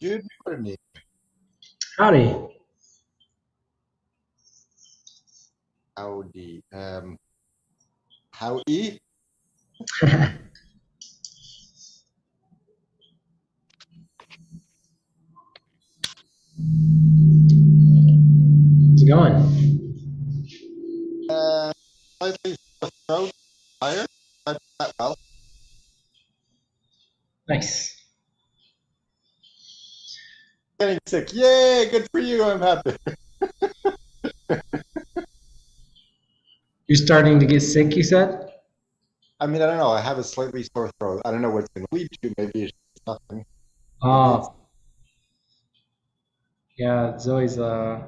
Good morning. Howdy. Howdy. Howdy? How's it going? Slightly sore throat, tired, but not well. Nice. Getting sick. Yay! Good for you. I'm happy. You're starting to get sick, you said? I mean, I don't know. I have a slightly sore throat. I don't know what it's going to lead to. Maybe it's just nothing. Maybe it's. Oh, yeah, Zoe's a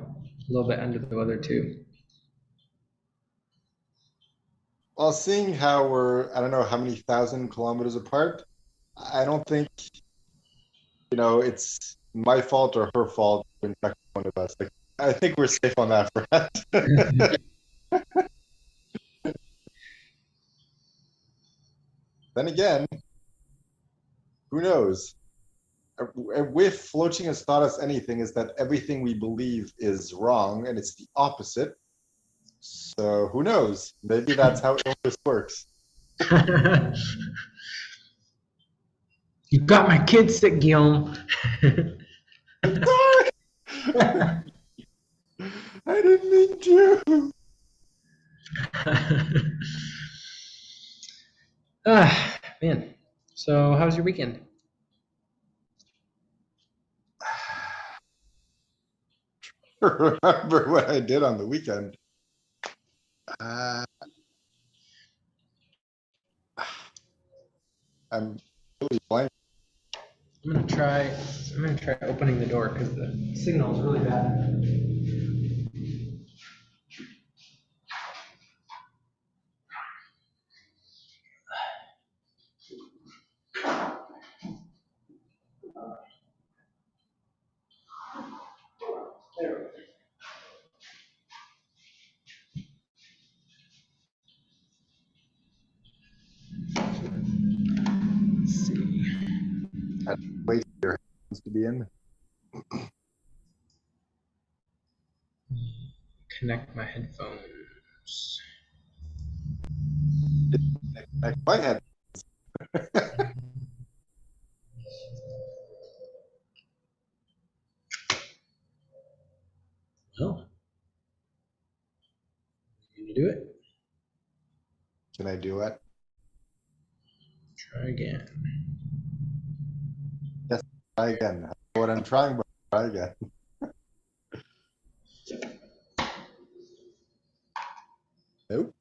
little bit under the weather too. Well, seeing how we're, I don't know how many thousand kilometers apart, I don't think, it's my fault or her fault to infect one of us. Like, I think we're safe on that front. Then again, who knows? With floating has taught us anything is that everything we believe is wrong and it's the opposite. So who knows? Maybe that's how illness works. You got my kid sick, Guillaume. I'm sorry. I didn't mean to. Man. So, how's your weekend? Remember what I did on the weekend. Uh, I'm really blank. I'm gonna try opening the door because the signal is really bad. There. Let's see. That place your hands to be in. Connect my headphones. Like my head. Well, you do it. Can I do it? Try again. Yes. Try again. I know what I'm trying, but try again. Nope.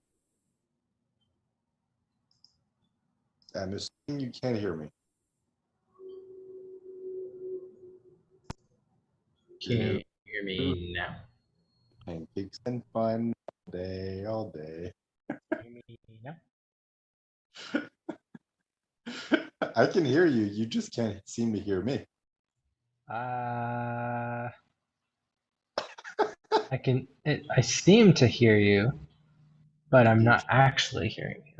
I'm assuming you can't hear me. Can you hear me now? Pancakes and fun all day. Hear me now? I can hear you. You just can't seem to hear me. I seem to hear you, but I'm not actually hearing you.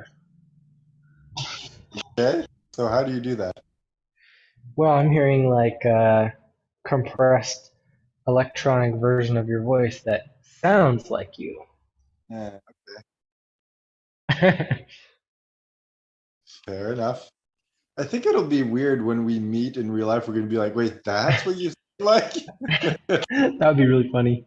Okay. So how do you do that? Well, I'm hearing like a compressed electronic version of your voice that sounds like you. Yeah, fair enough. I think it'll be weird when we meet in real life. We're gonna be like, wait, that's what you sound like? That would be really funny.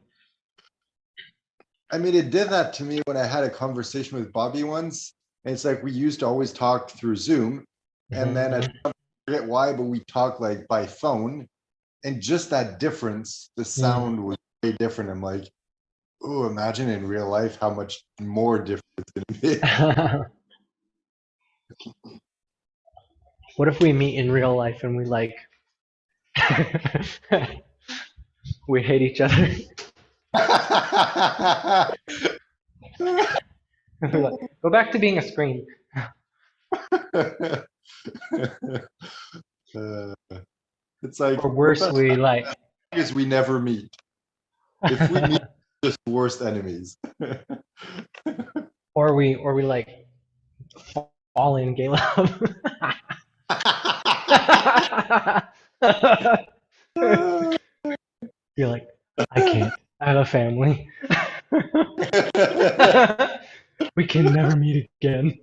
I mean, it did that to me when I had a conversation with Bobby once. And it's like we used to always talk through Zoom, and then I Mhm. forget why, but we talk like by phone, and just that difference, the sound was way different. I'm like, oh, imagine in real life how much more different it's gonna be. Mm. What if we meet in real life and we like we hate each other? We're like, go back to being a screen. Uh, it's like Or we're worse, best we friends like because we never meet. If we meet, we're just worst enemies. or we like fall in gay love. You're like, I can't. I have a family. We can never meet again.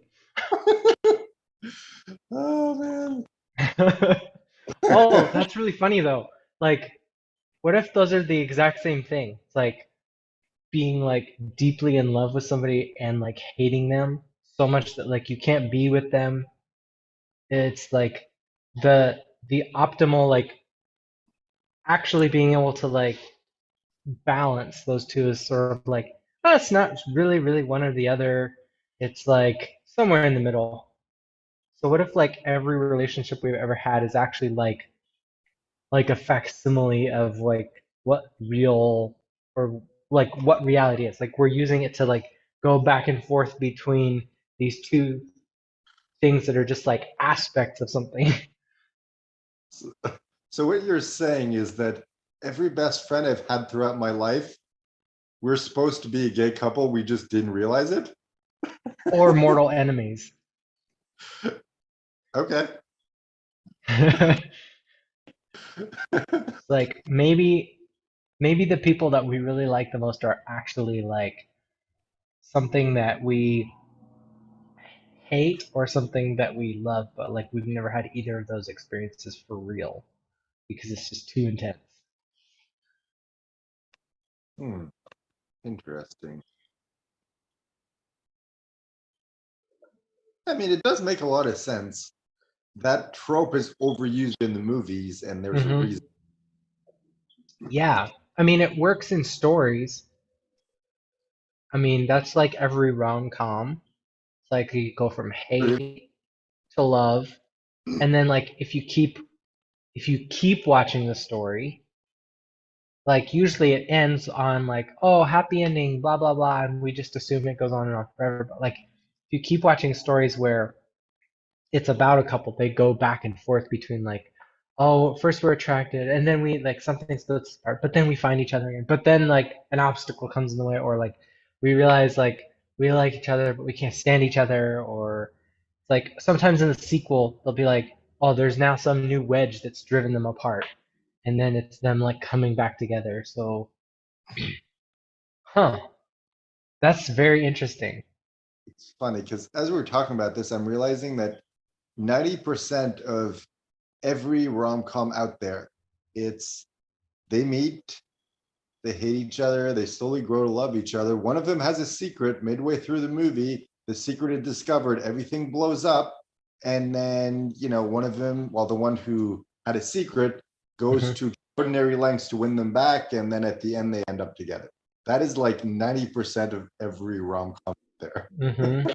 Oh man. Oh, that's really funny though. Like, what if those are the exact same thing? It's like being like deeply in love with somebody and like hating them so much that like you can't be with them. It's like the optimal like actually being able to like balance those two is sort of like, oh, it's not really really one or the other. It's like somewhere in the middle. So what if like every relationship we've ever had is actually like a facsimile of like what real or like what reality is. Like we're using it to like go back and forth between these two things that are just like aspects of something. So, so what you're saying is that every best friend I've had throughout my life, we're supposed to be a gay couple. We just didn't realize it. Or mortal enemies. Okay. Like maybe the people that we really like the most are actually like something that we hate or something that we love, but like we've never had either of those experiences for real because it's just too intense. Hmm. Interesting. I mean, it does make a lot of sense. That trope is overused in the movies, and there's a reason. Hmm. Yeah. I mean, it works in stories. I mean, that's like every rom-com. It's like you go from hate to love, and then like if you keep watching the story, like usually it ends on like, oh, happy ending, blah blah blah, and we just assume it goes on and on forever. But like if you keep watching stories where it's about a couple, they go back and forth between like, oh, first we're attracted, and then we like something splits us apart, but then we find each other again. But then like an obstacle comes in the way, or like we realize like we like each other, but we can't stand each other, or it's like sometimes in the sequel they'll be like, oh, there's now some new wedge that's driven them apart, and then it's them like coming back together. So, huh, that's very interesting. It's funny because as we're talking about this, I'm realizing that 90% of every rom-com out there, it's they meet, they hate each other, they slowly grow to love each other. One of them has a secret midway through the movie. The secret is discovered, everything blows up, and then one of them, well, the one who had a secret goes Hmm. to extraordinary lengths to win them back, and then at the end they end up together. That is like 90% of every rom-com there. Hmm.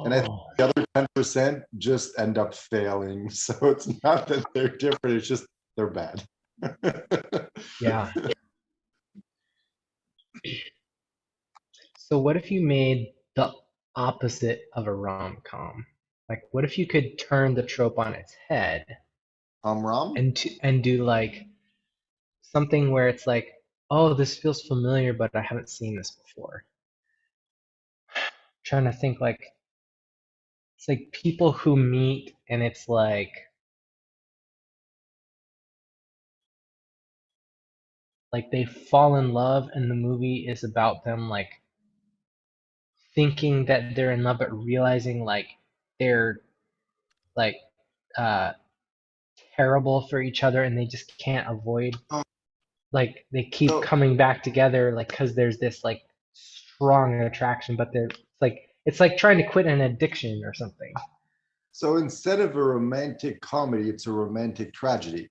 And I think Oh, the other 10% just end up failing. So it's not that they're different, it's just they're bad. yeah. So what if you made the opposite of a rom-com? Like what if you could turn the trope on its head Rom? and do like something where it's like, oh, this feels familiar, but I haven't seen this before. Trying to think like it's like people who meet and it's like they fall in love and the movie is about them like thinking that they're in love but realizing like they're like uh terrible for each other and they just can't avoid Oh, like they keep so coming back together like because there's this like strong attraction but they're it's like trying to quit an addiction or something. so instead of a romantic comedy, it's a romantic tragedy.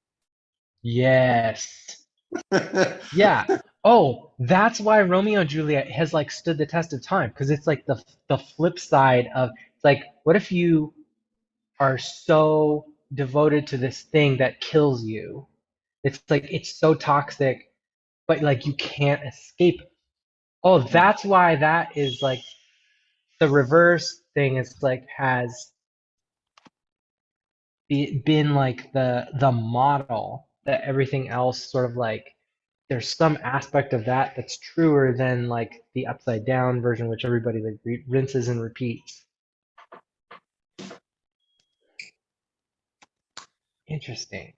Yes. Yeah. Oh, that's why Romeo and Juliet has like stood the test of time because it's like the flip side of it's like what if you are so devoted to this thing that kills you? It's like it's so toxic, but like you can't escape it. Oh, Mm. that's why that is like the reverse thing is like has been like the model that everything else sort of like there's some aspect of that that's truer than like the upside down version, which everybody like rinses and repeats. Interesting.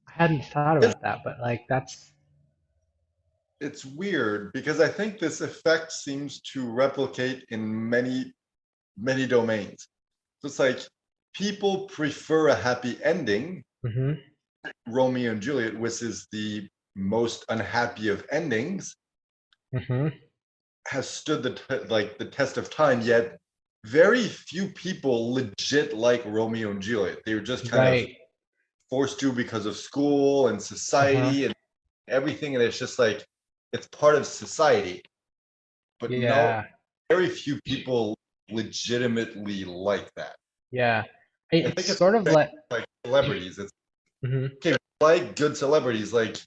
I hadn't thought It's about that, but like that's it's weird because I think this effect seems to replicate in many domains. So it's like people prefer a happy ending. mm-hmm, Romeo and Juliet, which is the most unhappy of endings, mm-hmm, has stood like the test of time. Yet, very few people legit like Romeo and Juliet. They were just kind of right, forced to because of school and uh-huh, society and everything, and it's just like it's part of society. But no, yeah, very few people legitimately like that. yeah. I It's think it's sort of like celebrities. It's mm-hmm, okay, like good celebrities, like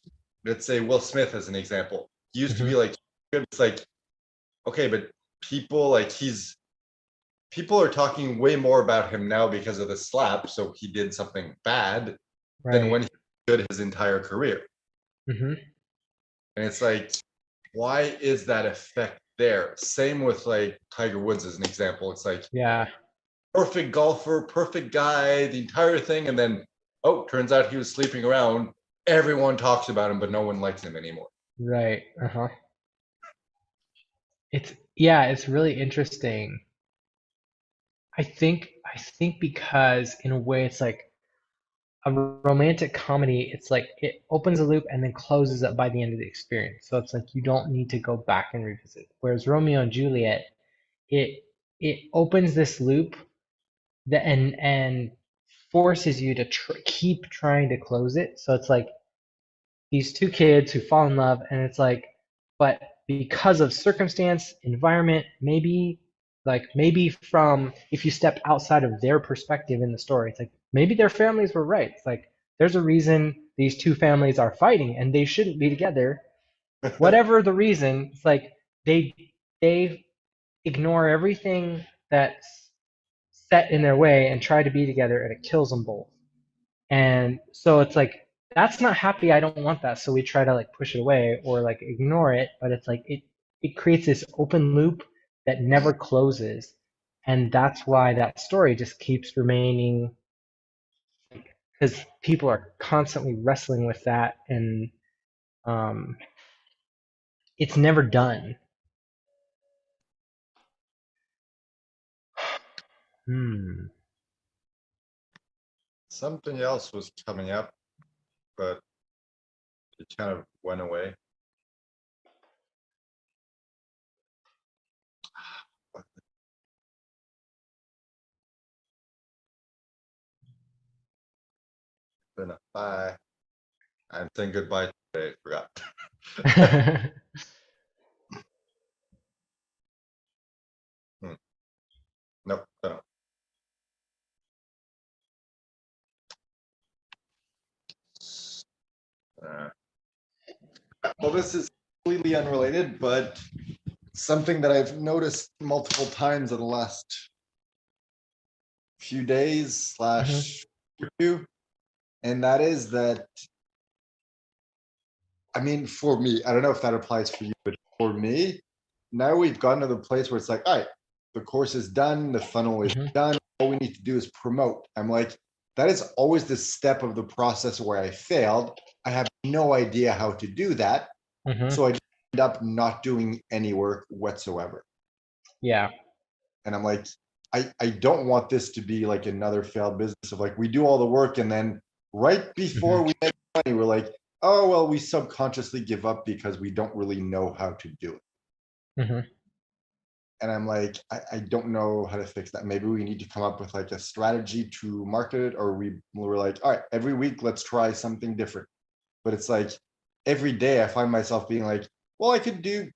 let's say Will Smith as an example. He used to mm-hmm, be like good. It's like, okay, but people like people are talking way more about him now because of the slap. So he did something bad than right, when he did his entire career. mm-hmm, And it's like, why is that effect there? Same with like Tiger Woods as an example. It's like yeah, perfect golfer, perfect guy, the entire thing, and then oh, turns out he was sleeping around. Everyone talks about him, but no one likes him anymore. right, uh-huh. It's yeah, it's really interesting. I think because in a way it's like a romantic comedy, it's like it opens a loop and then closes it by the end of the experience. So it's like you don't need to go back and revisit. Whereas Romeo and Juliet, it it opens this loop that and forces you to keep trying to close it. So it's like these two kids who fall in love, and it's like, but because of circumstance, environment, maybe from if you step outside of their perspective in the story, it's like maybe their families were right. It's like there's a reason these two families are fighting and they shouldn't be together. Whatever the reason, it's like they they ignore everything that's set in their way and try to be together, and it kills them both. And so it's like that's not happy. I don't want that. So we try to like push it away or like ignore it, but it's like it creates this open loop that never closes. And that's why that story just keeps remaining because people are constantly wrestling with that and um it's never done. Hmm. Something else was coming up, but it kind of went away. Then bye. I'm saying goodbye today. I forgot. Hmm. Nope. No. Uh, well, this is completely unrelated, but something that I've noticed multiple times in the last few days Mhm, slash two, and that is that I mean, for me, I don't know if that applies for you, but for me, now we've gotten to the place where it's like, all right, the course is done, the funnel is mhm, done. All we need to do is promote. I'm like, that is always the step of the process where I failed. I have no idea how to do that. mhm. So I end up not doing any work whatsoever. Yeah. And I'm like, I don't want this to be like another failed business of like we do all the work and then right before Mhm, we make money, we're like, oh well, we subconsciously give up because we don't really know how to do it. mhm, And I'm like, I don't know how to fix that. Maybe we need to come up with like a strategy to market it, or we're like, all right, every week let's try something different. but it's like every day I find myself being like, well, I could do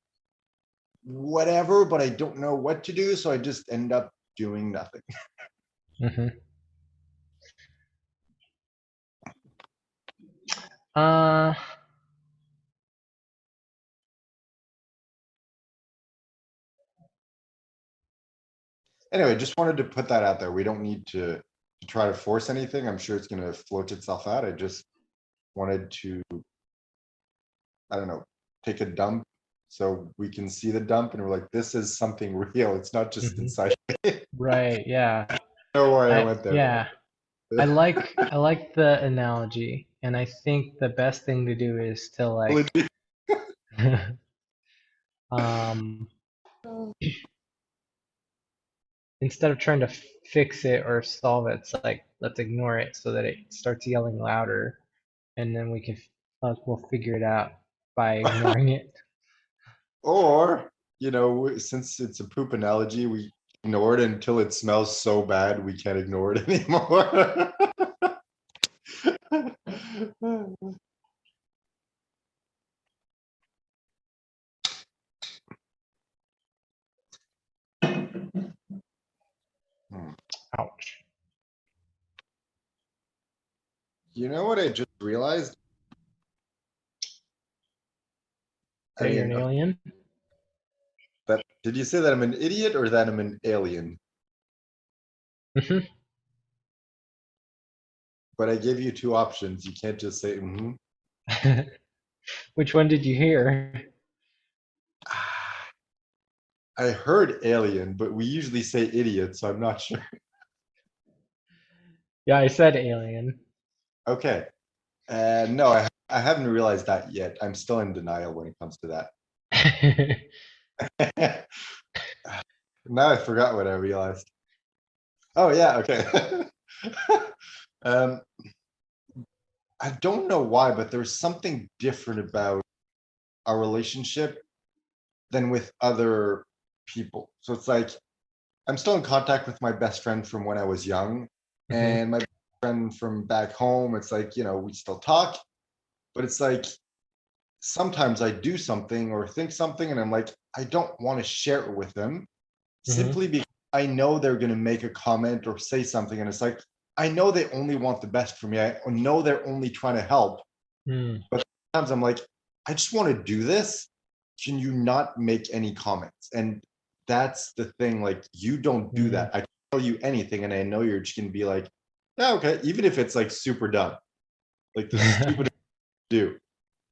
whatever, but I don't know what to do, so I just end up doing nothing. Hmm. Uh, Anyway, just wanted to put that out there. We don't need to try to force anything. I'm sure it's going to float itself out. I just wanted to, I don't know, take a dump so we can see the dump and we're like, this is something real. It's not just hmm. inside. I Right, yeah. don't know why I I went there. yeah. I like the analogy, and I think the best thing to do is to like um instead of trying to fix it or solve it, it's like let's ignore it so that it starts yelling louder, and then we'll figure it out by ignoring it. Or, since it's a poop analogy, we ignore it until it smells so bad we can't ignore it anymore. Hmm. Ouch. You know what I just realized? I That you're an mean, alien? that did you say that I'm an idiot or that I'm an alien? Mhm. But I gave you two options. You can't just say, Which one did you hear? I heard alien, but we usually say idiot, so I'm not sure. Yeah, I said alien. Okay. No, I haven't realized that yet. I'm still in denial when it comes to that. Now I forgot what I realized. Oh yeah, okay. um, I don't know why, but there's something different about our relationship than with other people. So it's like I'm still in contact with my best friend from when I was young, Hmm. and my friend from back home. It's like, we still talk, but it's like sometimes I do something or think something, and I'm like, I don't want to share it with them Hmm. simply because I know they're going to make a comment or say something. And it's like, I know they only want the best for me. I know they're only trying to help. Mm. But sometimes I'm like, I just want to do this. Can you not make any comments? And that's the thing. Like, you don't do Mm. that. I can tell you anything, and I know you're just going to be like, yeah, okay. Even if it's like super dumb, like the stupidest do.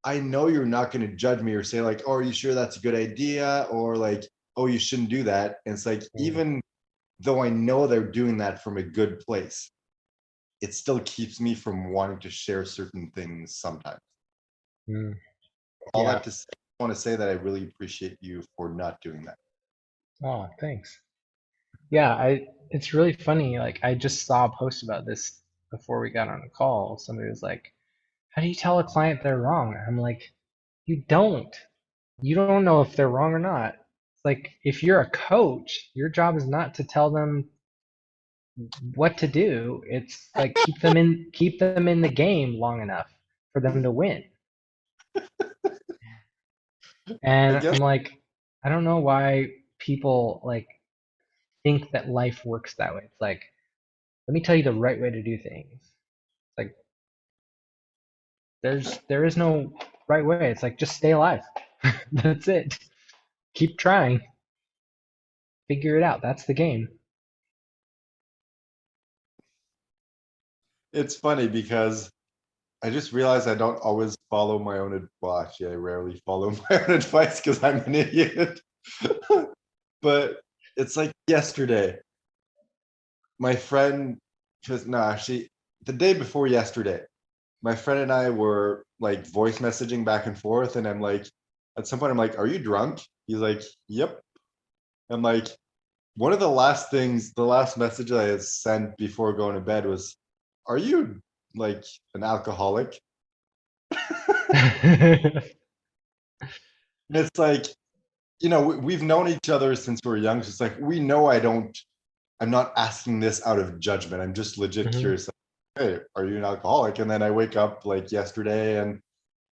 I know you're not going to judge me or say like, "Oh, are you sure that's a good idea?" Or like, "Oh, you shouldn't do that." And it's like, Mm. even though I know they're doing that from a good place, it still keeps me from wanting to share certain things sometimes. Mm. All Yeah. that to say, I want to say that I really appreciate you for not doing that. Oh, thanks. Yeah, it's really funny. Like I just saw a post about this before we got on the call. Somebody was like, "How do you tell a client they're wrong?" I'm like, "You don't. You don't know if they're wrong or not." It's like if you're a coach, your job is not to tell them what to do. It's like keep them in the game long enough for them to win. I And guess I'm like, I don't know why people like think that life works that way. It's like, let me tell you the right way to do things. It's like there is no right way. It's like just stay alive. That's it. Keep trying. Figure it out. That's the game. it's funny because I just realized I don't always follow my own advice. Well, actually, I rarely follow my own advice because I'm an idiot. But it's like yesterday, my friend, because no, actually, the day before yesterday, my friend and I were like voice messaging back and forth, and I'm like, at some point, I'm like, "Are you drunk?" He's like, "Yep." I'm like, one of the last message I had sent before going to bed was, "Are you like an alcoholic?" And it's like, we've known each other since we were young. So it's like we know I'm not asking this out of judgment. I'm just legit Hmm. curious. Like, hey, are you an alcoholic? And then I wake up like yesterday and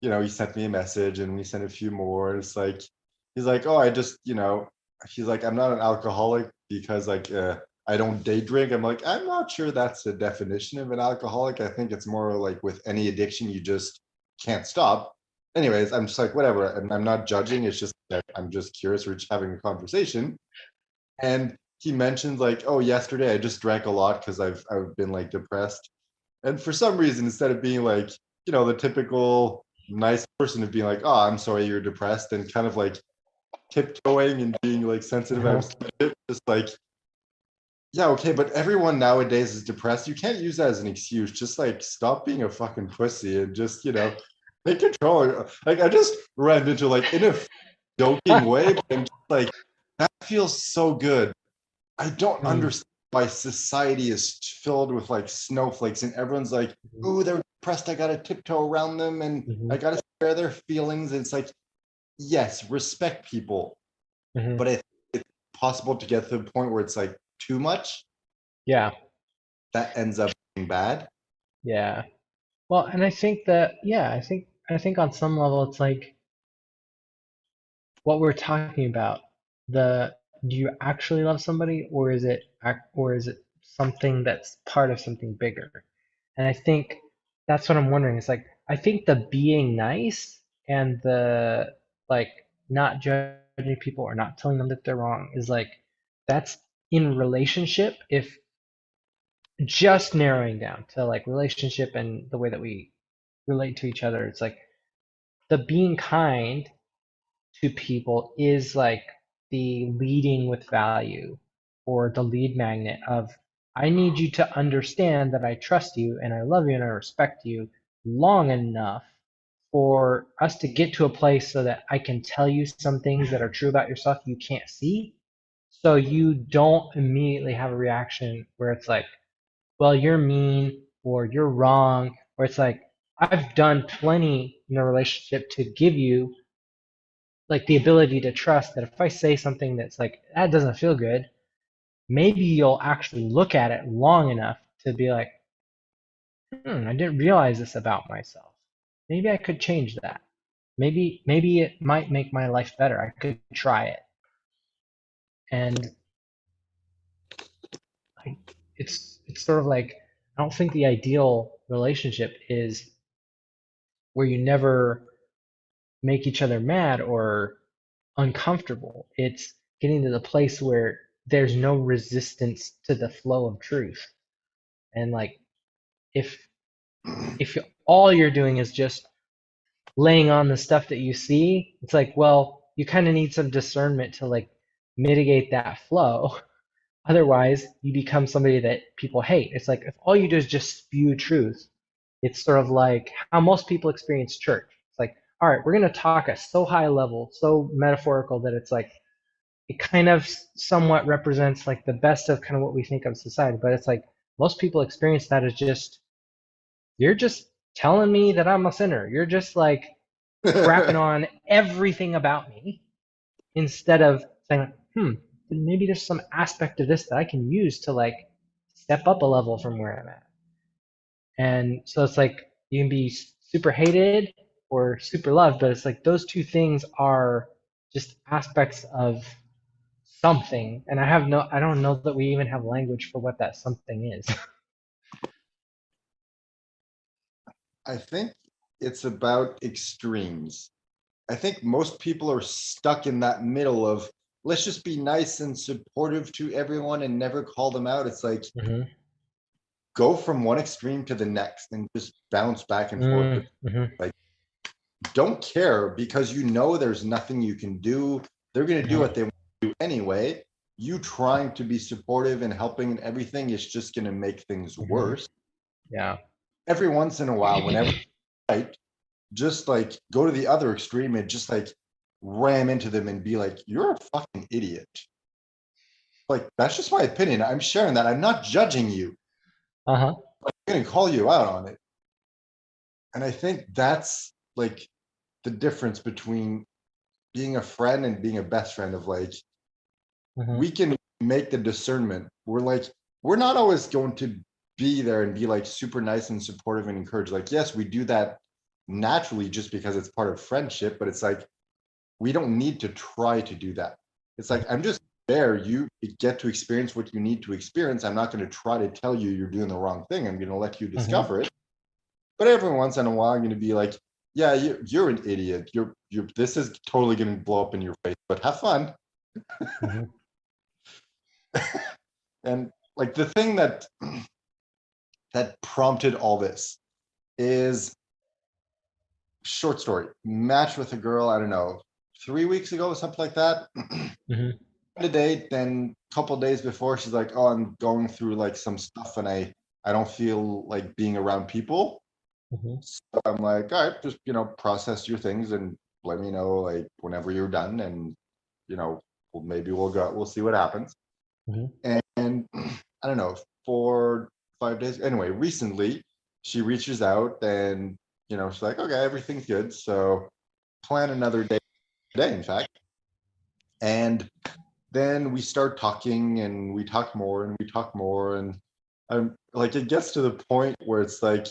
he sent me a message and we sent a few more. And it's like, he's like, oh, I just, he's like, I'm not an alcoholic because like I don't day drink. I'm like, I'm not sure that's the definition of an alcoholic. I think it's more like with any addiction, you just can't stop. Anyways, I'm just like, whatever. I'm not judging. It's just that I'm just curious. We're just having a conversation. And he mentioned like, oh, yesterday I just drank a lot because I've been like depressed. And for some reason, instead of being like, the typical nice person of being like, oh, I'm sorry you're depressed, and kind of like tiptoeing and being like sensitive, I Uh-huh. was just like, yeah, okay, but everyone nowadays is depressed. You can't use that as an excuse. Just like stop being a fucking pussy and just, take control. Like I just ran into like in a joking way, but I'm just like, that feels so good. I don't Mm, understand why society is filled with like snowflakes and everyone's like, mhm, ooh, they're depressed. I gotta tiptoe around them and I mhm, gotta spare their feelings. And it's like, yes, respect people, mhm. but I think it's possible to get to the point where it's like too much Yeah, that ends up being bad. yeah. Well, and I think that, yeah, I think on some level it's like what we're talking about. The Do you actually love somebody, or is it something that's part of something bigger? And I think that's what I'm wondering. It's like I think the being nice and the like not judging people or not telling them that they're wrong is like that's in relationship. If just narrowing down to like relationship and the way that we relate to each other, it's like the being kind to people is like the leading with value or the lead magnet of I need you to understand that I trust you and I love you and I respect you long enough for us to get to a place so that I can tell you some things that are true about yourself you can't see. So you don't immediately have a reaction where it's like, well, you're mean or you're wrong, or it's like, I've done plenty in a relationship to give you like the ability to trust that if I say something that's like that doesn't feel good, maybe you'll actually look at it long enough to be like, I didn't realize this about myself. Maybe I could change that. Maybe it might make my life better. I could try it. And I, it's sort of like I don't think the ideal relationship is where you never make each other mad or uncomfortable. It's getting to the place where there's no resistance to the flow of truth. And like if if all you're doing is just laying on the stuff that you see, it's like, well, you kind of need some discernment to like mitigate that flow. Otherwise, you become somebody that people hate. It's like if all you do is just spew truth, it's sort of like how most people experience church. It's like, all right, we're going to talk at so high level, so metaphorical that it's like it kind of somewhat represents like the best of kind of what we think of society. But it's like most people experience that as just you're just telling me that I'm a sinner. You're just like crapping on everything about me instead of saying, maybe there's some aspect of this that I can use to like step up a level from where I'm at. And so it's like you can be super hated or super loved, but it's like those two things are just aspects of something. And I don't know that we even have language for what that something is. I think it's about extremes. I think most people are stuck in that middle of let's just be nice and supportive to everyone and never call them out. It's like Mm-hmm. go from one extreme to the next and just bounce back and forth. Mm-hmm. Like, don't care because there's nothing you can do. They're going to do Yeah. what they want to do anyway. You trying to be supportive and helping and everything is just going to make things Mm-hmm. worse. Yeah. Every once in a while, whenever right, just like go to the other extreme and just like ram into them and be like, you're a fucking idiot. Like, that's just my opinion. I'm sharing that. I'm not judging you. Uh-huh. I'm going to call you out on it. And I think that's like the difference between being a friend and being a best friend of like, Mm-hmm. we can make the discernment. We're not always going to be there and be like super nice and supportive and encourage. Like, yes, we do that naturally just because it's part of friendship, but it's like we don't need to try to do that. It's like I'm just there. You get to experience what you need to experience. I'm not going to try to tell you you're doing the wrong thing. I'm going to let you Mm-hmm. discover it. But every once in a while, I'm going to be like, yeah, you're an idiot. You're this is totally going to blow up in your face, but have fun. Mm-hmm. And like the thing that prompted all this is short story. Match with a girl, I don't know, 3 weeks ago, something like that. Mm-hmm. A date, then a couple days before, she's like, "Oh, I'm going through like some stuff, and I don't feel like being around people." Mm-hmm. So I'm like, "All right, just process your things and let me know like whenever you're done, and maybe we'll go, we'll see what happens." Mm-hmm. And I don't know, 4 5 days. Anyway, recently she reaches out and she's like, "Okay, everything's good, so plan another day today, in fact." And then we start talking and we talk more and we talk more, and I'm like, it gets to the point where it's like,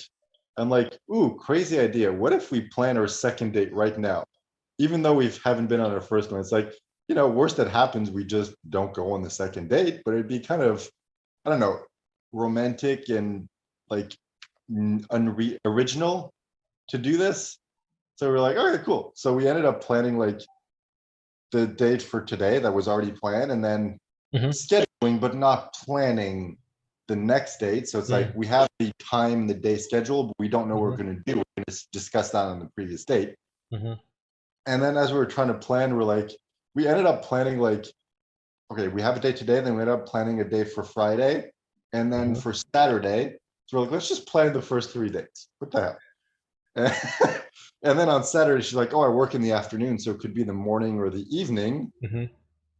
I'm like, ooh, crazy idea. What if we plan our second date right now? Even though we haven't been on our first one, it's like, worst that happens, we just don't go on the second date, but it'd be kind of, I don't know, romantic and like original to do this. So we're like, okay, cool. So we ended up planning like the date for today that was already planned, and then Mm-hmm. scheduling, but not planning the next date. So it's like we have the time, the day scheduled, but we don't know what we're Mm-hmm. going to do. We're going to discuss that on the previous date. Mm-hmm. And then as we were trying to plan, we're like, we ended up planning like, okay, we have a date today, then we ended up planning a day for Friday, and then Mm-hmm. for Saturday. So we're like, let's just plan the first 3 days. What the hell? And then on Saturday, she's like, "Oh, I work in the afternoon, so it could be the morning or the evening." Mm-hmm.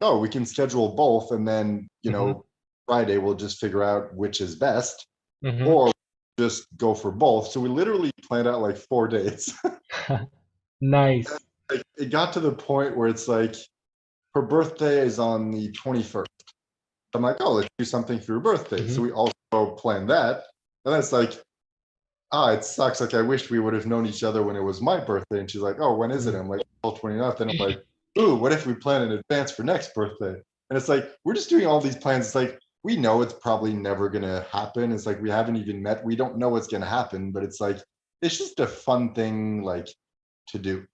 Oh, we can schedule both, and then Mm-hmm. Friday we'll just figure out which is best, Mm-hmm. or just go for both. So we literally planned out like 4 dates. Nice. Like, it got to the point where it's like her birthday is on the 21st. I'm like, oh, let's do something for your birthday. So Mm-hmm. we also planned that. And then it's like, it sucks. Like, I wish we would have known each other when it was my birthday. And she's like, oh, when is it? I'm like, April 29th. And I'm like, ooh, what if we plan in advance for next birthday? And it's like, we're just doing all these plans. It's like, we know it's probably never going to happen. It's like, we haven't even met. We don't know what's going to happen, but it's like, it's just a fun thing, like, to do.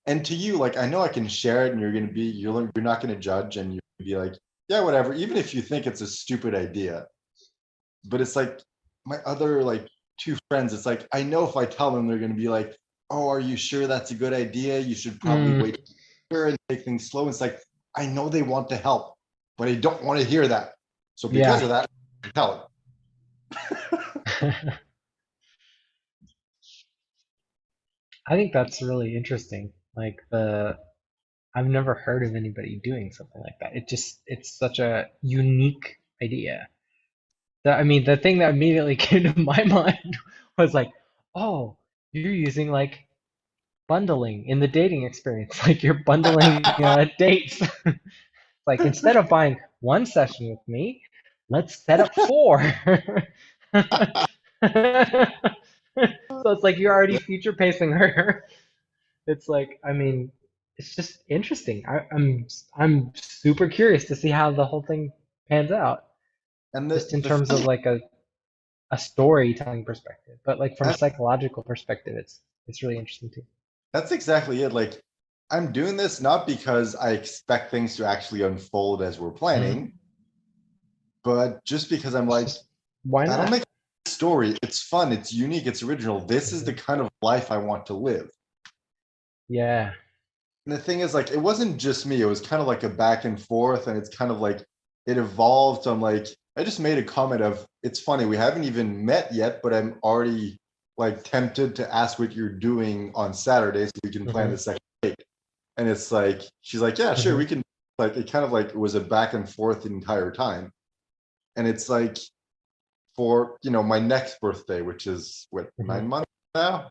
And to you, like, I know I can share it and you're not going to judge and you'll be like, yeah, whatever. Even if you think it's a stupid idea, but it's like my other like two friends, it's like I know if I tell them, they're going to be like, oh, are you sure that's a good idea? You should probably Mm, wait here and take things slow. It's like I know they want to help, but I don't want to hear that. So because yeah. of that, I tell I think that's really interesting. Like I've never heard of anybody doing something like that. It's such a unique idea. I mean, the thing that immediately came to my mind was like, oh, you're using like bundling in the dating experience. Like you're bundling dates. Like instead of buying one session with me, let's set up four. So it's like you're already them. future pacing her. It's like, I mean, it's just interesting. I'm super curious to see how the whole thing pans out, And just in the terms thing of like a storytelling perspective. But like from a that's psychological perspective, it's really interesting too. that's exactly it. Like I'm doing this not because I expect things to actually unfold as we're Mhm. planning, but just because I'm It's like, just why that'll not? make a story. It's fun, it's unique, it's original. This is the Hmm. kind of life I want to live. Yeah. And the thing is, like, it wasn't just me, it was kind of like a back and forth, and it's kind of like it evolved. I'm like, I just made a comment of it's funny, we haven't even met yet, but I'm already like tempted to ask what you're doing on Saturday so we can plan the Hmm. second date. And it's like, she's like, yeah, sure, we Hmm. can. Like, it kind of like it was a back and forth the entire time. And it's like, for my next birthday, which is what, Hmm. 9 months now.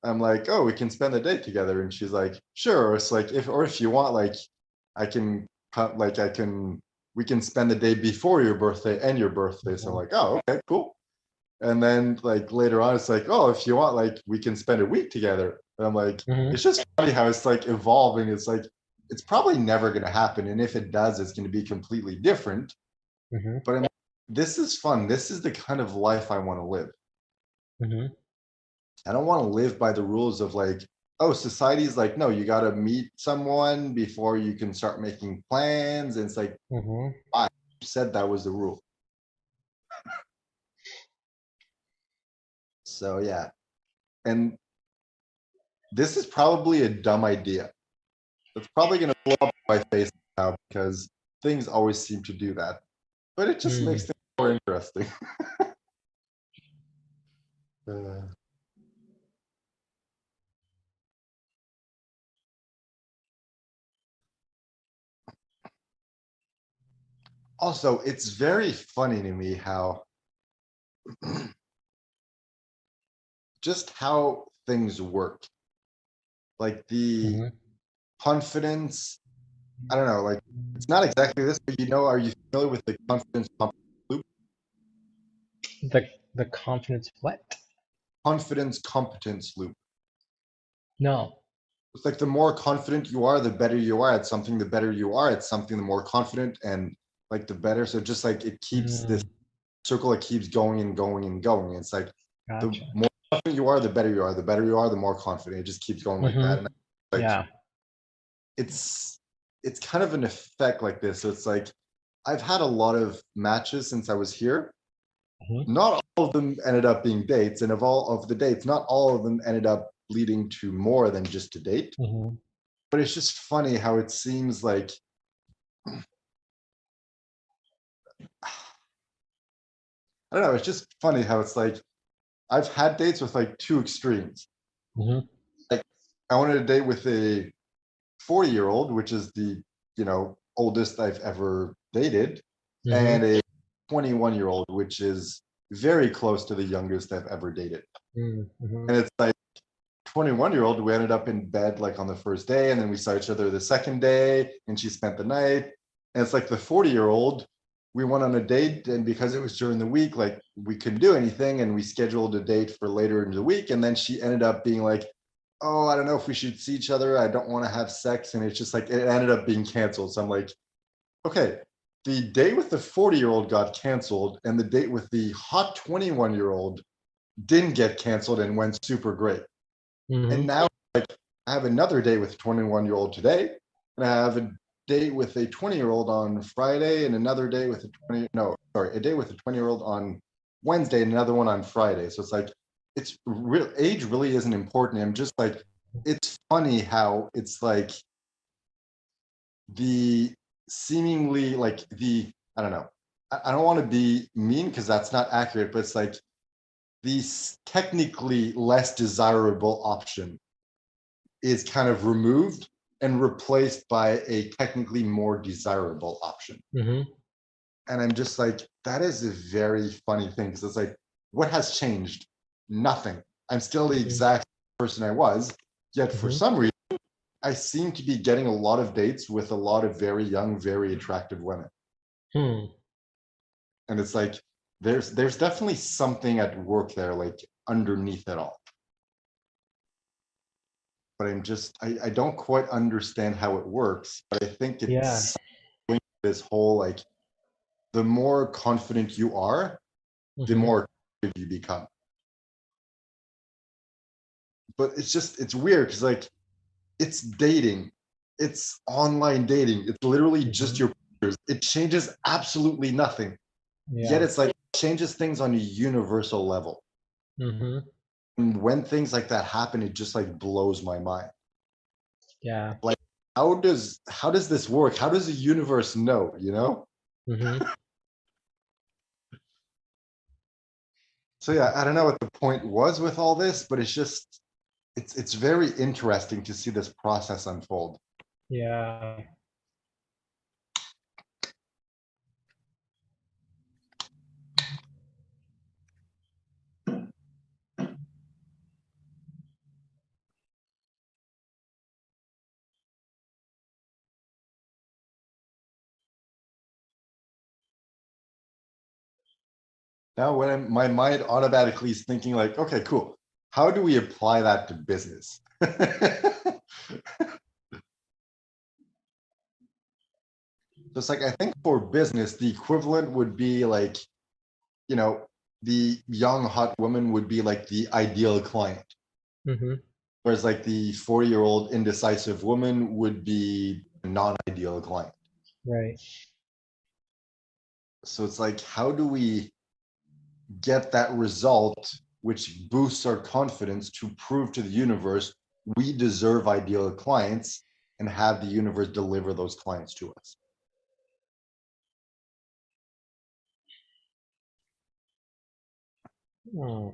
I'm like, oh, we can spend the day together, and she's like, sure. It's like if you want, like, I can like I can we can spend the day before your birthday and your birthday. So I'm Hmm. like, oh, okay, cool. And then like later on, it's like, oh, if you want, like we can spend a week together. And I'm like, Hmm. it's just funny how it's like evolving. It's like it's probably never going to happen, and if it does, it's going to be completely different. Hmm. But I'm, this is fun. This is the kind of life I want to live. Hmm. I don't want to live by the rules of like, oh, society's like, no, you got to meet someone before you can start making plans. And it's like, Hmm. I said that was the rule. So yeah. And this is probably a dumb idea. It's probably going to blow up in my face now because things always seem to do that. But it just makes Mm. things more interesting. Uh, Also, it's very funny to me how just how things work. Like the Hmm. confidence, I don't know, like it's not exactly this, but are you familiar with the confidence loop? The confidence what? Confidence competence loop. No. It's like the more confident you are, the better you are at something, the better you are at something, the more confident and like the better. So just like it keeps this Mm, circle, it keeps going and going and going. It's like the gotcha. more confident you are, the better you are. The better you are, the more confident. It just keeps going like Hmm. that. And like Yeah. it's it's kind of an effect like this. So it's like I've had a lot of matches since I was here. Hmm. Not all of them ended up being dates, and of all of the dates, not all of them ended up leading to more than just a date. Hmm. But it's just funny how it seems like I don't know. It's just funny how it's like I've had dates with like two extremes. Hmm. Like I wanted a date with a 40-year-old, which is the oldest I've ever dated, and Hmm. a 21-year-old, which is very close to the youngest I've ever dated. Hmm. And it's like 21-year-old, we ended up in bed like on the first day, and then we saw each other the second day, and she spent the night. And it's like the 40-year-old, we went on a date, and because it was during the week, like we couldn't do anything, and we scheduled a date for later in the week. And then she ended up being like, oh, I don't know if we should see each other. I don't want to have sex. And it's just like it ended up being canceled. So I'm like, okay, the date with the 40-year-old got canceled, and the date with the hot 21-year-old didn't get canceled and went super great. And Hmm. now, like, I have another date with a 21-year-old today, and I have a date with a 20-year-old on Friday, and another day with a 20, no, sorry, a date with a 20-year-old on Wednesday, and another one on Friday. So it's like, it's real age really isn't important. I'm just like, it's funny how it's like the seemingly like the, I don't know, I don't want to be mean because that's not accurate, but it's like the technically less desirable option is kind of removed and replaced by a technically more desirable option. Hmm. And I'm just like, that is a very funny thing because it's like, what has changed? Nothing. I'm still the Hmm. exact person I was, yet for Hmm. some reason, I seem to be getting a lot of dates with a lot of very young, very attractive women. Hmm. And it's like, there's definitely something at work there, like underneath it all. But I don't quite understand how it works. But I think Yeah. it's this whole like the more confident you are, the Hmm. more you become. But it's weird because like it's dating, it's online dating, it's literally just Hmm. your pictures. It changes absolutely nothing. Yet Yeah. it's like it changes things on a universal level. Hmm. And when things like that happen, it just like blows my mind. Yeah. Like how does this work? How does the universe know, you know? Hmm. So yeah, I don't know what the point was with all this, but it's very interesting to see this process unfold. Yeah. Now when my mind automatically is thinking like, okay, cool. How do we apply that to business? So it's like, I think for business, the equivalent would be like, you know, the young hot woman would be like the ideal client. Hmm. Whereas like the 40-year-old indecisive woman would be a non-ideal client. Right. So it's like, how do we get that result which boosts our confidence to prove to the universe we deserve ideal clients and have the universe deliver those clients to us? Hmm.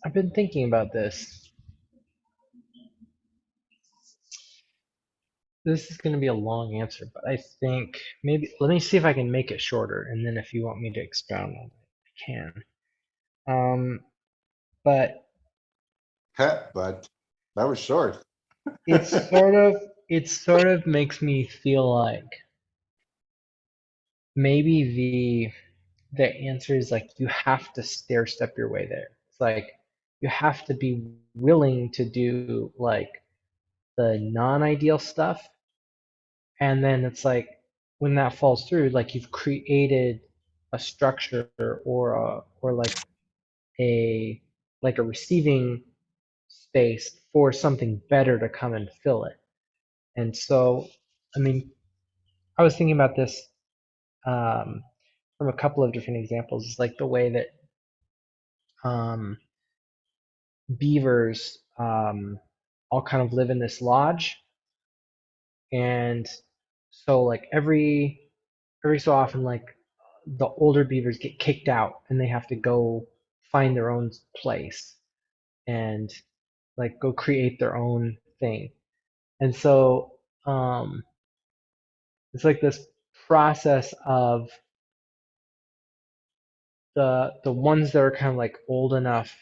I've been thinking about this. This is going to be a long answer, but I think maybe let me see if I can make it shorter, and then if you want me to expound on it, I can. But But that was short. it's sort of it sort of makes me feel like maybe the answer is like you have to stair step your way there. It's like you have to be willing to do like the non-ideal stuff, and then it's like when that falls through, like you've created a structure or a like a receiving space for something better to come and fill it. And so, I mean, I was thinking about this um, from a couple of different examples. It's like the way that um, beavers all kind of live in this lodge, and so like every so often, like the older beavers get kicked out, and they have to go find their own place and like go create their own thing. And so it's like this process of the ones that are kind of like old enough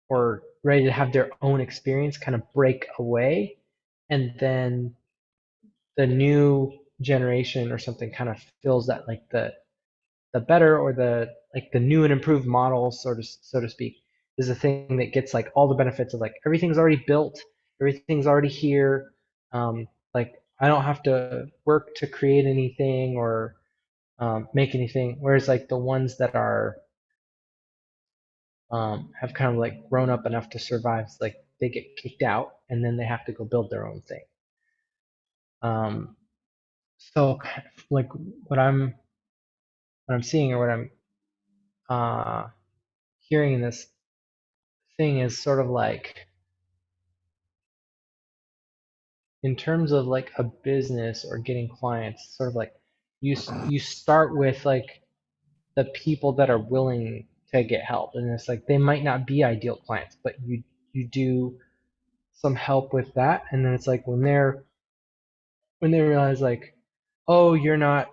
or ready to have their own experience kind of break away, and then the new generation or something kind of fills that, like the better or the like the new and improved model, so to speak, is the thing that gets like all the benefits of like everything's already built, everything's already here. Like I don't have to work to create anything or make anything. Whereas like the ones that are have kind of like grown up enough to survive, it's like they get kicked out and then they have to go build their own thing. Um, so like what I'm what I'm seeing or what I'm uh, hearing in this thing is sort of like in terms of like a business or getting clients, sort of like you start with like the people that are willing to get help, and it's like they might not be ideal clients, but you do some help with that, and then it's like when they realize like, oh, you're not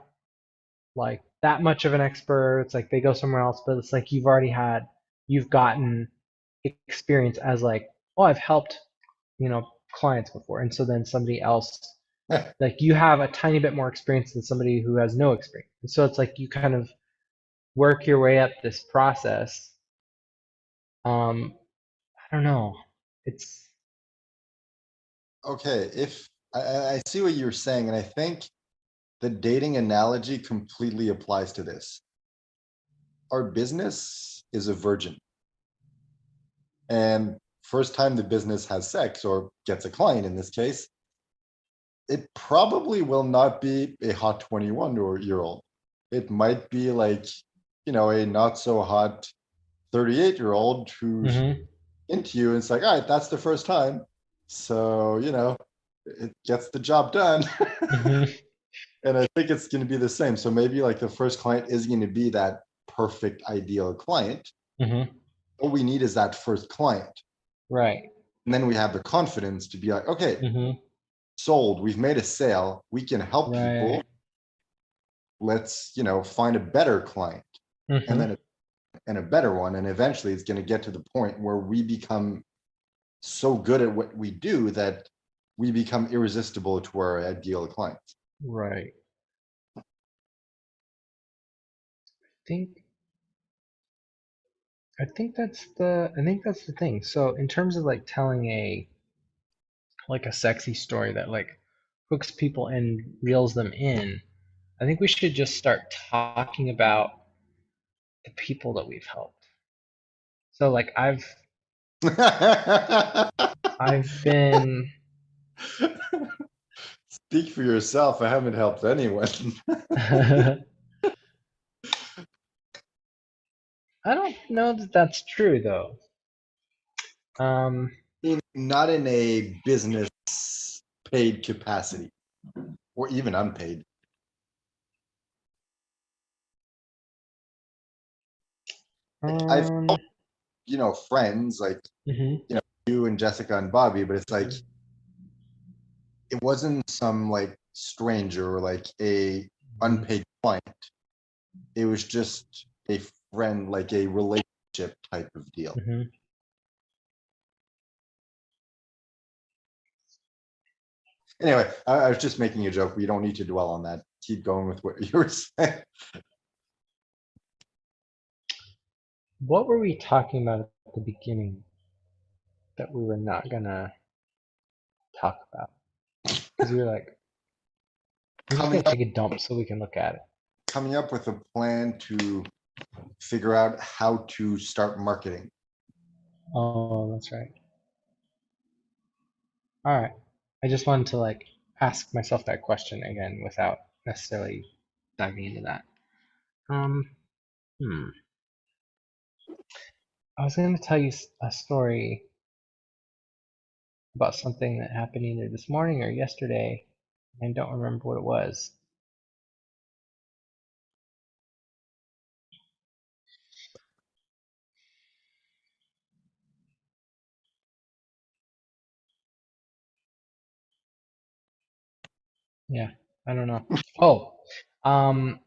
like that much of an expert, it's like they go somewhere else, but it's like you've gotten experience as like, oh, I've helped, clients before, and so then somebody else, like you have a tiny bit more experience than somebody who has no experience, and so it's like you kind of work your way up this process. I don't know. It's Okay, if I see what you're saying, and I think the dating analogy completely applies to this. Our business is a virgin, and first time the business has sex or gets a client in this case, it probably will not be a hot 21-year old. It might be like, a not so hot 38-year-old who's mm-hmm, into you, and it's like, all right, that's the first time. So, it gets the job done. mm-hmm, And I think it's going to be the same. So maybe like the first client is going to be that perfect ideal client. mm-hmm, All we need is that first client. right, And then we have the confidence to be like, okay, mm-hmm, sold, we've made a sale, we can help people. right, Let's, find a better client and mm-hmm, then a better one. And eventually it's going to get to the point where we become so good at what we do that we become irresistible to our ideal clients. Right. Think I think that's the thing. So in terms of like telling a sexy story that like hooks people and reels them in, I think we should just start talking about the people that we've helped. So like I've been Speak for yourself. I haven't helped anyone. I don't know that that's true though. Um Not in a business paid capacity or even unpaid. Like I've, um friends like, mhm, you and Jessica and Bobby, but it's like, mhm, it wasn't some like stranger or like a mhm, unpaid client. It was just a friend, like a relationship type of deal. mhm. Anyway, I was just making a joke. We don't need to dwell on that. Keep going with what you were saying. What were we talking about at the beginning that we were not gonna talk about? Because we were like, I'm just coming gonna up take a dump so we can look at it. coming up with a plan to figure out how to start marketing. Oh, that's right. All right. I just wanted to like ask myself that question again without necessarily diving into that. Um, hmm. I was going to tell you a story about something that happened either this morning or yesterday. I don't remember what it was. Yeah, I don't know. Oh, um,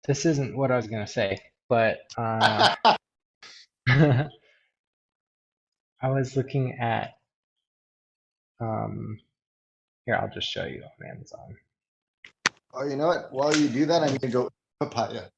this isn't what I was going to say, but I was looking at um, here, I'll just show you on Amazon. Oh, you know what? While you do that, I'm gonna go papaya.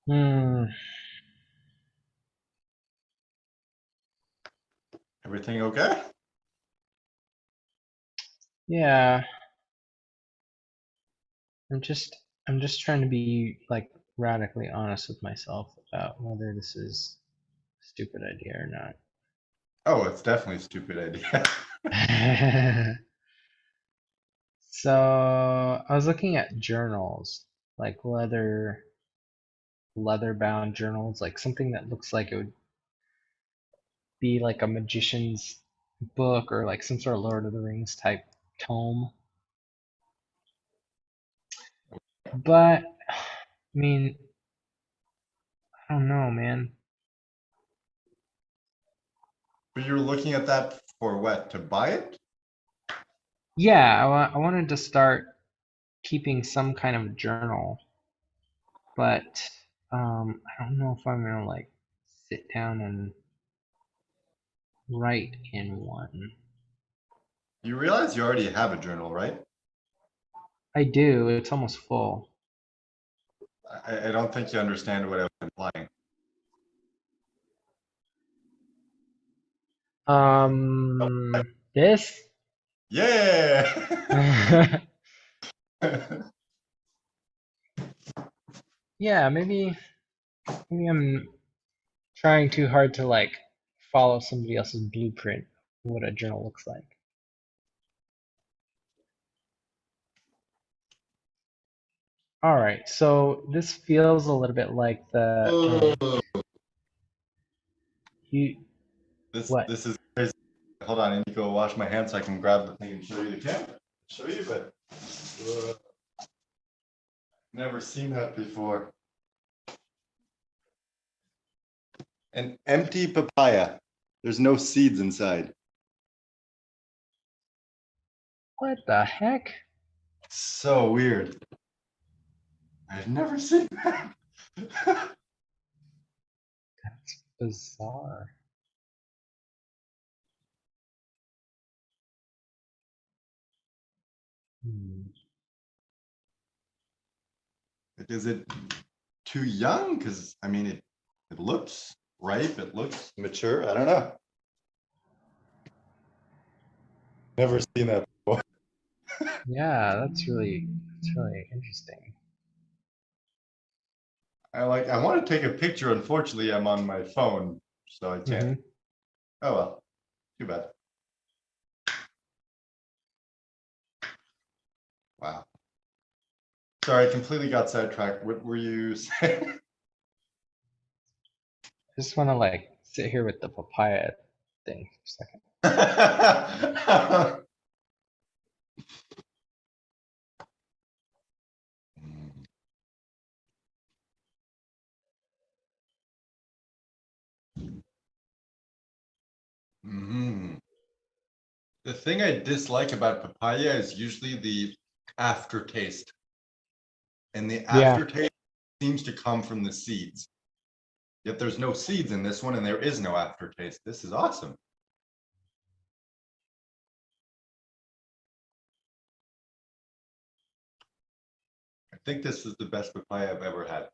Hmm. Everything okay? Yeah, I'm just I'm just trying to be like radically honest with myself about whether this is a stupid idea or Oh, it's definitely a stupid idea. not. So I was looking at journals, like leather bound journals, like something that looks like it would be like a magician's book or like some sort of Lord of the Rings type tome. But I mean, I don't know, man. But you're looking at that for what? To buy it? Yeah, I wanted to start keeping some kind of journal, but I don't know if I'm gonna like sit down and write in one. You realize you already have a journal, right? I do. It's almost full. I don't think you understand what I was implying. This? Yeah. Yeah, maybe I'm trying too hard to like follow somebody else's blueprint of what a journal looks like. All right, so this feels a little bit like the Oh, you what? this is crazy. Hold on, I need to go wash my hands so I can grab the thing and show you the camera. Show you, but never seen that before. An empty papaya. There's no seeds inside. What the heck? So weird. I've never seen that. That's bizarre. Hmm. Is it too young? Because I mean, it looks ripe. It looks mature. I don't know. Never seen that before. Yeah, that's really interesting. I want to take a picture. Unfortunately, I'm on my phone, so I can't. Hmm. Oh well, too bad. Wow. Sorry, I completely got sidetracked. What were you saying? I just want to like sit here with the papaya thing for a second. Mhm. The thing I dislike about papaya is usually the aftertaste. And the Yeah, aftertaste seems to come from the seeds. Yet there's no seeds in this one, and there is no aftertaste. This is awesome. I think this is the best papaya I've ever had.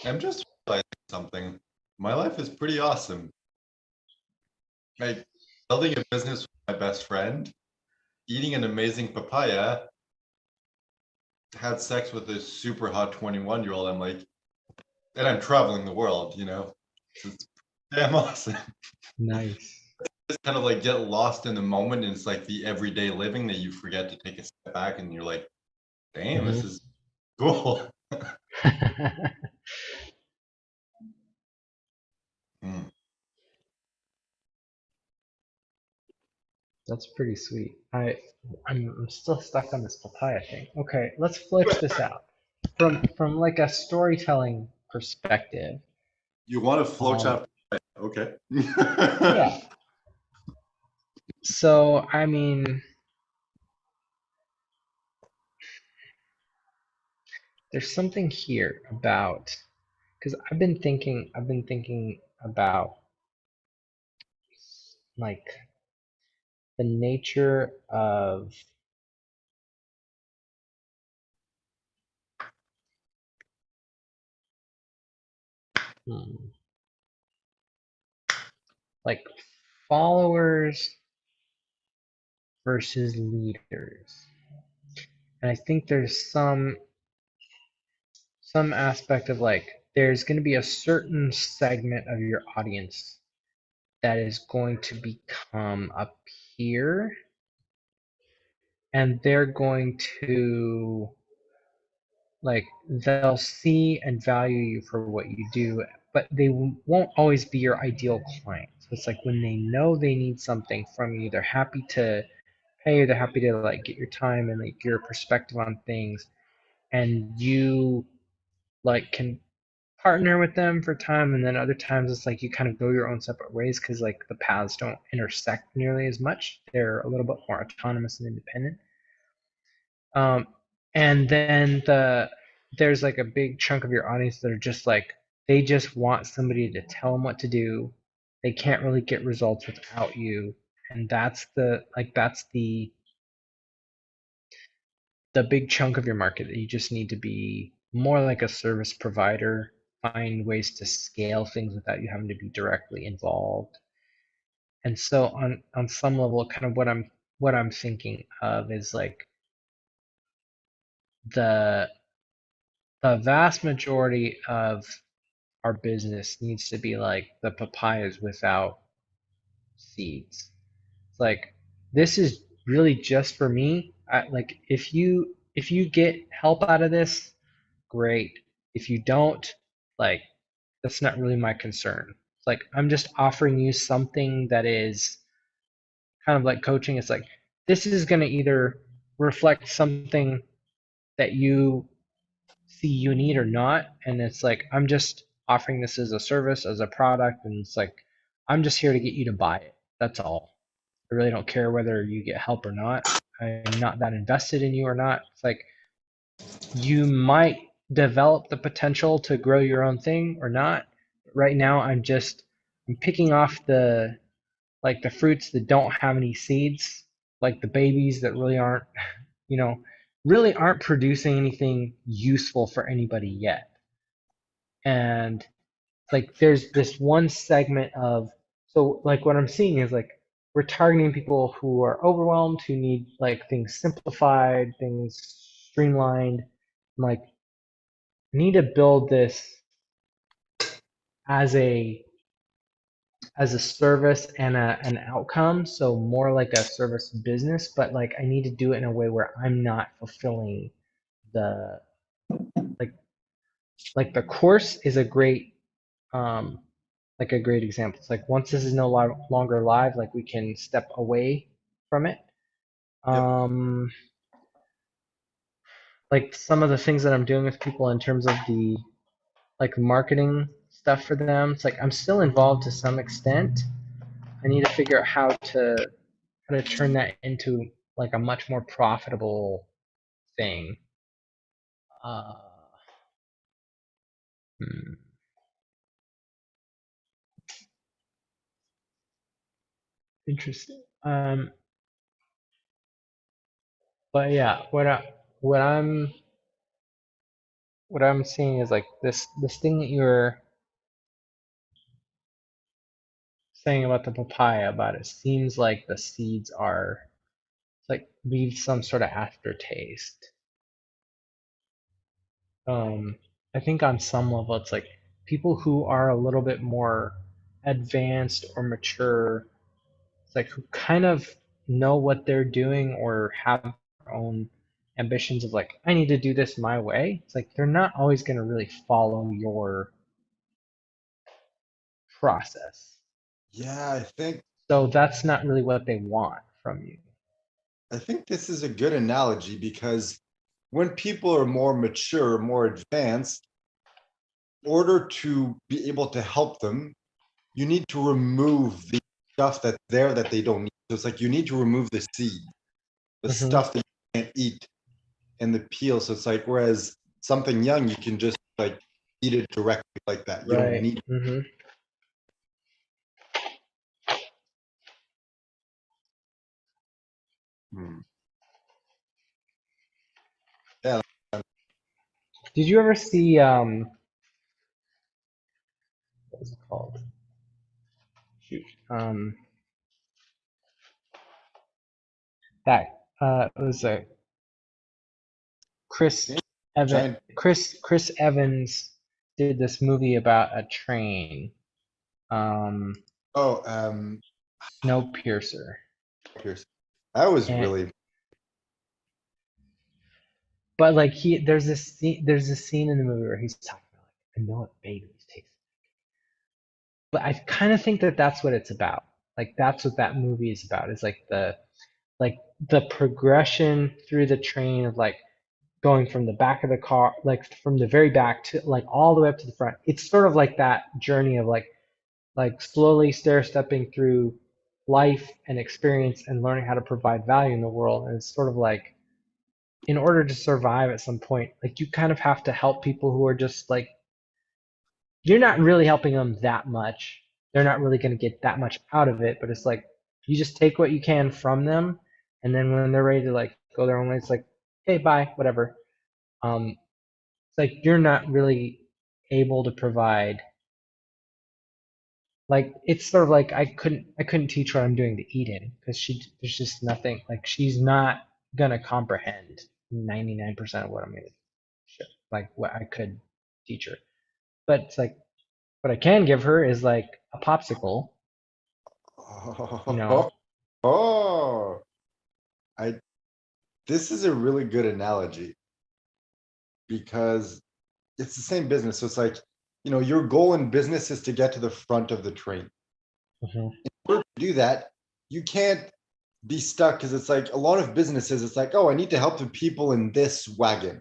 I'm just realizing something. My life is pretty awesome. Like building a business with my best friend, eating an amazing papaya, had sex with a super hot 21-year-old. I'm like, and I'm traveling the world, you know? It's damn awesome. nice. Just kind of like get lost in the moment, and it's like the everyday living that you forget to take a step back and you're like, damn, this Hmm. is cool. Mm. That's pretty sweet. I'm still stuck on this papaya thing. Okay, let's flesh this out from like a storytelling perspective. You want a Um, flowchart? Okay. yeah. So I mean, there's something here about because I've been thinking about like the nature of hmm, like followers versus leaders. And I think there's some aspect of like there's going to be a certain segment of your audience that is going to become a peer and they're going to like they'll see and value you for what you do, but they won't always be your ideal client. So it's like when they know they need something from you, they're happy to pay, they're happy to like get your time and like your perspective on things, and you like can partner with them for time, and then other times it's like you kind of go your own separate ways because like the paths don't intersect nearly as much. They're a little bit more autonomous and independent. Um, and then there's like a big chunk of your audience that are just like they just want somebody to tell them what to do. They can't really get results without you, and that's the big chunk of your market that you just need to be more like a service provider, find ways to scale things without you having to be directly involved. And so on some level, kind of what I'm thinking of is like the the vast majority of our business needs to be like the papayas without seeds. It's like this is really just for me. Like if you get help out of this, great. If you don't, like that's not really my concern. It's like I'm just offering you something that is kind of like coaching. It's like this is going to either reflect something that you see you need or not, and it's like I'm just offering this as a service, as a product, and it's like I'm just here to get you to buy it. That's all. I really don't care whether you get help or not. I'm not that invested in you or not. It's like you might develop the potential to grow your own thing or not. Right now, I'm picking off the fruits that don't have any seeds, like the babies that really aren't, you know, really aren't producing anything useful for anybody yet. And like there's this one segment of so like what I'm seeing is like we're targeting people who are overwhelmed, who need like things simplified, things streamlined. Like need to build this as a service and an outcome, so more like a service business, but like I need to do it in a way where I'm not fulfilling the like the course is a great um like a great example. It's like once this is no longer live, like we can step away from it. Yep. Um, like some of the things that I'm doing with people in terms of the like marketing stuff for them, it's like I'm still involved to some extent. I need to figure out how to turn that into like a much more profitable thing. Uh, hmm, interesting. But yeah, what I'm what I'm seeing is like this thing that you're saying about the papaya about it seems like the seeds are like leave some sort of aftertaste. Um, I think on some level it's like people who are a little bit more advanced or mature, it's like who kind of know what they're doing or have their own ambitions of like I need to do this my way. It's like they're not always going to really follow your process. Yeah, So that's not really what they want from you. I think this is a good analogy because when people are more mature, more advanced, in order to be able to help them, you need to remove the stuff that's there that they don't need. So it's like you need to remove the seed, the Hmm. stuff that you can't eat, and the peel. So it's like whereas something young, you can just like eat it directly like that. You don't Right. need. Hmm. Yeah. Did you ever see what was it called? Shoot. That it was a Chris Giant. Chris Evans did this movie about a train. Um, Oh, Snowpiercer. Pierce. That was And really. But like there's this scene in the movie where he's talking about like, I know what babies taste. But I kind of think that that's what it's about. Like that's what that movie is about. Is like the progression through the train of like going from the back of the car, like from the very back to like all the way up to the front. It's sort of like that journey of like slowly stair stepping through life and experience and learning how to provide value in the world. And it's sort of like in order to survive at some point, like you kind of have to help people who are just like you're not really helping them that much. They're not really going to get that much out of it, but it's like you just take what you can from them, and then when they're ready to like go their own way, it's like, hey, bye, whatever. It's like you're not really able to provide. Like it's sort of like I couldn't teach what I'm doing to Eden because there's just nothing like she's not gonna comprehend 99% of what I'm gonna like what I could teach her. But it's like what I can give her is like a popsicle, you know. Oh, oh, I this is a really good analogy because it's the same business. So it's like, your goal in business is to get to the front of the train. Hmm. In order to do that, you can't be stuck because it's like a lot of businesses, it's like, oh, I need to help the people in this wagon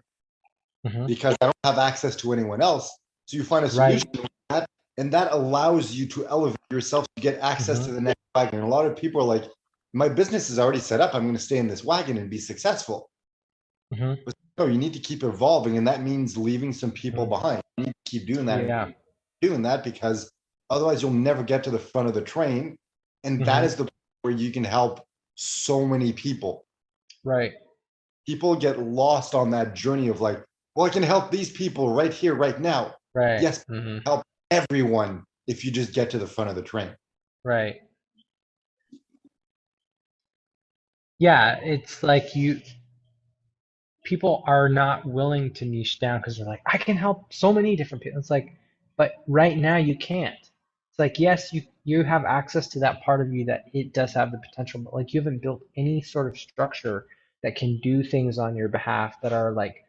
Hmm. because I don't have access to anyone else. So you find a Right. solution to that, and that allows you to elevate yourself to get access Hmm. to the next wagon. And a lot of people are like, my business is already set up. I'm going to stay in this wagon and be successful. Hmm. But no, you need to keep evolving, and that means leaving some people Hmm. behind. You need to keep doing that and Yeah. doing that because otherwise you'll never get to the front of the train. And that Hmm. is the point where you can help so many people. Right. People get lost on that journey of like, well, I can help these people right here, right now. Right. Yes, Hmm. help everyone if you just get to the front of the train. Right. Yeah, it's like people are not willing to niche down because they're like, I can help so many different people. It's like, but right now you can't. It's like, yes, you have access to that part of you that it does have the potential, but like you haven't built any sort of structure that can do things on your behalf that are like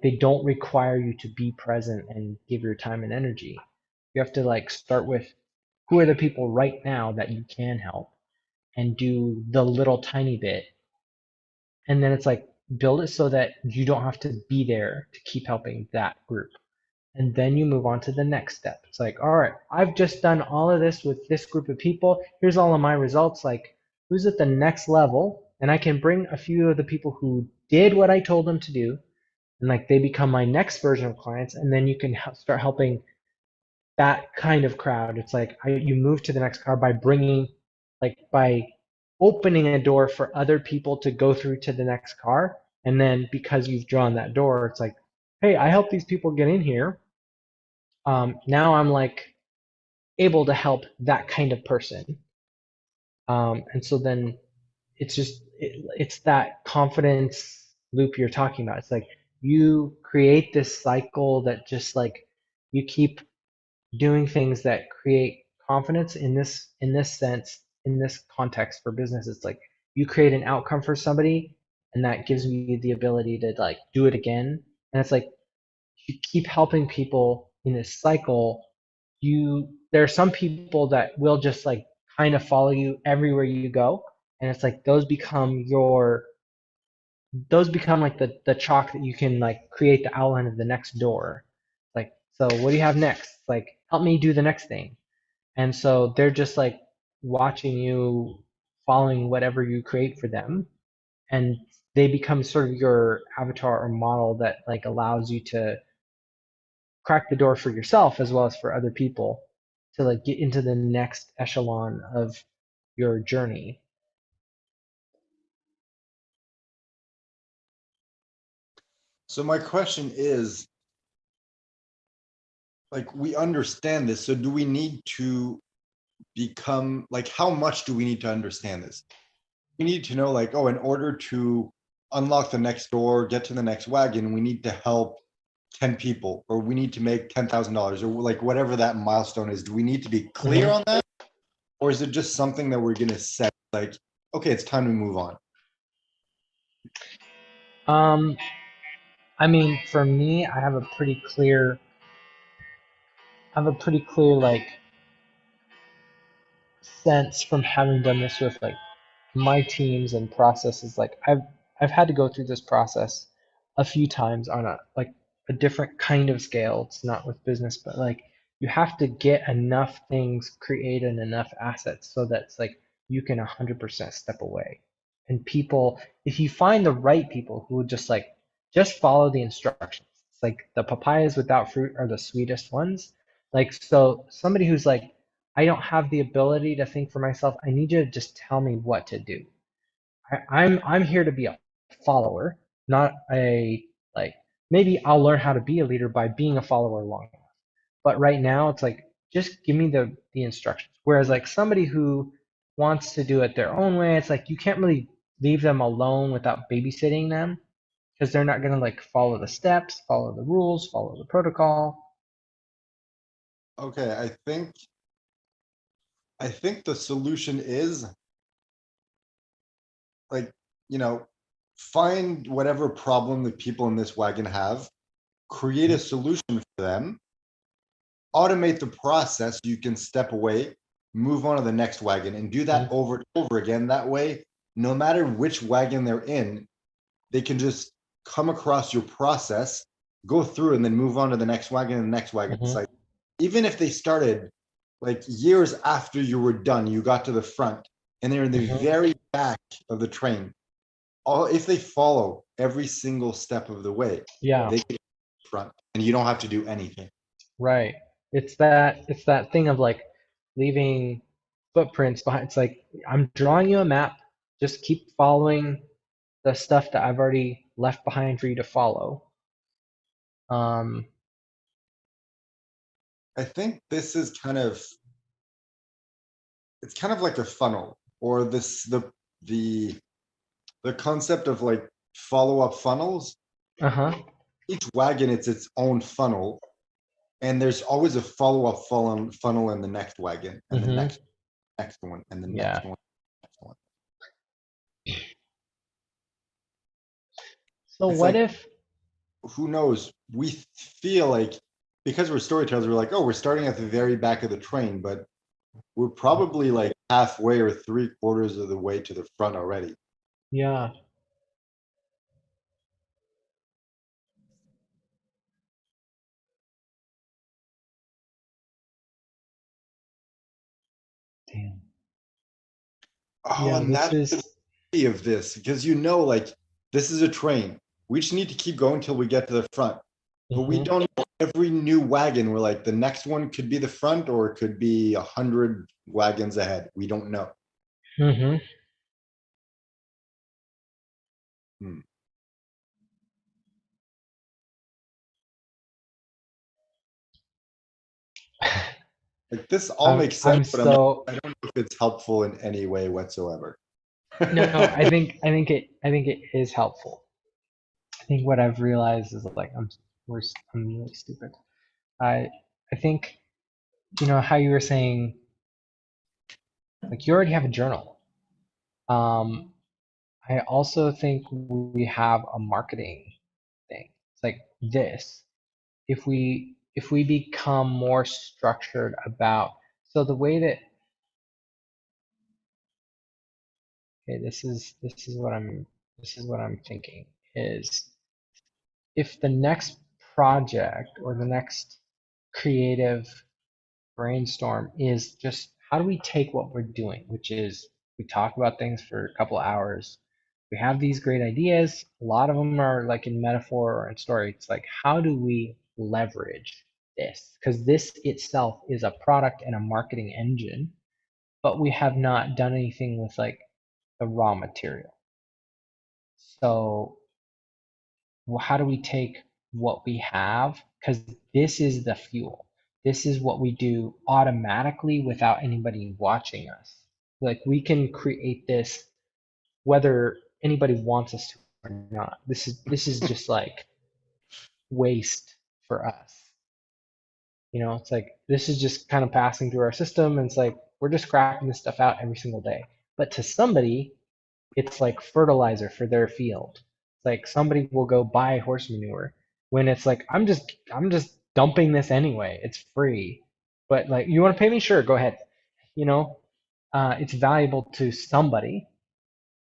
they don't require you to be present and give your time and energy. You have to like start with who are the people right now that you can help and do the little tiny bit, and then it's like build it so that you don't have to be there to keep helping that group, and then you move on to the next step. It's like, all right, I've just done all of this with this group of people, here's all of my results, like who's at the next level, and I can bring a few of the people who did what I told them to do, and like they become my next version of clients, and then you can start helping that kind of crowd. It's like you move to the next car by bringing, like by opening a door for other people to go through to the next car. And then because you've drawn that door, it's like, hey, I helped these people get in here. Now I'm like able to help that kind of person. And so then it's that confidence loop you're talking about. It's like you create this cycle that just like you keep doing things that create confidence in this sense, in this context for business. It's like you create an outcome for somebody, and that gives you the ability to like do it again. And it's like you keep helping people in this cycle. There are some people that will just like kind of follow you everywhere you go, and it's like those become like the chalk that you can like create the outline of the next door. Like, so what do you have next? Like, help me do the next thing. And so they're just like watching you, following whatever you create for them, and they become sort of your avatar or model that like allows you to crack the door for yourself as well as for other people to like get into the next echelon of your journey. So my question is, like, we understand this. So do we need to become like, how much do we need to understand this? We need to know like, oh, in order to unlock the next door, get to the next wagon, we need to help 10 people, or we need to make $10,000, or like whatever that milestone is. Do we need to be clear Hmm. on that? Or is it just something that we're going to set like, okay, it's time to move on? I mean, for me, I have a pretty clear like sense from having done this with like my teams and processes. Like I've had to go through this process a few times on a different kind of scale. It's not with business, but like you have to get enough things created and enough assets so that it's like you can 100% step away. And people, if you find the right people who would just follow the instructions, it's like the papayas without fruit are the sweetest ones. Like so somebody who's like, I don't have the ability to think for myself. I need you to just tell me what to do. I'm here to be a follower, not a like maybe I'll learn how to be a leader by being a follower long enough. But right now it's like just give me the instructions. Whereas like somebody who wants to do it their own way, it's like you can't really leave them alone without babysitting them because they're not gonna like follow the steps, follow the rules, follow the protocol. Okay, I think the solution is like, you know, find whatever problem the people in this wagon have, create a solution for them, automate the process. You can step away, move on to the next wagon, and do that Mhm, over and over again. That way, no matter which wagon they're in, they can just come across your process, go through, and then move on to the next wagon and the next wagon. It's mhm, like, even if they started like years after you were done, you got to the front and they're in the mhm. very back of the train. All if they follow every single step of the way, Yeah. they can front and you don't have to do anything. Right. It's that thing of like leaving footprints behind. It's like I'm drawing you a map. Just keep following the stuff that I've already left behind for you to follow. Um, I think this is kind of it's kind of like a funnel or the the concept of like follow-up funnels. uh-huh. Each wagon it's its own funnel and there's always a follow-up funnel in the next wagon and the Mm-hmm. next one and the Yeah. next one, next one. So It's what like if, who knows? We feel like because we're storytellers, we're like, oh, we're starting at the very back of the train, but we're probably like halfway or three-quarters of the way to the front already. yeah, damn. Oh, Yeah, and this that's the is, beauty of this, because like this is a train. We just need to keep going till we get to the front. But we mm-hmm, don't know every new wagon. We're like, the next one could be the front or it could be 100 wagons ahead. We don't know. mm-hmm. Hmm. Like this all I'm makes sense, I'm but I'm not, so I don't know if it's helpful in any way whatsoever. no, I think it is helpful. I think what I've realized is like I'm really stupid. I I think how you were saying like you already have a journal. Um, I also think we have a marketing thing. It's like this. If we become more structured about so the way that okay, this is what I'm thinking is if the next project or the next creative brainstorm is just how do we take what we're doing, which is we talk about things for a couple of hours. We have these great ideas. A lot of them are like in metaphor or in story. It's like, how do we leverage this? Because this itself is a product and a marketing engine, but we have not done anything with like the raw material. So how do we take what we have? Because this is the fuel. This is what we do automatically without anybody watching us. Like we can create this whether anybody wants us to or not. This is just like waste for us. It's like this is just kind of passing through our system and it's like we're just scrapping this stuff out every single day. But to somebody, it's like fertilizer for their field. It's like somebody will go buy horse manure when it's like I'm just dumping this anyway. It's free. But like you want to pay me? Sure, go ahead. You know, it's valuable to somebody.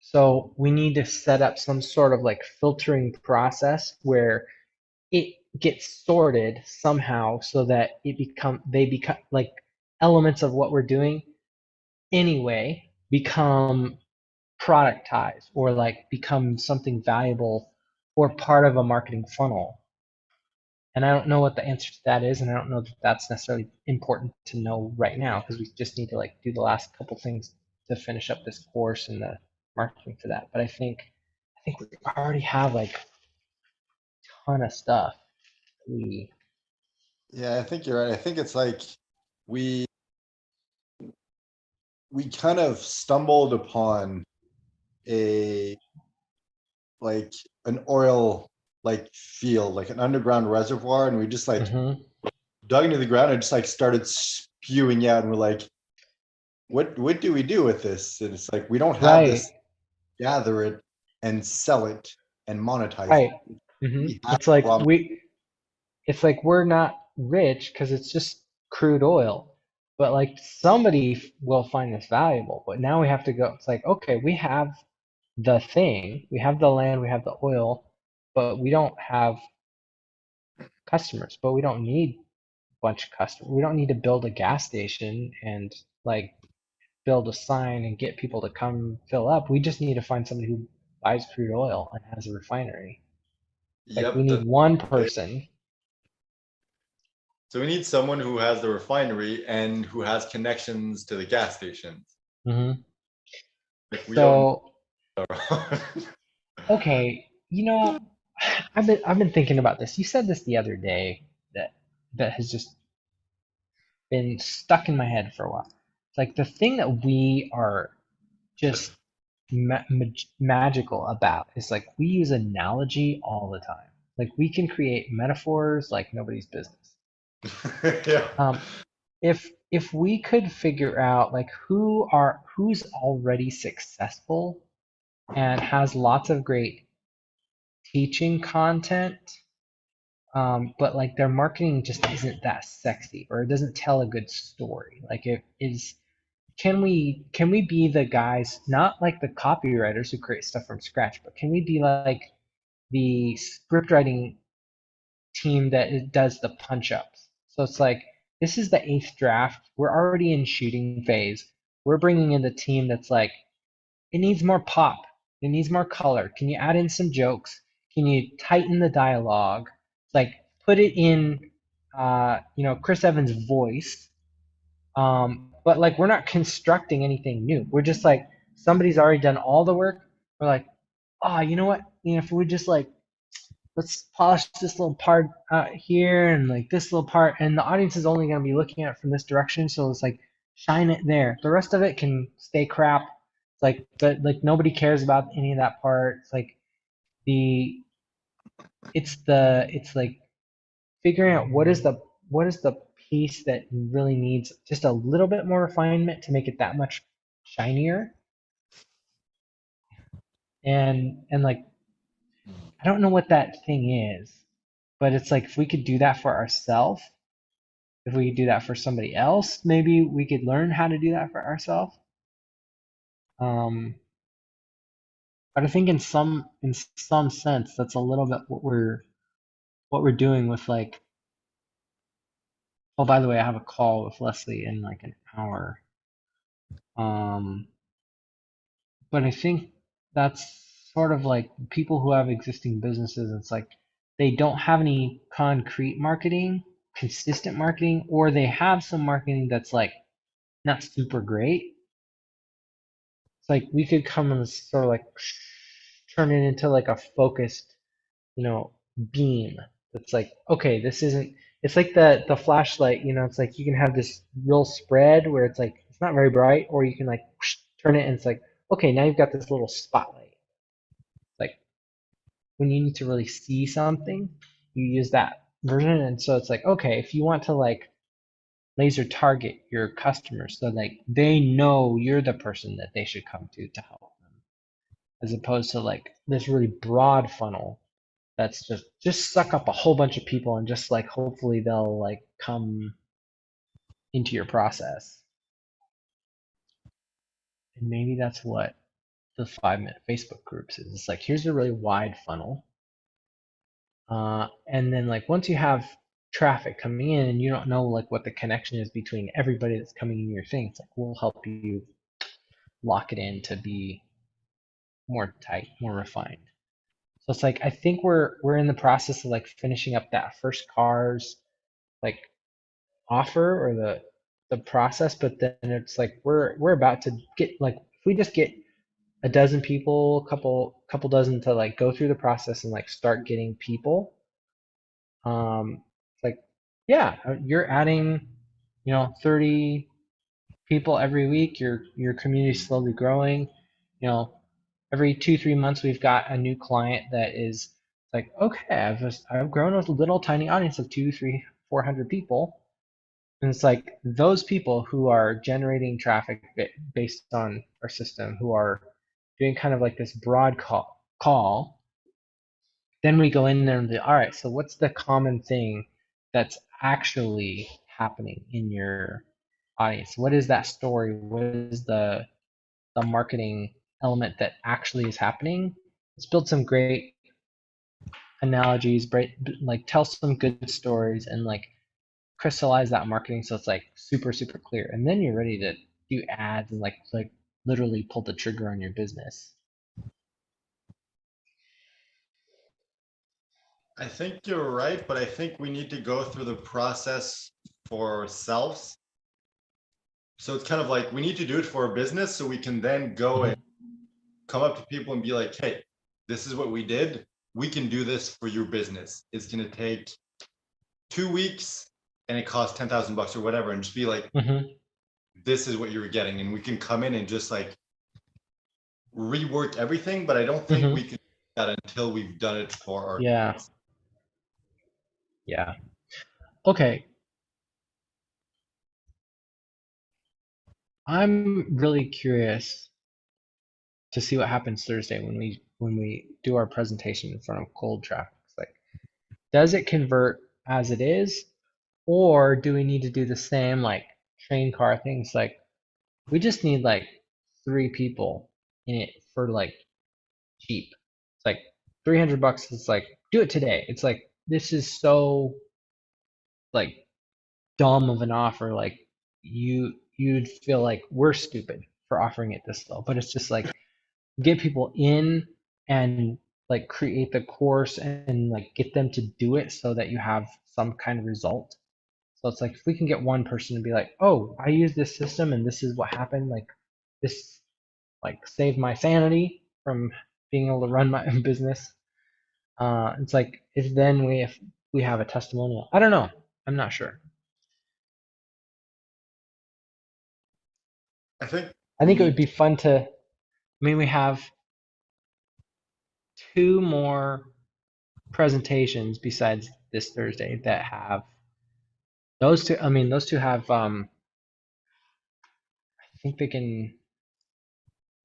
So we need to set up some sort of like filtering process where it gets sorted somehow so that they become like elements of what we're doing anyway become productized or like become something valuable or part of a marketing funnel. And I don't know what the answer to that is, and I don't know that that's necessarily important to know right now because we just need to like do the last couple things to finish up this course and the marketing for that. But I think we already have like a ton of stuff. We Yeah, I think you're right. I think it's like we we kind of stumbled upon a like an oil like field, like an underground reservoir, and we just like hmm dug into the ground and just like started spewing out, and we're like, what do we do with this? And it's like we don't have right, this, gather it and sell it and monetize it. right. We have It's like raw. we're not rich because it's just crude oil. But like somebody will find this valuable. But now we have to go. It's like, okay, we have the thing, we have the land, we have the oil, but we don't have customers. But we don't need a bunch of customers. We don't need to build a gas station and like build a sign and get people to come fill up. We just need to find somebody who buys crude oil and has a refinery. Like we Yep. need one person. So we need someone who has the refinery and who has connections to the gas stations. hmm Like we don't So know around. okay, I've been thinking about this. You said this the other day that has just been stuck in my head for a while. It's like the thing that we are just magical about is like we use analogy all the time. Like we can create metaphors like nobody's business. Yeah. Um, if we could figure out like who's already successful and has lots of great teaching content, but like their marketing just isn't that sexy or it doesn't tell a good story. Like it is can we be the guys, not like the copywriters who create stuff from scratch, but can we be like the script writing team that does the punch ups? So it's like this is the eighth draft. We're already in shooting phase. We're bringing in the team that's like it needs more pop. It needs more color. Can you add in some jokes? Can you tighten the dialogue? Like put it in, Chris Evans' voice. But like we're not constructing anything new. We're just like somebody's already done all the work. We're like, oh, you know what? If we just like let's polish this little part out here and like this little part, and the audience is only going to be looking at it from this direction, so it's like shine it there. The rest of it can stay crap. It's like, but like nobody cares about any of that part. It's like the it's like figuring out what is the piece that really needs just a little bit more refinement to make it that much shinier. And like I don't know what that thing is, but it's like if we could do that for ourselves, if we could do that for somebody else, maybe we could learn how to do that for ourselves. Um, but I think in some sense that's a little bit what we're doing with like, oh, by the way, I have a call with Leslie in like an hour. Um, but I think that's sort of like people who have existing businesses. It's like they don't have any concrete marketing, consistent marketing, or they have some marketing that's like not super great. It's like we could come and sort of like turn it into like a focused, you know, beam. It's like, okay, this isn't. It's like the flashlight. It's like you can have this real spread where it's like it's not very bright, or you can like turn it and it's like, okay, now you've got this little spotlight. Like when you need to really see something, you use that version, and so it's like, okay, if you want to like laser target your customers so like they know you're the person that they should come to help them. as opposed to like this really broad funnel that's just suck up a whole bunch of people and just like hopefully they'll like come into your process. And maybe that's what the 5 minute Facebook groups is. It's like here's a really wide funnel. And then like once you have traffic coming in and you don't know like what the connection is between everybody that's coming in your thing, it's like we'll help you lock it in to be more tight, more refined. So it's like I think we're in the process of like finishing up that first cars like offer or the process, but then it's like we're about to get like if we just get a dozen people, couple dozen to like go through the process and like start getting people, it's like yeah, you're adding, 30 people every week. Your community's slowly growing. You know, every 2 3 months we've got a new client that is like, okay, I've grown a little tiny audience of 2 3 400 people, and it's like those people who are generating traffic based on our system, who are doing kind of like this broad call. Then we go in there and be, all right, so what's the common thing that's actually happening in your audience? What is that story? What is the marketing element that actually is happening? Let's build some great analogies, like tell some good stories and like crystallize that marketing so it's like super, super clear. And then you're ready to do ads and like literally pull the trigger on your business. I think you're right, but I think we need to go through the process for ourselves. So it's kind of like we need to do it for a business so we can then go and Mhm. come up to people and be like, hey, this is what we did. We can do this for your business. It's going to take 2 weeks and it costs 10,000 bucks or whatever. And just be like, Mhm. this is what you're getting. And we can come in and just like rework everything. But I don't think we Mhm. can do that until we've done it for Yeah. ourselves. Yeah. Okay. I'm really curious to see what happens Thursday when we do our presentation in front of cold traffic. It's like, does it convert as it is, or do we need to do the same like train car things? Like, we just need like 3 people in it for like cheap. It's like 300 bucks. It's like do it today. It's like this is so like dumb of an offer. Like you'd feel like we're stupid for offering it this low, but it's just like get people in and like create the course and like get them to do it so that you have some kind of result. So it's like if we can get one person to be like, oh, I use this system and this is what happened, like this like saved my sanity from being able to run my own business. It's like if then we have a testimonial. I don't know. I'm not sure. I think I we think it would need, be fun to. I mean, we have two more presentations besides this Thursday that have those two. I mean, those two have. I think they can.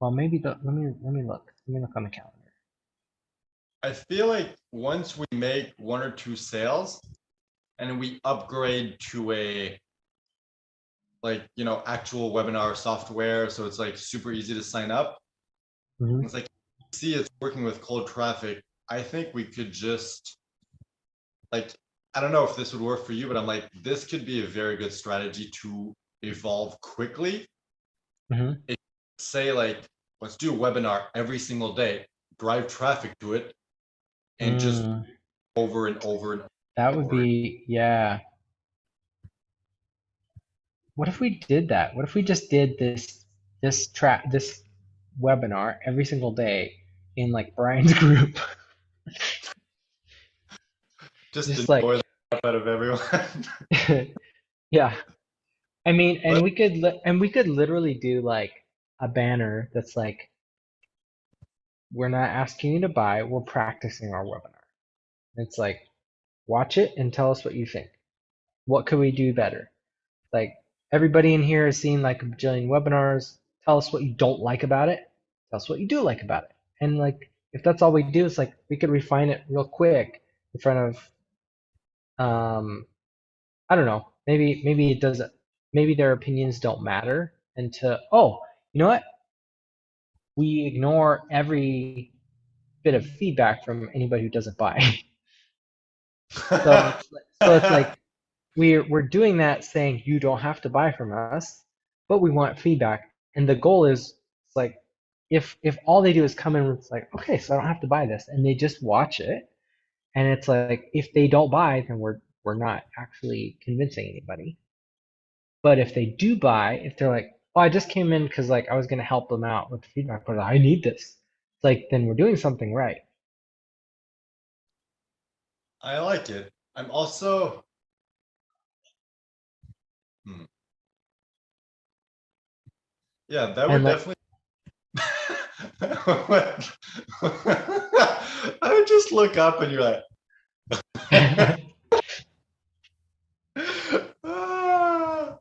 Well, maybe let me look. Let me look on the calendar. I feel like once we make one or two sales and we upgrade to a like, actual webinar software. So it's like super easy to sign up. Hmm. It's like, see, it's working with cold traffic. I think we could just like, I don't know if this would work for you, but I'm like, this could be a very good strategy to evolve quickly. Hmm. If, say, like, let's do a webinar every single day, drive traffic to it, and just Mm, over and over and that would over. be yeah. What if we did that? What if we just did this webinar every single day in like Brian's group? Just Just annoy like the crap out of everyone. yeah. I mean, But and we could literally do like a banner that's like we're not asking you to buy, we're practicing our webinar. It's like watch it and tell us what you think. What could we do better? Like everybody in here has seen like a bajillion webinars. Tell us what you don't like about it. Tell us what you do like about it. And like if that's all we do, it's like we could refine it real quick in front of I don't know. Maybe it doesn't. Maybe their opinions don't matter. And to oh, you know what? We ignore every bit of feedback from anybody who doesn't buy. So it's like we're doing that saying you don't have to buy from us, but we want feedback. And the goal is it's like if all they do is come in and it's like, okay, so I don't have to buy this, and they just watch it, and it's like if they don't buy, then we're not actually convincing anybody. But if they do buy, if they're like, oh, I just came in because like I was gonna help them out with the feedback, but I need this. It's like then we're doing something right. I like it. I'm also, hmm, yeah, that And would like definitely. I would just look up and you're like, ah,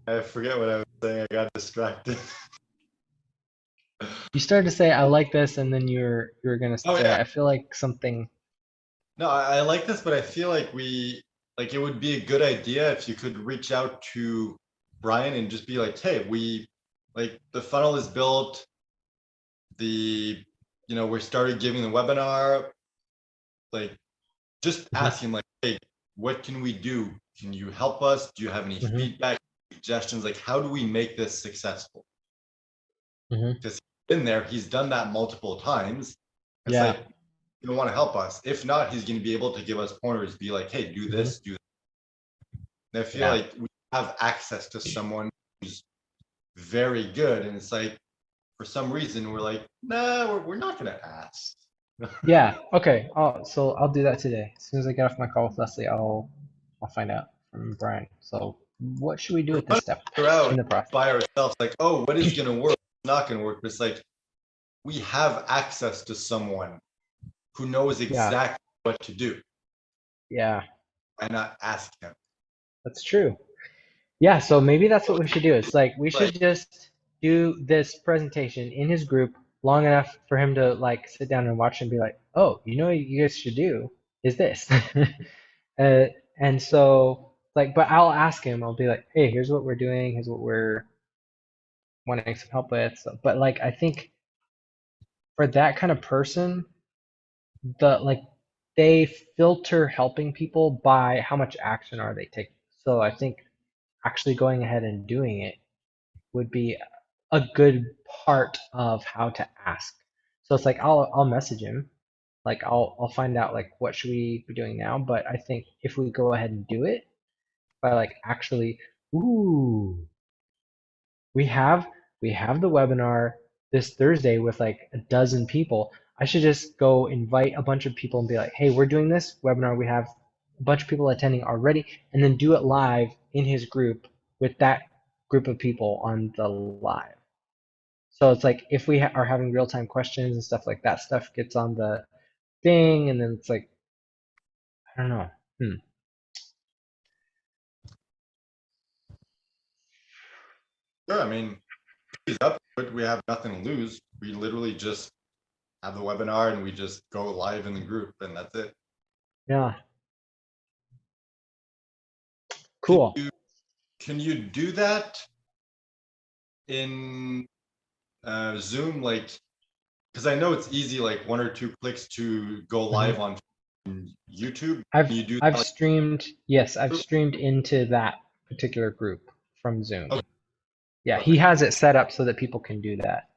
I forget what I was saying. I got distracted. you started to say I like this, and then you're gonna Oh say yeah, I feel like something. no, I like this, but I feel like it would be a good idea if you could reach out to Brian and just be like, hey, the funnel is built, the, we started giving the webinar, like, just Hmm. ask him like, hey, what can we do? Can you help us? Do you have any Hmm. feedback, suggestions? Like, how do we make this successful? Hmm. Because he's been there, he's done that multiple times. It's Yeah. like, you want to help us. If not, he's going to be able to give us pointers, be like, hey, do Hmm. this, do that. And I feel Yeah. like we have access to someone who's very good. And it's like, for some reason, we're like, nah, we're not going to ask. Yeah. Okay. So I'll do that today. As soon as I get off my call with Leslie, I'll find out from Brian. So what should we do We with this want step to figure out in the process? by ourselves, like, oh, what is going to work? Not going to work. But it's like, we have access to someone who knows Yeah. exactly what to do. Yeah. Why not ask him? That's true. Yeah, so maybe that's what we should do. It's like we Like, should just do this presentation in his group long enough for him to like sit down and watch and be like, "Oh, you know what you guys should do is this." uh, and so like, but I'll ask him. I'll be like, "Hey, here's what we're doing. Here's what we're wanting some help with." So, but like, I think for that kind of person, the like they filter helping people by how much action are they taking. So I think actually going ahead and doing it would be a good part of how to ask. So it's like I'll message him, like I'll find out like what should we be doing now. But I think if we go ahead and do it by like actually, ooh, we have we have the webinar this Thursday with like a dozen people. I should just go invite a bunch of people and be like, hey, we're doing this webinar. We have a bunch of people attending already, and then do it live in his group with that group of people on the live. So it's like if we are having real time questions and stuff like that, stuff gets on the thing, and then it's like I don't know. Hmm. sure, I mean, he's up to it. We have nothing to lose. We literally just have the webinar and we just go live in the group and that's it. Yeah. Can Cool. you can you do that in Zoom? Like, because I know it's easy, like one or two clicks to go Hmm. live on YouTube. Can I've you do I've that? Like, streamed. Yes, I've streamed into that particular group from Zoom. okay, Yeah, he perfect. has it set up so that people can do that.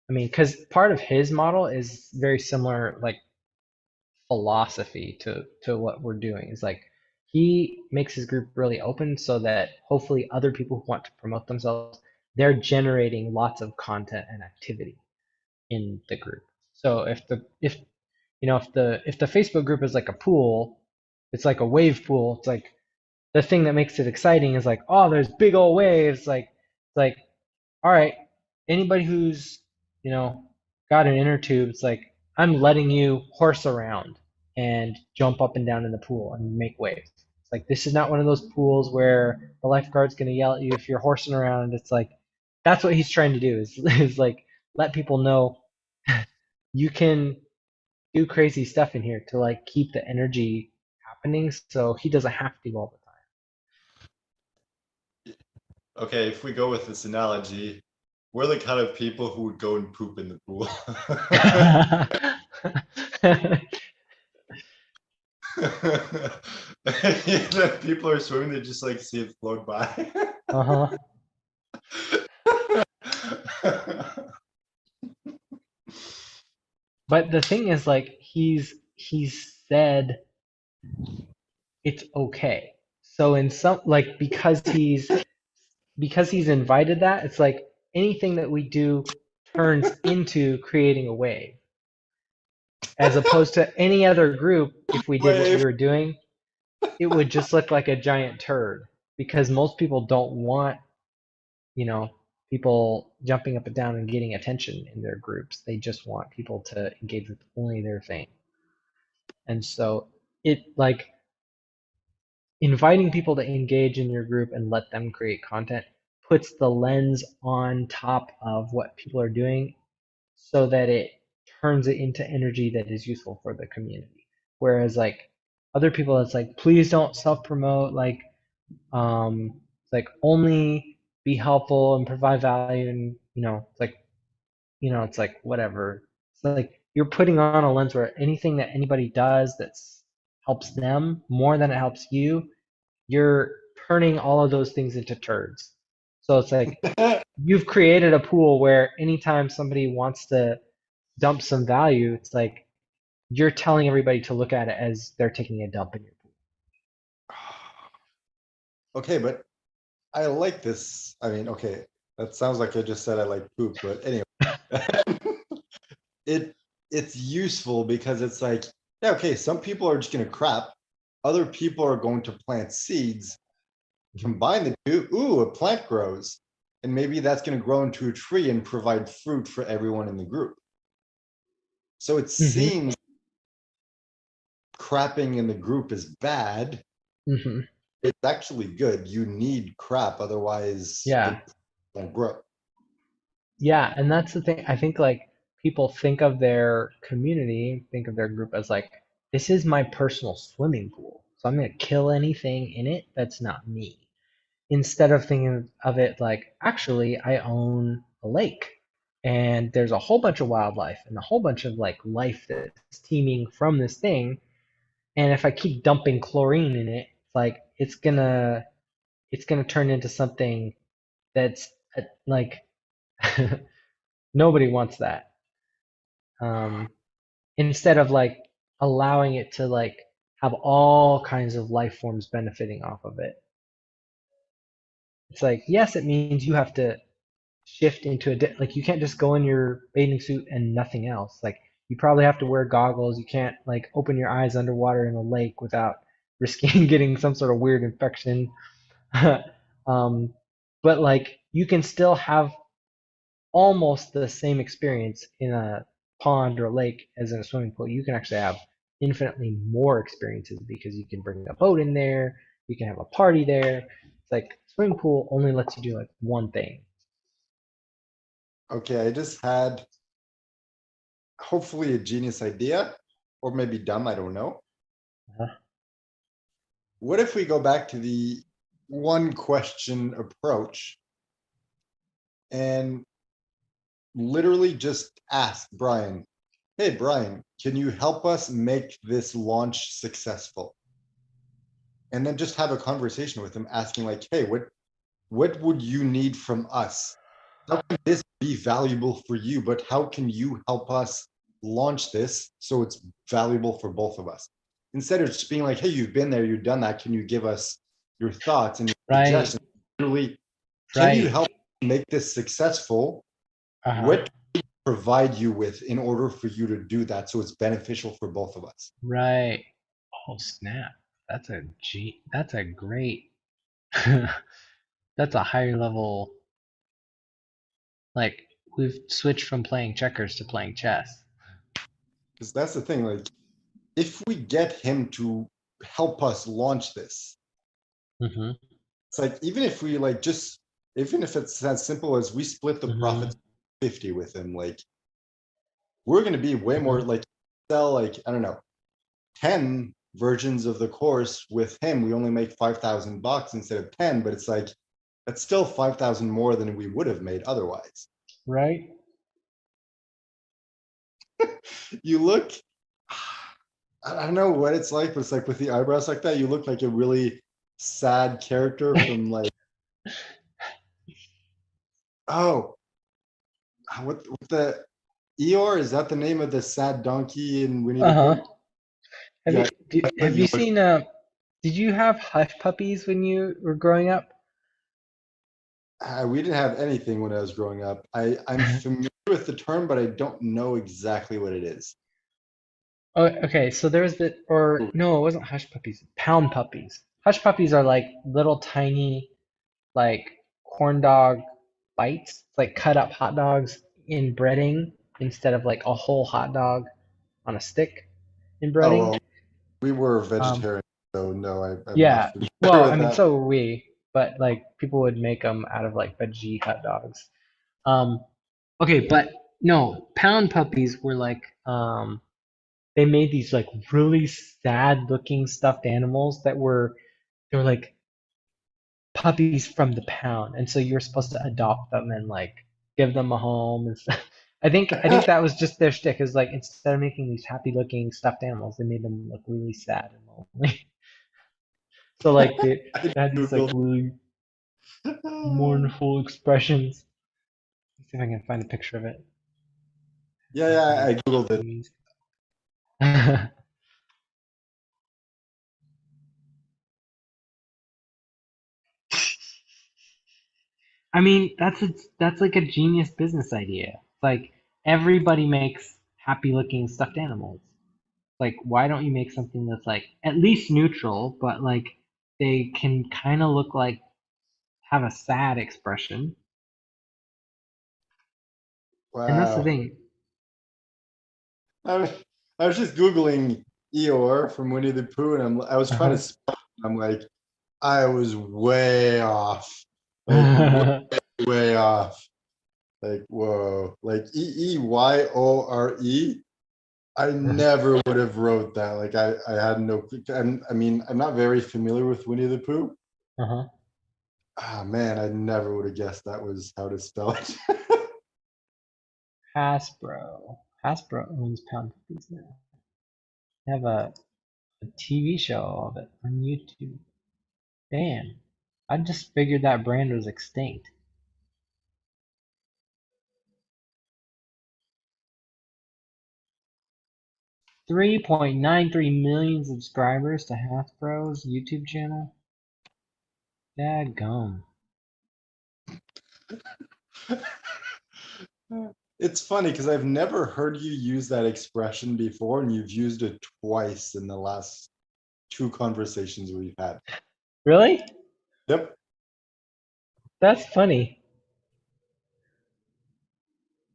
I mean, because part of his model is very similar, like philosophy to what we're doing. Is like he makes his group really open so that hopefully other people who want to promote themselves, they're generating lots of content and activity in the group. So if the Facebook group is like a pool, it's like a wave pool. It's like the thing that makes it exciting is like, oh, there's big old waves. Like it's like, all right, anybody who's you know got an inner tube, it's like I'm letting you horse around and jump up and down in the pool and make waves. It's like this is not one of those pools where the lifeguard's gonna yell at you if you're horsing around. It's like that's what he's trying to do is like let people know you can do crazy stuff in here to like keep the energy happening so he doesn't have to all Okay, if we go with this analogy, we're the kind of people who would go and poop in the pool. the time. Then people are swimming, they just like see it float by. Uh-huh. But the thing is like he's said it's okay. So in some like because he's invited that, it's like anything that we do turns into creating a wave. As opposed to any other group, if we did what we Wave. were doing, it would just look like a giant turd. Because most people don't want, you know, people jumping up and down and getting attention in their groups. They just want people to engage with only their thing. And so it like inviting people to engage in your group and let them create content puts the lens on top of what people are doing so that it turns it into energy that is useful for the community. Whereas like other people, it's like, please don't self promote, like only be helpful and provide value. And, it's like whatever. It's like you're putting on a lens where anything that anybody does that's helps them more than it helps you, you're turning all of those things into turds. So it's like you've created a pool where anytime somebody wants to dump some value, it's like you're telling everybody to look at it as they're taking a dump in your pool. Okay, but I like this. I mean, okay, that sounds like I just said I like poop, but anyway. it it's useful because it's like, yeah, okay, some people are just gonna crap, other people are going to plant seeds, Mm-hmm. combine the two, ooh, a plant grows, and maybe that's going to grow into a tree and provide fruit for everyone in the group. So it Mm-hmm. seems crapping in the group is bad. Mm-hmm. It's actually good. You need crap, otherwise the Yeah. group won't grow. Yeah. And that's the thing. I think like people think of their community, think of their group as like, this is my personal swimming pool. So I'm going to kill anything in it that's not me. Instead of thinking of it like, actually, I own a lake and there's a whole bunch of wildlife and a whole bunch of like life that's teeming from this thing. And if I keep dumping chlorine in it, it's like it's gonna turn into something that's like nobody wants that. Um, Instead of like allowing it to like have all kinds of life forms benefiting off of it. It's like yes, it means you have to shift into like you can't just go in your bathing suit and nothing else. Like you probably have to wear goggles. You can't like open your eyes underwater in a lake without risking getting some sort of weird infection. um, but like you can still have almost the same experience in a pond or a lake as in a swimming pool. You can actually have infinitely more experiences because you can bring a boat in there. You can have a party there. It's like swimming pool only lets you do like one thing. Okay, I just had hopefully a genius idea, or maybe dumb, I don't know. Uh-huh. What if we go back to the one question approach and literally just ask Brian, hey, Brian, can you help us make this launch successful? And then just have a conversation with him asking like, hey, what would you need from us? How can this be valuable for you? But how can you help us launch this so it's valuable for both of us? Instead of just being like, hey, you've been there, you've done that. Can you give us your thoughts and your Right, suggestions? Literally, can you right. help make this successful? Uh-huh. What provide you with in order for you to do that so it's beneficial for both of us? Right. Oh, snap. That's a great that's a higher level like we've switched from playing checkers to playing chess. Because that's the thing, like if we get him to help us launch this, Mm-hmm. it's like even if we like just even if it's as simple as we split the Mm-hmm. profits 50 with him. Like we're going to be way more Mhm. like sell like I don't know 10 versions of the course with him. We only make $5,000 instead of 10, but it's like that's still 5,000 more than we would have made otherwise. Right? You look, I don't know what it's like, but it's like with the eyebrows like that, you look like a really sad character from like, oh, what the Eeyore? Is that the name of the sad donkey in Winnie the Uh-huh. Pooh? Have Yeah, you that's what have you you look. seen did you have hush puppies when you were growing up? We didn't have anything when I was growing up. I'm familiar with the term, but I don't know exactly what it is. Oh, okay. So there's the, or no, it wasn't hush puppies. Pound puppies. Hush puppies are like little tiny, like corn dog bites. It's like cut up hot dogs in breading instead of like a whole hot dog on a stick in Oh breading. well, we were Um, vegetarian, so no, I'm not yeah. familiar Well, I with mean, that. so were we, but like people would make them out of like veggie hot dogs. Um, okay, but no, pound puppies were like, they made these like really sad looking stuffed animals that were, they were like puppies from the pound, and so you were supposed to adopt them and like give them a home and stuff. I think that was just their shtick, is like instead of making these happy looking stuffed animals, they made them look really sad and lonely. So like I they had these like googled. really mournful expressions. Let's see if I can find a picture of it. Yeah, Find yeah, funny I googled it. memes. I mean, that's like a genius business idea. Like everybody makes happy looking stuffed animals. Like why don't you make something that's like at least neutral, but like they can kind of look like have a sad expression. And that's the Wow. thing. I was, I was just googling Eeyore from Winnie the Pooh, and I was trying to Uh-huh. spell it. I'm like, I was way off, like way, way off. Like whoa, like Eeyore. I never would have wrote that. Like I had no. I mean, I'm not very familiar with Winnie the Pooh. Uh-huh. Ah man, I never would have guessed that was how to spell it. Hasbro. Hasbro owns Pound Puppies now. They have a TV show of it on YouTube. Damn. I just figured that brand was extinct. 3.93 million subscribers to Hasbro's YouTube channel. Dadgum. It's funny because I've never heard you use that expression before, and you've used it twice in the last two conversations we've had. Really? Yep. That's funny.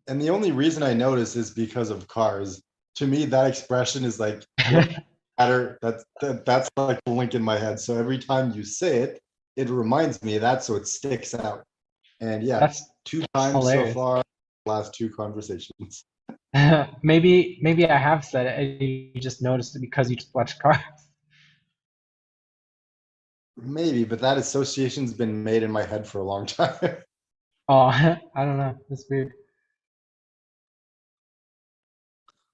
And the only reason I notice is because of cars. To me, that expression is like, yep, matter. That's like the link in my head. So every time you say it, it reminds me of that, so it sticks out. And yeah, That's two times so hilarious. far, last two conversations. Maybe I have said it and you just noticed it because you just watch Cars. Maybe, but that association's been made in my head for a long time. Oh, I don't know. That's weird.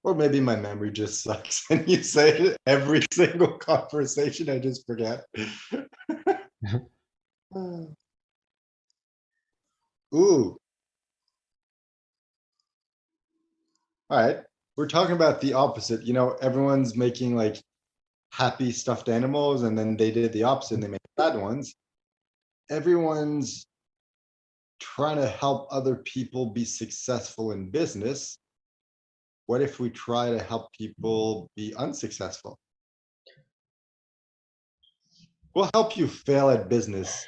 Or maybe my memory just sucks and you say it every single conversation, I just forget. Ooh, all right. We're talking about the opposite. You know, everyone's making like happy stuffed animals, and then they did the opposite and they made sad ones. Everyone's trying to help other people be successful in business. What if we try to help people be unsuccessful? We'll help you fail at business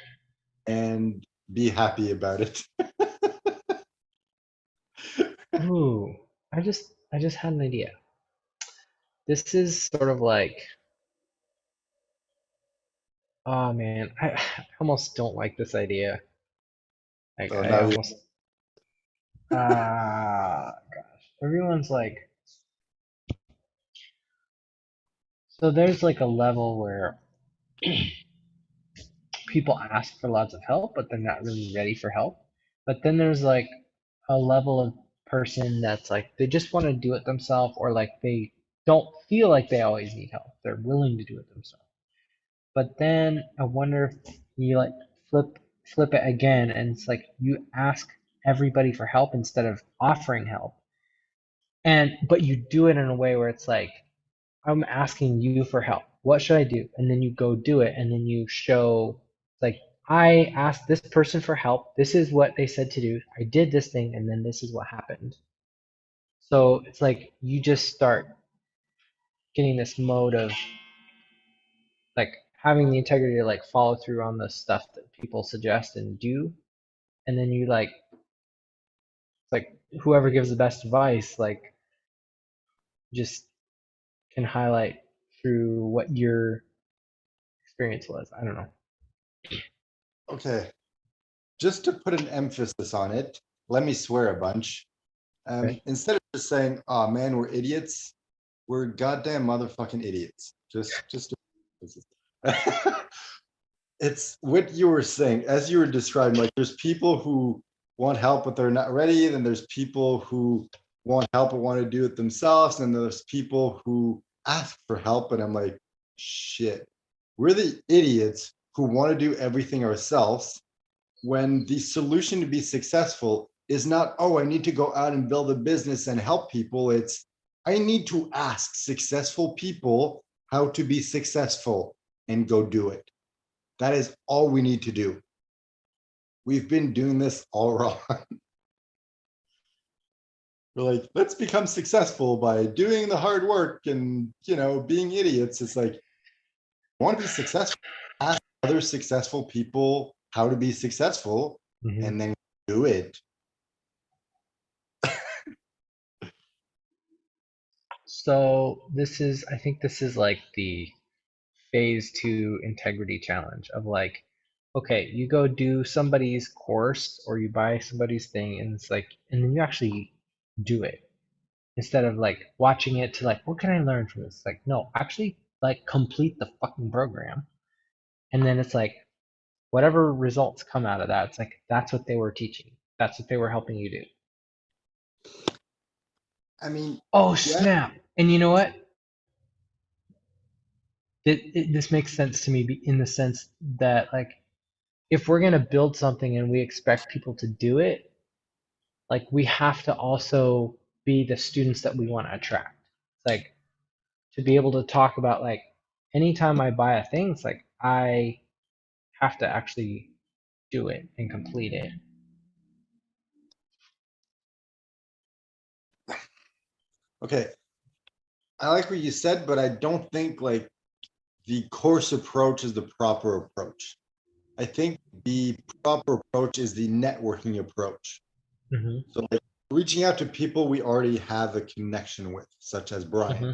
and be happy about it. Ooh, I just had an idea. This is sort of like, oh man, I almost don't like this idea. Like So I now you almost Gosh, everyone's like, so there's like a level where people ask for lots of help, but they're not really ready for help. But then there's like a level of person that's like they just want to do it themselves, or like they don't feel like they always need help. They're willing to do it themselves. But then I wonder if you like flip it again, and it's like you ask everybody for help instead of offering help, and but you do it in a way where it's like I'm asking you for help. What should I do? And then you go do it, and then you show like I asked this person for help. This is what they said to do. I did this thing, and then this is what happened. So it's like you just start getting this mode of like having the integrity to like follow through on the stuff that people suggest and do, and then you like like whoever gives the best advice like just can highlight through what your experience was. I don't know. Okay, just to put an emphasis on it, let me swear a bunch. Okay. Instead of just saying, "Oh man, we're idiots," we're goddamn motherfucking idiots. Just. It's what you were saying as you were describing. Like, there's people who want help but they're not ready. Then there's people who want help but want to do it themselves. And there's people who ask for help. And I'm like, shit, we're the idiots who want to do everything ourselves when the solution to be successful is not, oh, I need to go out and build a business and help people. It's, I need to ask successful people how to be successful and go do it. That is all we need to do. We've been doing this all wrong. We're like, let's become successful by doing the hard work and, being idiots. It's like, want to be successful, ask other successful people how to be successful Hmm. and then do it. So I think this is like the phase two integrity challenge of like, okay, you go do somebody's course or you buy somebody's thing and it's like, and then you actually do it instead of like watching it to like, what can I learn from this? Like, no, actually like complete the fucking program. And then it's like, whatever results come out of that, it's like, that's what they were teaching. That's what they were helping you do. I mean, Oh, yeah, snap. And you know what? This makes sense to me in the sense that like if we're going to build something and we expect people to do it, like we have to also be the students that we want to attract. Like to be able to talk about like anytime I buy a thing, it's like I have to actually do it and complete it. okay. I like what you said, but I don't think like the course approach is the proper approach. I think the proper approach is the networking approach. Hmm. So like reaching out to people we already have a connection with, such as Brian, Hmm.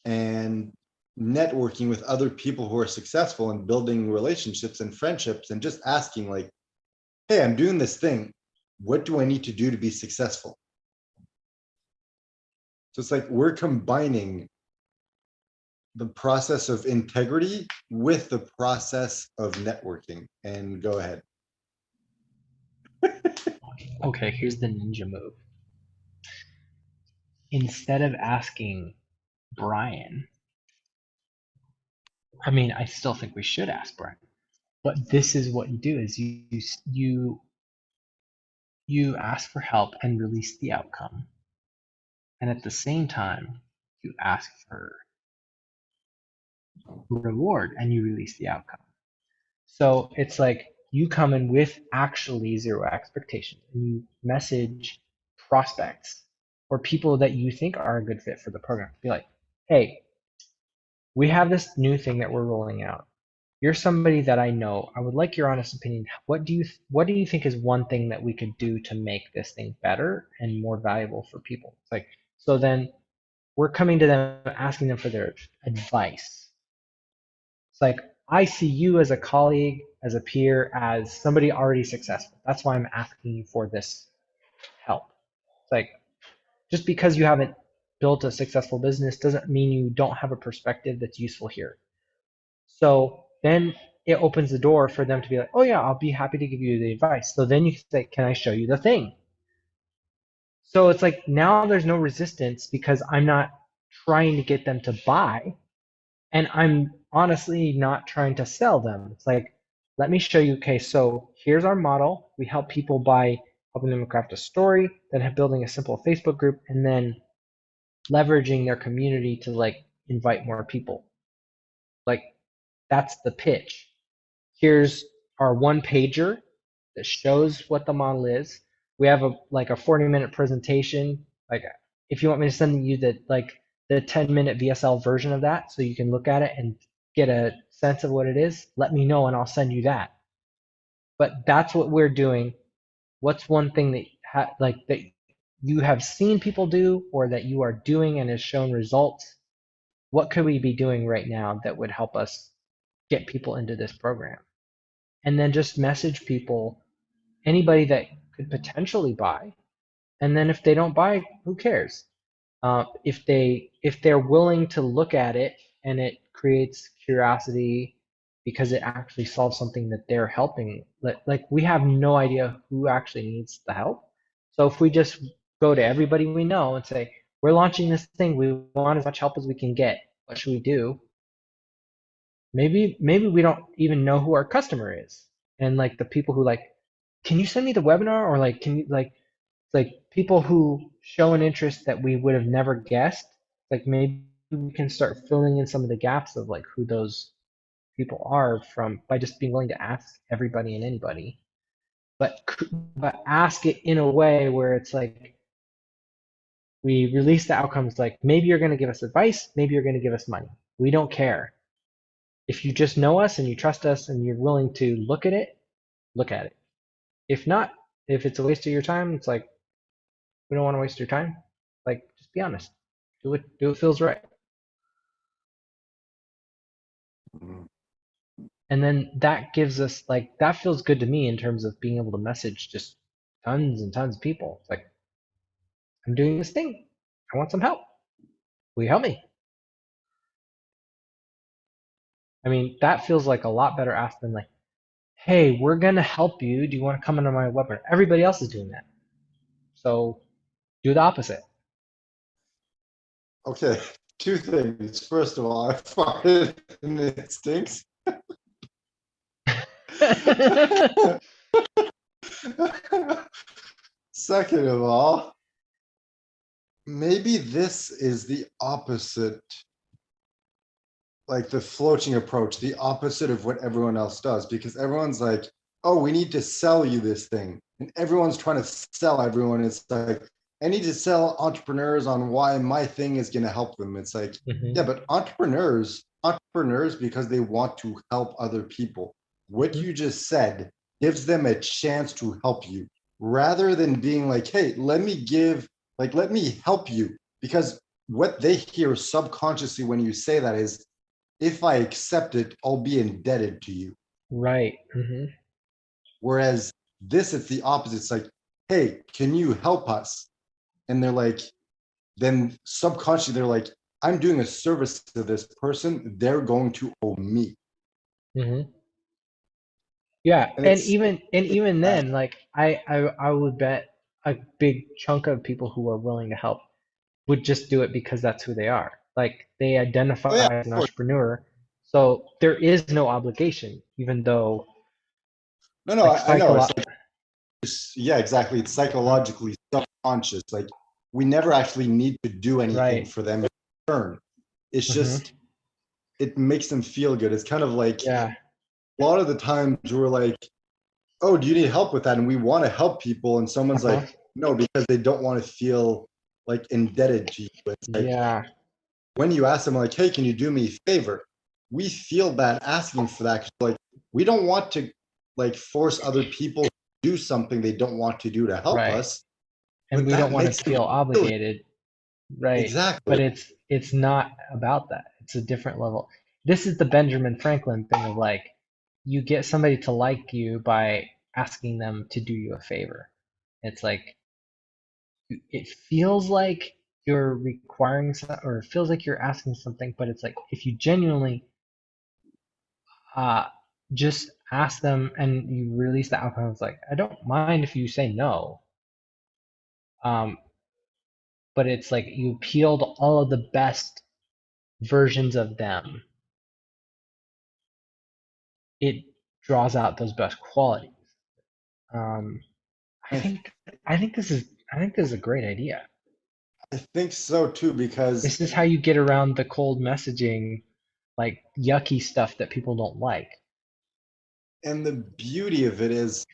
and networking with other people who are successful and building relationships and friendships and just asking like, hey, I'm doing this thing. What do I need to do to be successful? So it's like we're combining the process of integrity with the process of networking. And go ahead. Okay, here's the ninja move. Instead of asking Brian, I mean, I still think we should ask Brian, but this is what you do is you you ask for help and release the outcome. And at the same time, you ask for reward and you release the outcome. So it's like you come in with actually zero expectations and you message prospects or people that you think are a good fit for the program. Be like, hey, we have this new thing that we're rolling out. You're somebody that I know. I would like your honest opinion. What do you think is one thing that we could do to make this thing better and more valuable for people? It's like so then we're coming to them asking them for their advice. It's like I see you as a colleague, as a peer, as somebody already successful. That's why I'm asking you for this It's like just because you haven't built a successful business doesn't mean you don't have a perspective that's useful here. So then it opens the door for them to be like, oh yeah, I'll be happy to give you the advice. So then you can say, can I show you the thing? So it's like now there's no resistance because I'm not trying to get them to buy. And I'm honestly not trying to sell them. It's like, let me show you, okay, so here's our model. We help people by helping them craft a story, then building a simple Facebook group, and then leveraging their community to like invite more people. Like that's the pitch. Here's our one pager that shows what the model is. We have a like a 40-minute presentation. Like if you want me to send you the 10-minute VSL version of that so you can look at it and get a sense of what it is, let me know and I'll send you that. But that's what we're doing. What's one thing that that you have seen people do or that you are doing and has shown results? What could we be doing right now that would help us get people into this program? And then just message people, anybody that could potentially buy. And then if they don't buy, who cares? If they're willing to look at it and it creates curiosity because it actually solves something that they're helping, like we have no idea who actually needs the help. So if we just go to everybody we know and say, we're launching this thing, we want as much help as we can get. What should we do? Maybe we don't even know who our customer is. And like the people who like, can you send me the webinar? Or like, can you like people who show an interest that we would have never guessed. Like maybe we can start filling in some of the gaps of like who those people are from by just being willing to ask everybody and anybody. But but ask it in a way where it's like we release the outcomes like maybe you're going to give us advice, maybe you're going to give us money. We don't care. If you just know us and you trust us and you're willing to look at it, look at it. If not, if it's a waste of your time, it's like we don't want to waste your time. Like just be honest. Do what feels right. Mhm. And then that gives us like that feels good to me in terms of being able to message just tons and tons of people. It's like I'm doing this thing. I want some help. Will you help me? I mean, that feels like a lot better ask than like, hey, we're gonna help you. Do you want to come into my webinar? Everybody else is doing that. So do the opposite. Okay, two things. First of all, I farted and it stinks. Second of all, maybe this is the opposite, like the floating approach, the opposite of what everyone else does, because everyone's like, oh, we need to sell you this thing. And everyone's trying to sell everyone. It's like, I need to sell entrepreneurs on why my thing is going to help them. It's like, yeah, Hmm. but entrepreneurs, because they want to help other people. What Hmm. you just said gives them a chance to help you rather than being like, hey, let me help you. Because what they hear subconsciously when you say that is, if I accept it, I'll be indebted to you. Right. Hmm. Whereas this, it's the opposite. It's like, hey, can you help us? And they're like, then subconsciously, they're like, I'm doing a service to this person. They're going to owe me. Hmm. Yeah, And and it's even uh, then, like I would bet a big chunk of people who are willing to help would just do it because that's who they are. Like they oh yeah, identify as of an course. entrepreneur, so there is no obligation, even though No, no, like I know. It's psycholo like, yeah, exactly. It's psychologically subconscious. Like we never actually need to do anything right. for them in return. It's Hmm. just, it makes them feel good. It's kind of like Yeah. a lot of the times we're like, oh, do you need help with that? And we want to help people. And someone's Uh-huh. like, no, because they don't want to feel like indebted to you. It's like Yeah. when you ask them, like, hey, can you do me a favor? We feel bad asking for that. 'Cause, like, we don't want to like force other people to do something they don't want to do to help Right. us, And but we don't that want to makes them feel feel obligated. Right. exactly. But it's not about that. It's a different level. This is the Benjamin Franklin thing of like you get somebody to like you by asking them to do you a favor. It's like it feels like you're requiring or it feels like you're asking something, but it's like if you genuinely uh, just ask them and you release the outcome, it's like I don't mind if you say no, um, but it's like you appeal to all of the best versions of them. It draws out those best qualities. Um, I I, think I think this is I think this is a great idea. I think so too, because This is how you get around the cold messaging, like yucky stuff that people don't like. and the beauty of it is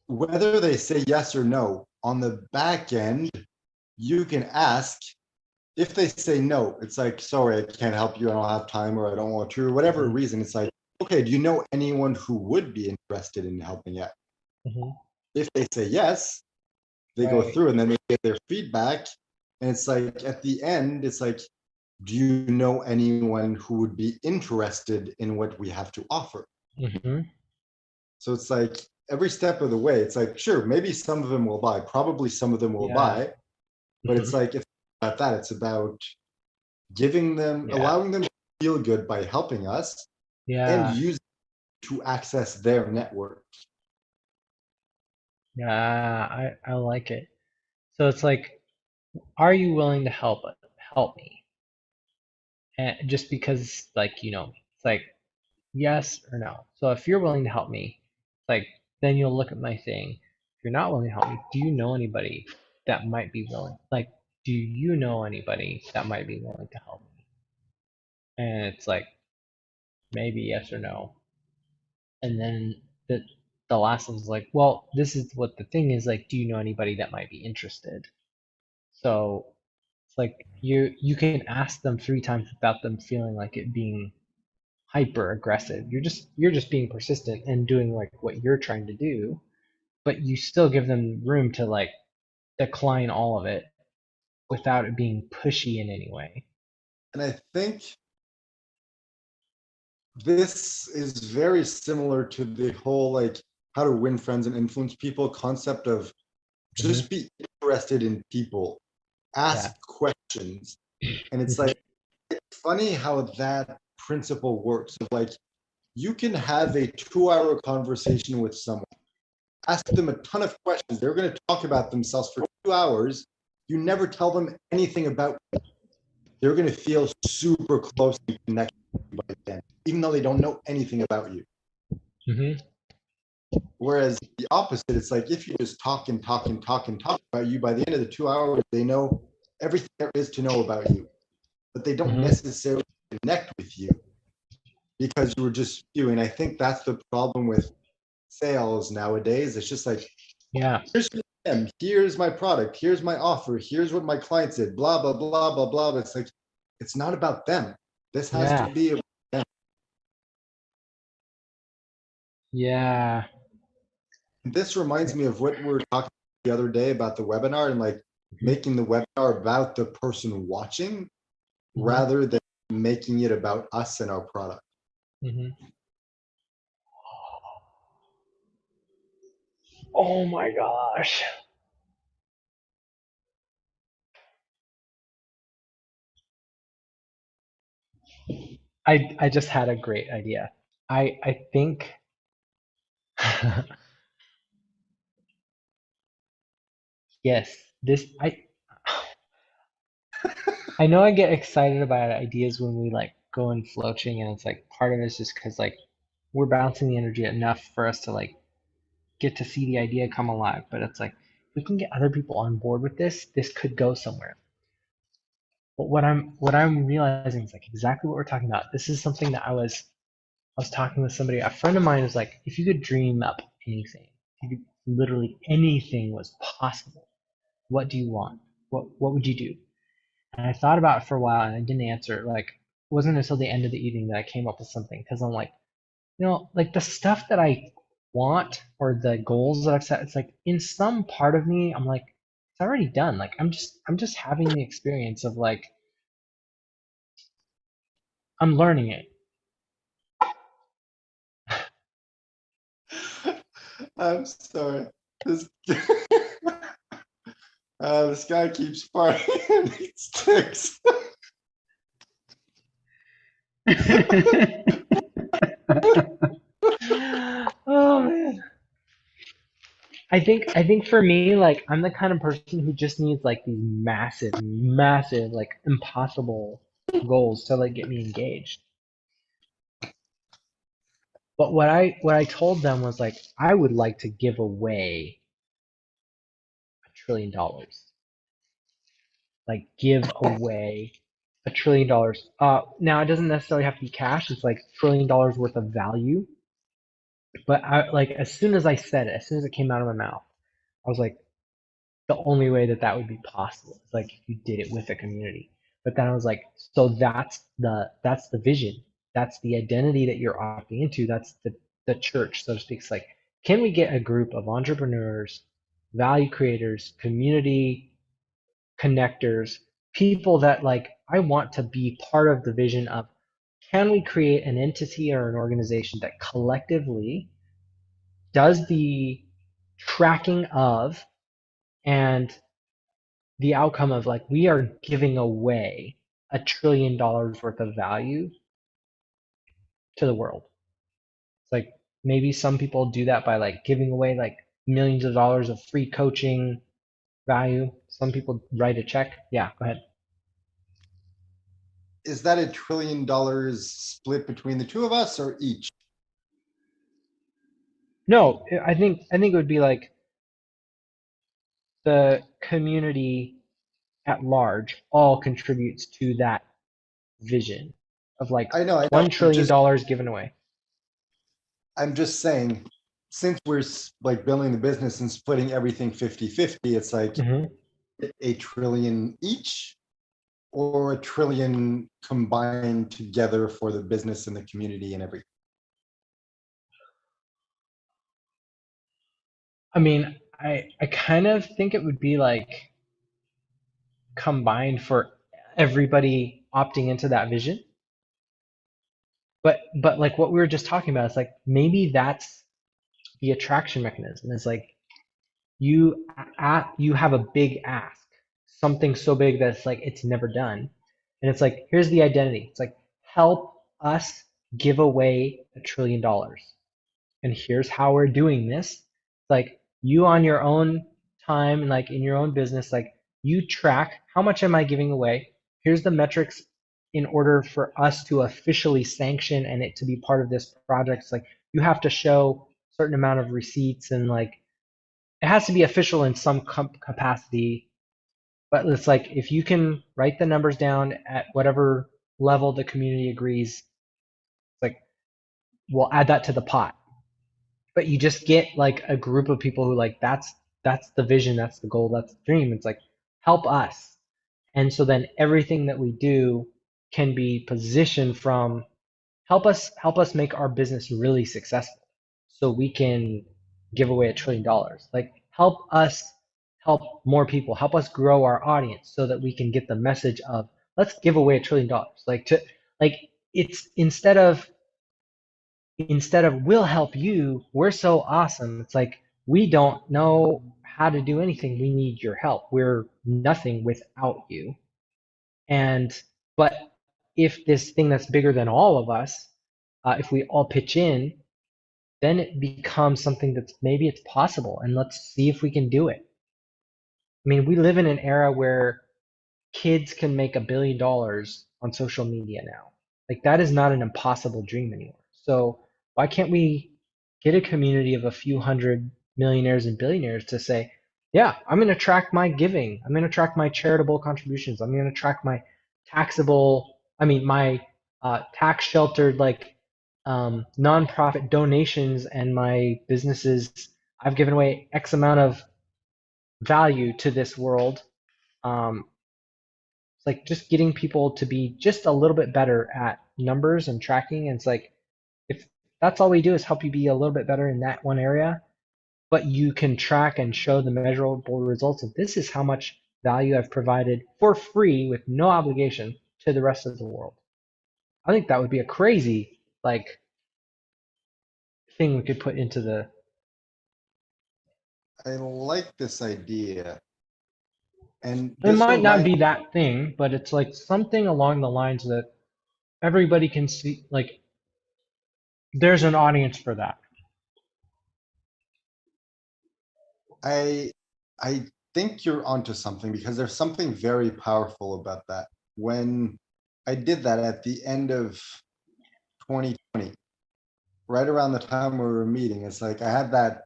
whether they say yes or no, on the back end, you can ask. If they say no, it's like, sorry, I can't help you. I don't have time or I don't want to, or whatever Hmm. reason. It's like, okay, do you know anyone who would be interested in helping out? Hmm. If they say yes, they go Right. through and then they get their feedback. And it's like, at the end, it's like, do you know anyone who would be interested in what we have to offer? Hmm. So it's like every step of the way, it's like, sure, maybe some of them will buy, probably some of them will Yeah. buy, but Hmm. it's like, it's about that. It's about giving them, Yeah. allowing them to feel good by helping us and Yeah. use it to access their network. Yeah. I like it. So it's like, are you willing to help me? And just because like you know me. It's like yes or no. So if you're willing to help me, like then you'll look at my thing. If you're not willing to help me, do you know anybody that might be willing? Like, do you know anybody that might be willing to help me? And it's like maybe yes or no. And then the last one's like, well, this is what the thing is like, do you know anybody that might be interested? So it's like you can ask them 3 times without them feeling like it being hyper aggressive. You're just being persistent and doing like what you're trying to do, but you still give them room to like decline all of it without it being pushy in any way. And I think this is very similar to the whole like how to win friends and influence people concept of Hmm. just be interested in people, Yeah. ask questions. And it's Hmm. like funny how that principle works of like you can have a 2 hour conversation with someone, ask them a ton of questions. They're going to talk about themselves for 2 hours. You never tell them anything about them. They're going to feel super closely connected by then, even though they don't know anything about you. Hmm. Whereas the opposite, it's like if you just talk and talk and talk and talk about you, by the end of the 2 hours, they know everything there is to know about you, but they don't Hmm. necessarily connect with you because you were just you. And I think that's the problem with sales nowadays. It's just like, Yeah. here's who I am, here's my product, here's my offer, here's what my client said, blah, blah, blah, blah, blah. But it's like, it's not about them. This has to Yeah. be about them. Yeah. This reminds me of what we were talking the other day about the webinar and like Hmm. making the webinar about the person watching Hmm. rather than making it about us and our product. Hmm. Oh my gosh. I just had a great idea. I think yes, this I know I get excited about ideas when we like go in floaching and it's like part of it's just because like we're bouncing the energy enough for us to like get to see the idea come alive. But it's like if we can get other people on board with this could go somewhere. But what I'm realizing is like exactly what we're talking about. This is something that I was talking with somebody, a friend of mine was like, if you could dream up anything, if you could literally anything was possible, what do you want? What would you do? And I thought about it for a while and I didn't answer. Like, it wasn't until the end of the evening that I came up with something because I'm like, like the stuff that I want or the goals that I've set, it's like in some part of me, I'm like, it's already done. Like I'm just having the experience of like I'm learning it. I'm sorry. This, This guy keeps farting and he sticks. Oh man. I think for me, like I'm the kind of person who just needs like these massive, massive, like impossible goals to like get me engaged. But what I told them was like I would like to give away $1 trillion. Like give away $1 trillion. Now it doesn't necessarily have to be cash. It's like $1 trillion worth of value. But I like as soon as I said it, as soon as it came out of my mouth, I was like, the only way that that would be possible is like if you did it with a community. But then I was like, so that's the vision, that's the identity that you're opting into, that's the church, so to speak. It's like, can we get a group of entrepreneurs, value creators, community connectors, people that like I want to be part of the vision of, can we create an entity or an organization that collectively does the tracking of and the outcome of like we are giving away $1 trillion worth of value to the world. It's like maybe some people do that by like giving away like millions of dollars of free coaching value. Some people write a check. Yeah, go ahead. Is that $1 trillion split between the two of us or each? No, I think it would be like the community at large all contributes to that vision of like I know. $1 trillion dollars given away. I'm just saying, since we're like building the business and splitting everything 50-50, it's like Hmm. a trillion each or a trillion combined together for the business and the community and everything. I mean, I kind of think it would be like combined for everybody opting into that vision. But like what we were just talking about, it's like maybe that's the attraction mechanism. It's like you have a big ask, something so big that it's like it's never done. And it's like, here's the identity. It's like, help us give away $1 trillion. And here's how we're doing this. Like you on your own time and like in your own business, like you track how much am I giving away? Here's the metrics in order for us to officially sanction and it to be part of this project. It's like you have to show a certain amount of receipts and like it has to be official in some capacity. But it's like if you can write the numbers down at whatever level the community agrees, it's like we'll add that to the pot. But you just get like a group of people who like that's the vision, that's the goal, that's the dream. It's like help us. And so then everything that we do can be positioned from help us make our business really successful so we can give away $1 trillion. Like help us help more people, help us grow our audience so that we can get the message of let's give away $1 trillion. Like to like it's instead of we'll help you, we're so awesome. It's like we don't know how to do anything. We need your help. We're nothing without you. And but if this thing that's bigger than all of us, if we all pitch in, then it becomes something that's maybe it's possible. And let's see if we can do it. I mean, we live in an era where kids can make $1 billion on social media now. Like that is not an impossible dream anymore. So why can't we get a community of a few hundred millionaires and billionaires to say, yeah, I'm going to track my giving. I'm going to track my charitable contributions. I'm going to track my my tax sheltered like nonprofit donations and my businesses. I've given away X amount of value to this world. Um, it's like just getting people to be just a little bit better at numbers and tracking. And it's like, if that's all we do is help you be a little bit better in that one area, but you can track and show the measurable results of this is how much value I've provided for free with no obligation to the rest of the world. I think that would be a crazy like thing we could put into the I like this idea. And It this might not reminds be that thing, but it's like something along the lines that everybody can see. Like, there's an audience for that. I I think you're onto something because there's something very powerful about that. When I did that at the end of 2020, right around the time we were meeting, it's like I had that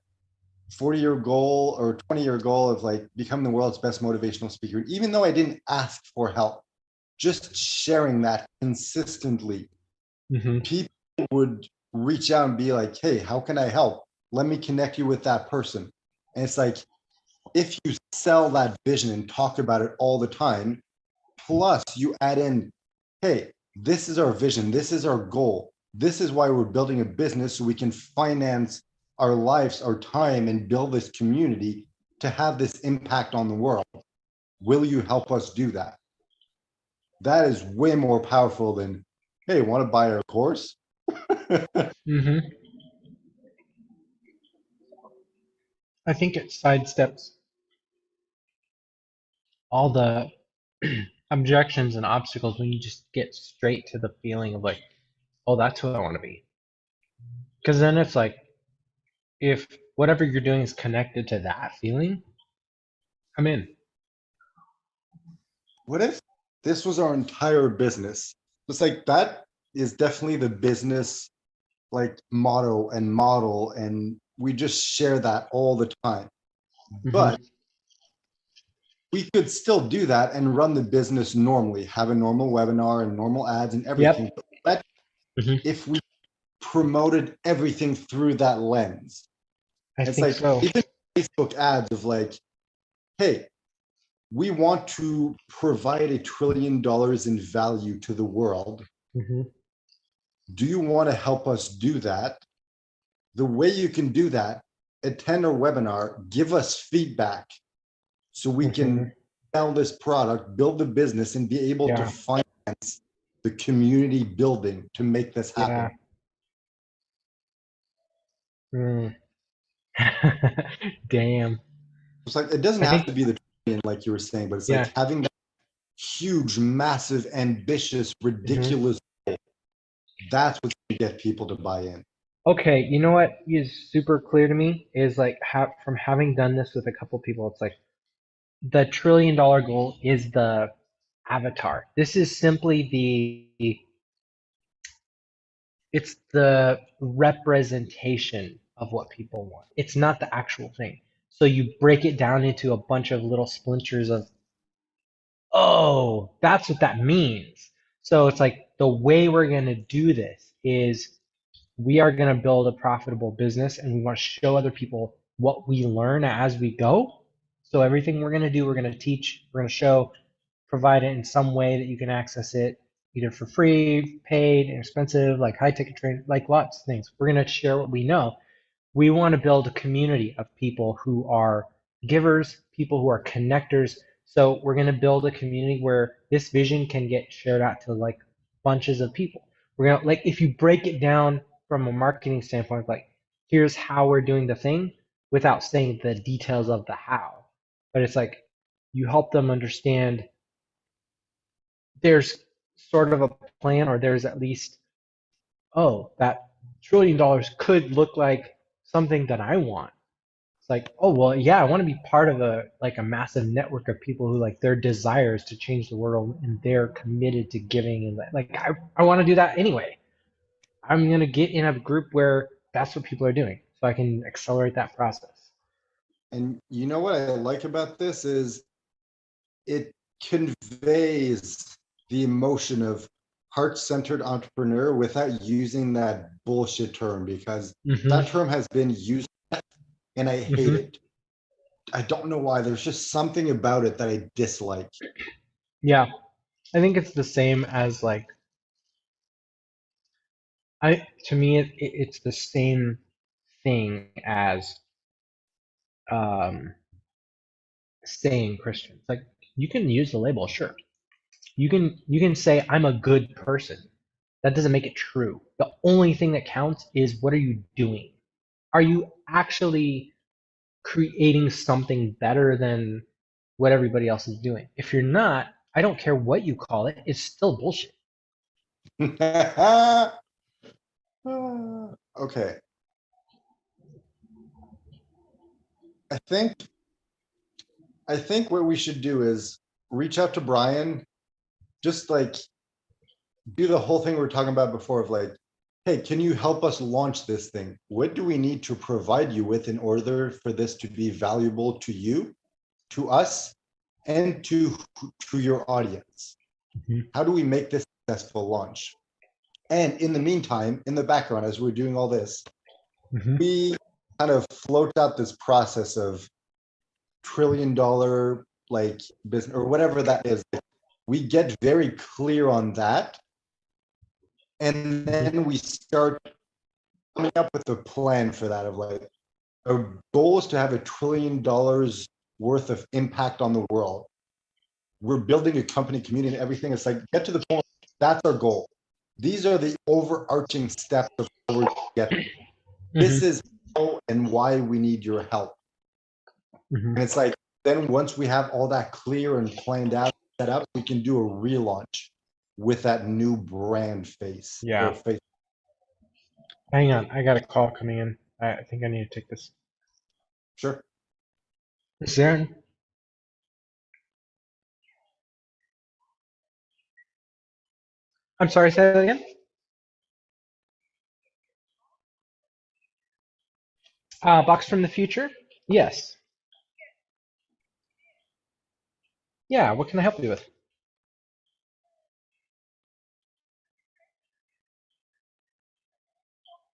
40-year goal or 20-year goal of like become the world's best motivational speaker. Even though I didn't ask for help, just sharing that consistently, Hmm. people would reach out and be like, hey, how can I help? Let me connect you with that person. And it's like, if you sell that vision and talk about it all the time, plus you add in, hey, this is our vision, this is our goal, this is why we're building a business so we can finance our lives, our time, and build this community to have this impact on the world. Will you help us do that? That is way more powerful than, hey, want to buy our course? Hmm. I think it sidesteps all the objections and obstacles when you just get straight to the feeling of like, oh, that's who I want to be. Because then it's like, if whatever you're doing is connected to that feeling, I'm in. What if this was our entire business? It's like that is definitely the business like motto and model, and we just share that all the time. But Hmm. we could still do that and run the business normally, have a normal webinar and normal ads and everything. Yep. But Hmm. if we promoted everything through that lens, I it's think like so. even Facebook ads of like, hey, we want to provide $1 trillion in value to the world. Hmm. Do you want to help us do that? The way you can do that, attend our webinar, give us feedback so we Hmm. can sell this product, build the business, and be able to Yeah. finance the community building to make this Yeah. happen. Mm. Damn. It's like it doesn't I have to think, be the trillion like you were saying, but it's like yeah. having that huge, massive, ambitious, Hmm. ridiculous goal. That's what's going to get people to buy in. Okay, you know what is super clear to me is like from having done this with a couple people, it's like the $1 trillion goal is the avatar. This is simply it's the representation of what people want. It's not the actual thing. So you break it down into a bunch of little splinters of, oh, that's what that means. So it's like the way we're going to do this is we are going to build a profitable business and we want to show other people what we learn as we go. So everything we're going to do, we're going to teach, we're going to show, provide it in some way that you can access it either for free, paid, inexpensive, like high ticket training, like lots of things. We're going to share what we know. We want to build a community of people who are givers, people who are connectors. So we're going to build a community where this vision can get shared out to like bunches of people. We're going to, like, if you break it down from a marketing standpoint, like, here's how we're doing the thing without saying the details of the how. But it's like you help them understand there's sort of a plan, or there's at least, oh, that $1 trillion could look like something that I want. It's like, oh well, yeah, I want to be part of a massive network of people who like their desires to change the world and they're committed to giving, and like I want to do that anyway. I'm gonna get in a group where that's what people are doing, so I can accelerate that process. And you know what I like about this is it conveys the emotion of heart-centered entrepreneur without using that bullshit term, because that Hmm. term has been used and I hate Hmm. it. I don't know why. There's just something about it that I dislike. Yeah, I think it's the same as like I to me it's the same thing as um, saying Christian. It's like you can use the label, sure. You can say I'm a good person. That doesn't make it true. The only thing that counts is what are you doing? Are you actually creating something better than what everybody else is doing. If you're not, I don't care what you call it, it's still bullshit. Okay. I think I think what we should do is reach out to Brian, just like do the whole thing we were talking about before of like, hey, can you help us launch this thing? What do we need to provide you with in order for this to be valuable to you, to us, and to your audience? Mhm. How do we make this successful launch? And in the meantime, in the background, as we're doing all this, Mhm. we kind of float out this process of $1 trillion like business or whatever that is. We get very clear on that, and Mhm. then we start coming up with a plan for that of like our goal is to have $1 trillion worth of impact on the world. We're building a company community and everything. It's like get to the point. That's our goal. These are the overarching steps of how we're get. This Mhm. is how and why we need your help. Mhm. And it's like then once we have all that clear and planned out, set up, we can do a relaunch with that new brand face or Yeah. face. Hang on, I got a call coming in. I think I need to take this. Sure. Is there? I'm sorry, say that again. Box from the future? Yes. Yeah, what can I help you with?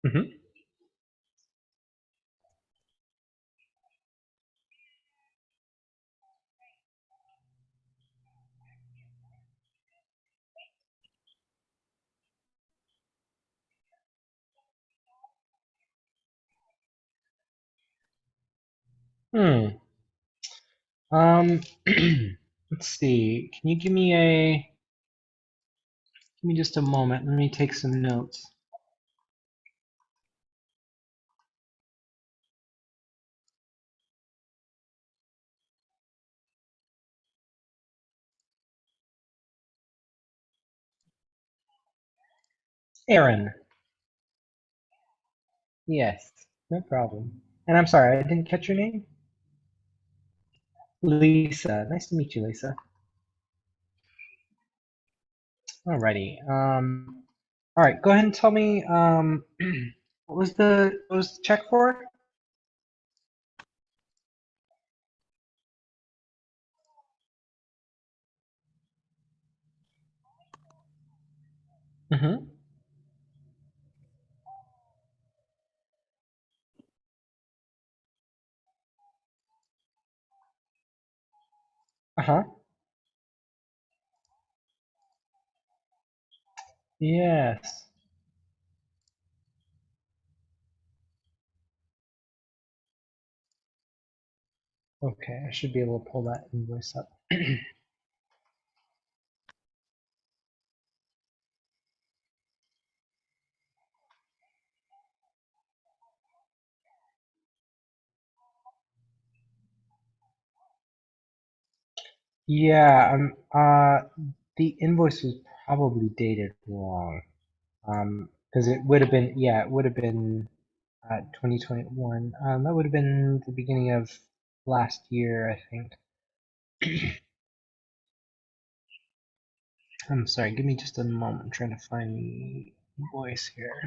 Hmm. Hmm. Um, let's see. Can you give me just a moment. Let me take some notes. Aaron. Yes, no problem. And I'm sorry, I didn't catch your name. Lisa. Nice to meet you, Lisa. Alrighty. All right. Go ahead and tell me. What was the check for? Mm-hmm. Uh-huh. Yes. Okay, I should be able to pull that invoice up. Yeah, the invoice was probably dated wrong. Because it would have been, yeah, it would have been 2021. That would have been the beginning of last year, I think. I'm sorry, give me just a moment. I'm trying to find the invoice here.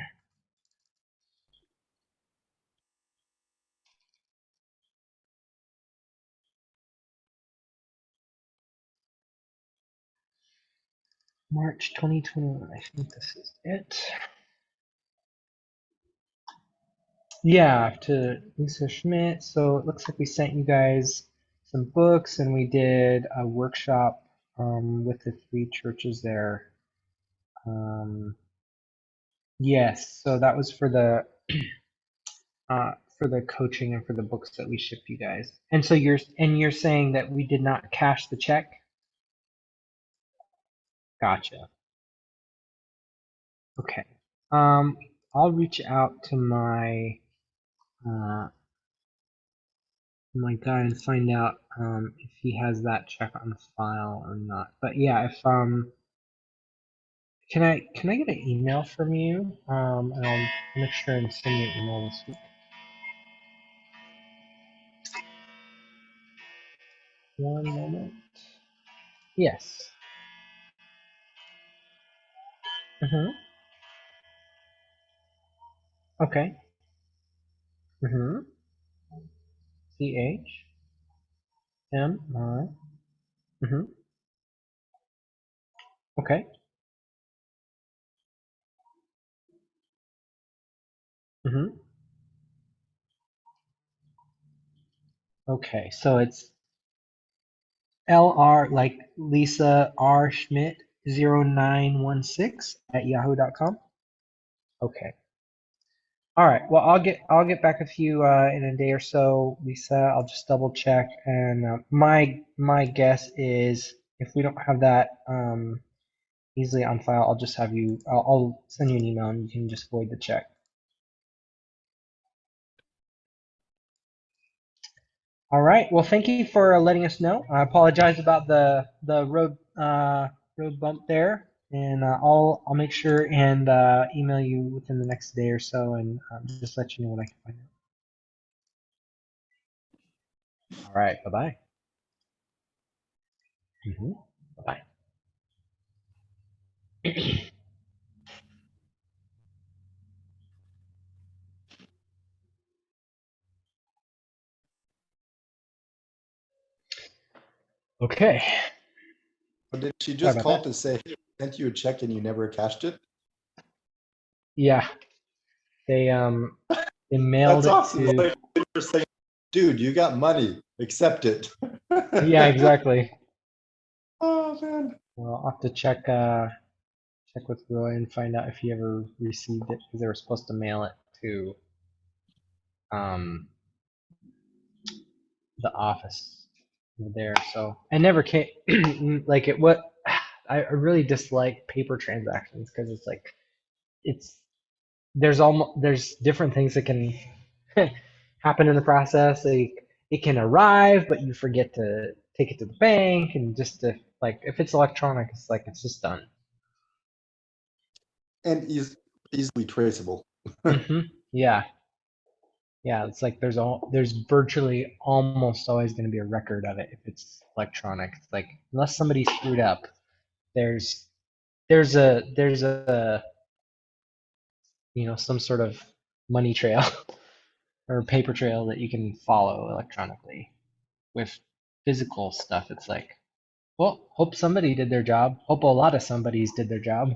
March 2021, I think this is it. Yeah, to Lisa Schmidt. So it looks like we sent you guys some books and we did a workshop with the three churches there. Um, yes, so that was for the coaching and for the books that we shipped you guys. And so you're saying that we did not cash the check? Gotcha. Okay. Um, I'll reach out to my uh, my guy and find out if he has that check on file or not. But yeah, if can I get an email from you? And I'll make sure and send you an email this week. One moment. Yes. Mm-hmm. Okay. Mm-hmm. CHMI. Mm-hmm. Okay. Mm-hmm. Okay. So it's LR like Lisa R Schmidt 0916 at yahoo.com. Okay. All right. Well, I'll get back with you in a day or so, Lisa. I'll just double check, and my guess is if we don't have that easily on file, I'll just have you. I'll send you an email, and you can just void the check. All right. Well, thank you for letting us know. I apologize about the road bump there, and I'll make sure and email you within the next day or so, and just let you know what I can find out. All right. Bye bye. Bye bye. Okay. But did she Sorry just about call that. to say, hey, I sent you a check and you never cashed it? Yeah, they they mailed That's it awesome. to. Like, you're saying, dude, you got money, accept it. Yeah, exactly. Oh man. Well, I'll have to check with Roy and find out if he ever received it because they were supposed to mail it to um the office over there. So I never came like it. What I really dislike paper transactions because it's like it's there's different things that can happen in the process. Like it can arrive, but you forget to take it to the bank, and just to like if it's electronic, it's like it's just done. And easily traceable. Yeah, yeah. It's like there's virtually almost always going to be a record of it if it's electronic. It's like unless somebody screwed up, there's there's a some sort of money trail or paper trail that you can follow electronically. With physical stuff, it's like, well, hope somebody did their job. Hope a lot of somebody's did their job.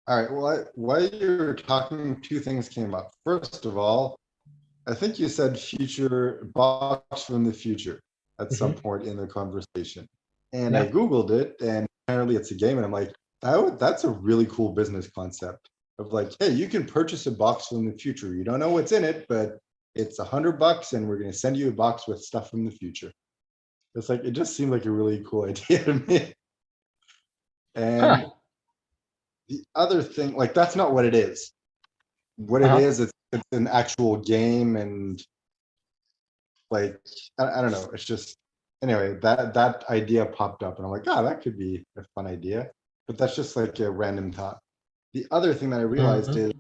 All right. Well, while you were talking, two things came up. First of all, I think you said future box from the future at some Hmm. point in the conversation. And I Yeah. Googled it, and apparently it's a game. And I'm like, that's a really cool business concept of like, hey, you can purchase a box from the future. You don't know what's in it, but it's $100 and we're going to send you a box with stuff from the future. It's like, it just seemed like a really cool idea to me. Huh. And the other thing, like, that's not what it is. What it Uh-huh. is, it's an actual game, and like I don't know, it's just anyway, that idea popped up and I'm like, oh, that could be a fun idea, but that's just like a random thought. The other thing that I realized Hmm. is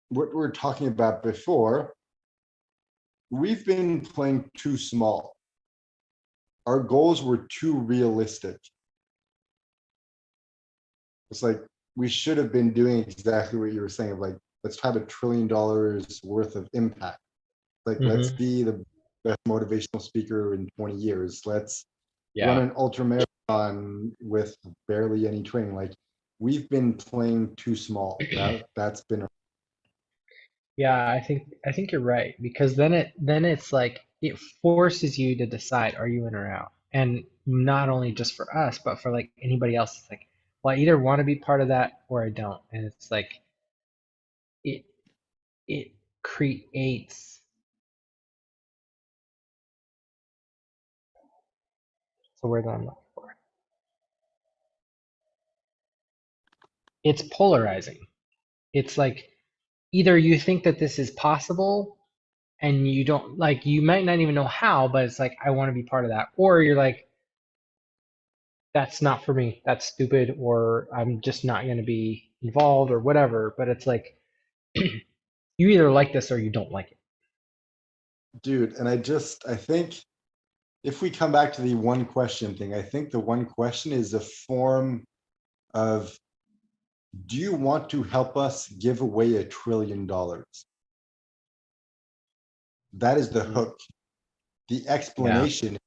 what we were talking about before, we've been playing too small. Our goals were too realistic. It's like we should have been doing exactly what you were saying of like, let's have $1 trillion worth of impact. Like, let's Hmm. be the best motivational speaker in 20 years. Let's run Yeah. an ultra marathon with barely any training. Like, we've been playing too small. That's been Yeah, I think you're right because then it's like it forces you to decide are you in or out. And not only just for us, but for like anybody else. It's like, well, I either want to be part of that or I don't. And it's like it it creates the word that I'm looking for. It's polarizing. It's like either you think that this is possible and you don't like you might not even know how, but it's like I want to be part of that. Or you're like, that's not for me. That's stupid, or I'm just not going to be involved or whatever. But it's like you either like this or you don't like it. Dude, and I think if we come back to the one question thing, I think the one question is a form of, do you want to help us give away $1 trillion? That is the Mhm. hook. The Yeah. explanation,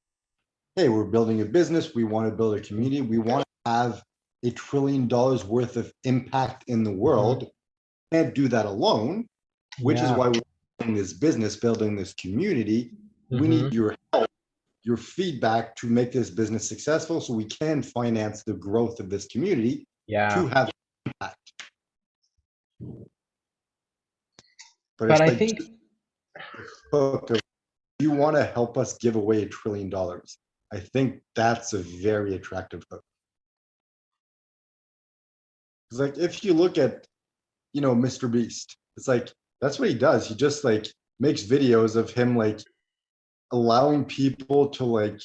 hey, we're building a business, we want to build a Mhm. community, we want to have $1 trillion worth of impact in the Mhm. world. Can't do that alone, which is Yeah. why we're building this business, building this community. We need Mhm. your feedback to make this business successful so we can finance the growth of this community Yeah. to have impact. But But it's I like think just the hook of, you want to help us give away $1 trillion. I think that's a very attractive hook. It's like if you look at, Mr. Beast, it's like that's what he does. He just like makes videos of him like allowing people to like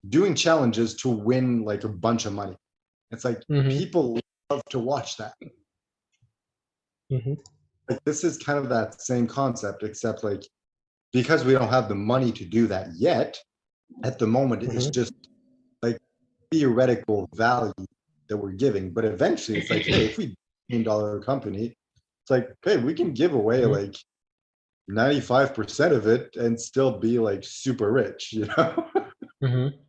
doing challenges to win like a bunch of money. It's like mhm. people love to watch that. Mhm. Like this is kind of that same concept, except like because we don't have the money to do that yet, at the moment it's Mhm. just like theoretical value that we're giving. But eventually it's like, hey, if we $1 billion company, it's like, hey, we can give away Mhm. like 95% of it and still be like super rich, you know? Mhm.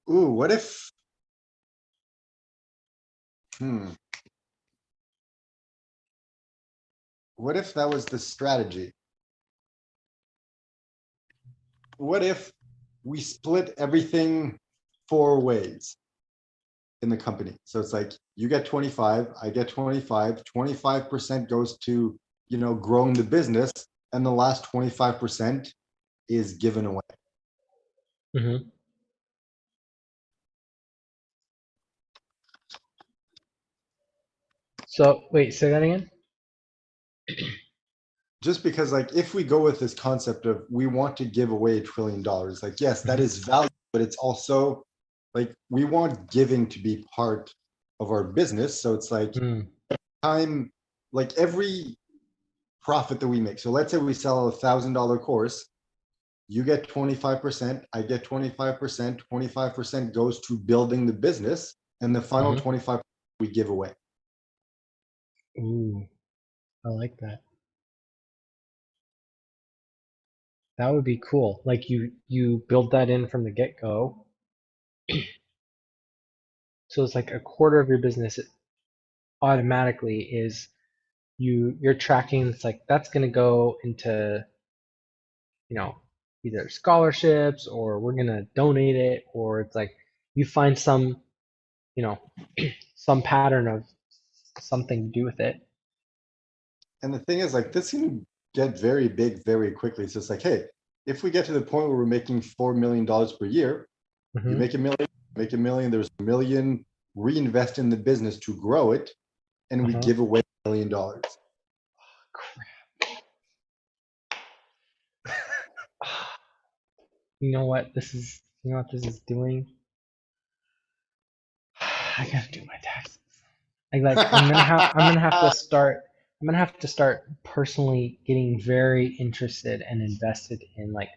Ooh, what if, hmm, what if that was the strategy? What if we split everything 4 ways in the company? So it's like you get 25, I get 25, 25% goes to, growing the business, and the last 25% is given away. Mhm. So wait, say that again. Just because like if we go with this concept of we want to give away $1 trillion, like yes, that Mhm. is value, but it's also like we want giving to be part of our business. So it's like Mm. time, like every profit that we make. So let's say we sell $1,000 course, you get 25%, I get 25%, 25% goes to building the business, and the final Mhm. 25 we give away. Ooh, I like that. That would be cool. Like you build that in from the get-go. So it's like a quarter of your business automatically is you're tracking. It's like that's going to go into, you know, either scholarships or we're going to donate it, or it's like you find some, you know, some pattern of something to do with it. And the thing is, like, this can get very big very quickly. So it's like, hey, if we get to the point where we're making $4 million per year, you Hmm. make a million, there's a million, reinvest in the business to grow it, and we Uh-huh. give away $1 million. You know what this is doing? I gotta do my taxes. I'm gonna have to start personally getting very interested and invested in like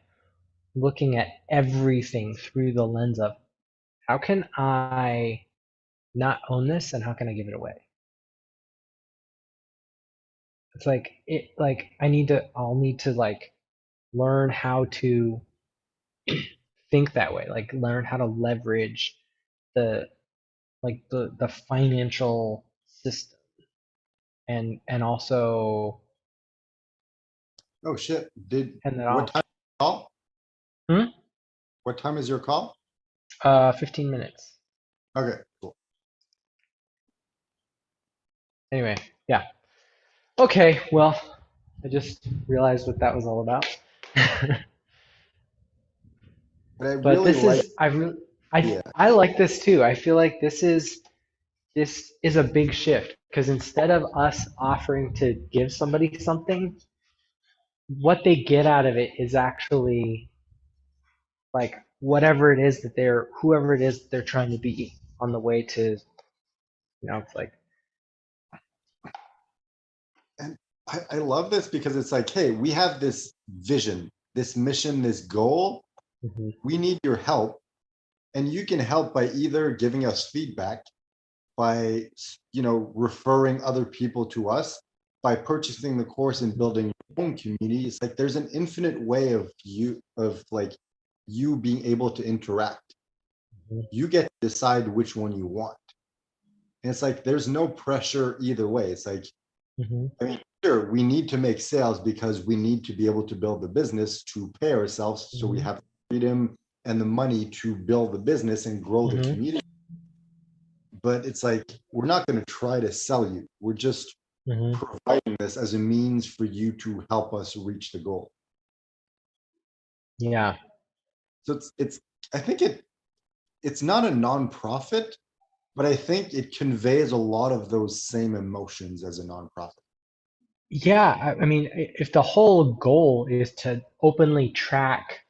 looking at everything through the lens of how can I not own this and how can I give it away? It's like I'll need to like learn how to think that way, like learn how to leverage the the financial system and also Oh shit! Did hand that what off. time is your call? Hmm? What time is your call? 15 minutes. Okay, cool. Anyway, yeah. Okay, well, I just realized what that was all about. But I But really like, I yeah, I like this too. I feel like this is this is a big shift because instead of us offering to give somebody something, what they get out of it is actually like whatever it is that they're, whoever it is that they're trying to be on the way to, it's like, And I love this because it's like, hey, we have this vision, this mission, this goal. mhm, We need your help. And you can help by either giving us feedback, by referring other people to us, by purchasing the course and building your own community. It's like there's an infinite way of you being able to interact. mhm, You get to decide which one you want. And it's like there's no pressure either way. It's like, mhm, I mean, sure, we need to make sales because we need to be able to build the business to pay ourselves so we mhm, have freedom and the money to build the business and grow the mhm, community. But it's like we're not going to try to sell you. We're just mhm. providing this as a means for you to help us reach the goal. Yeah. So it's I think it's not a nonprofit, but I think it conveys a lot of those same emotions as a nonprofit. Yeah. I mean, if the whole goal is to openly track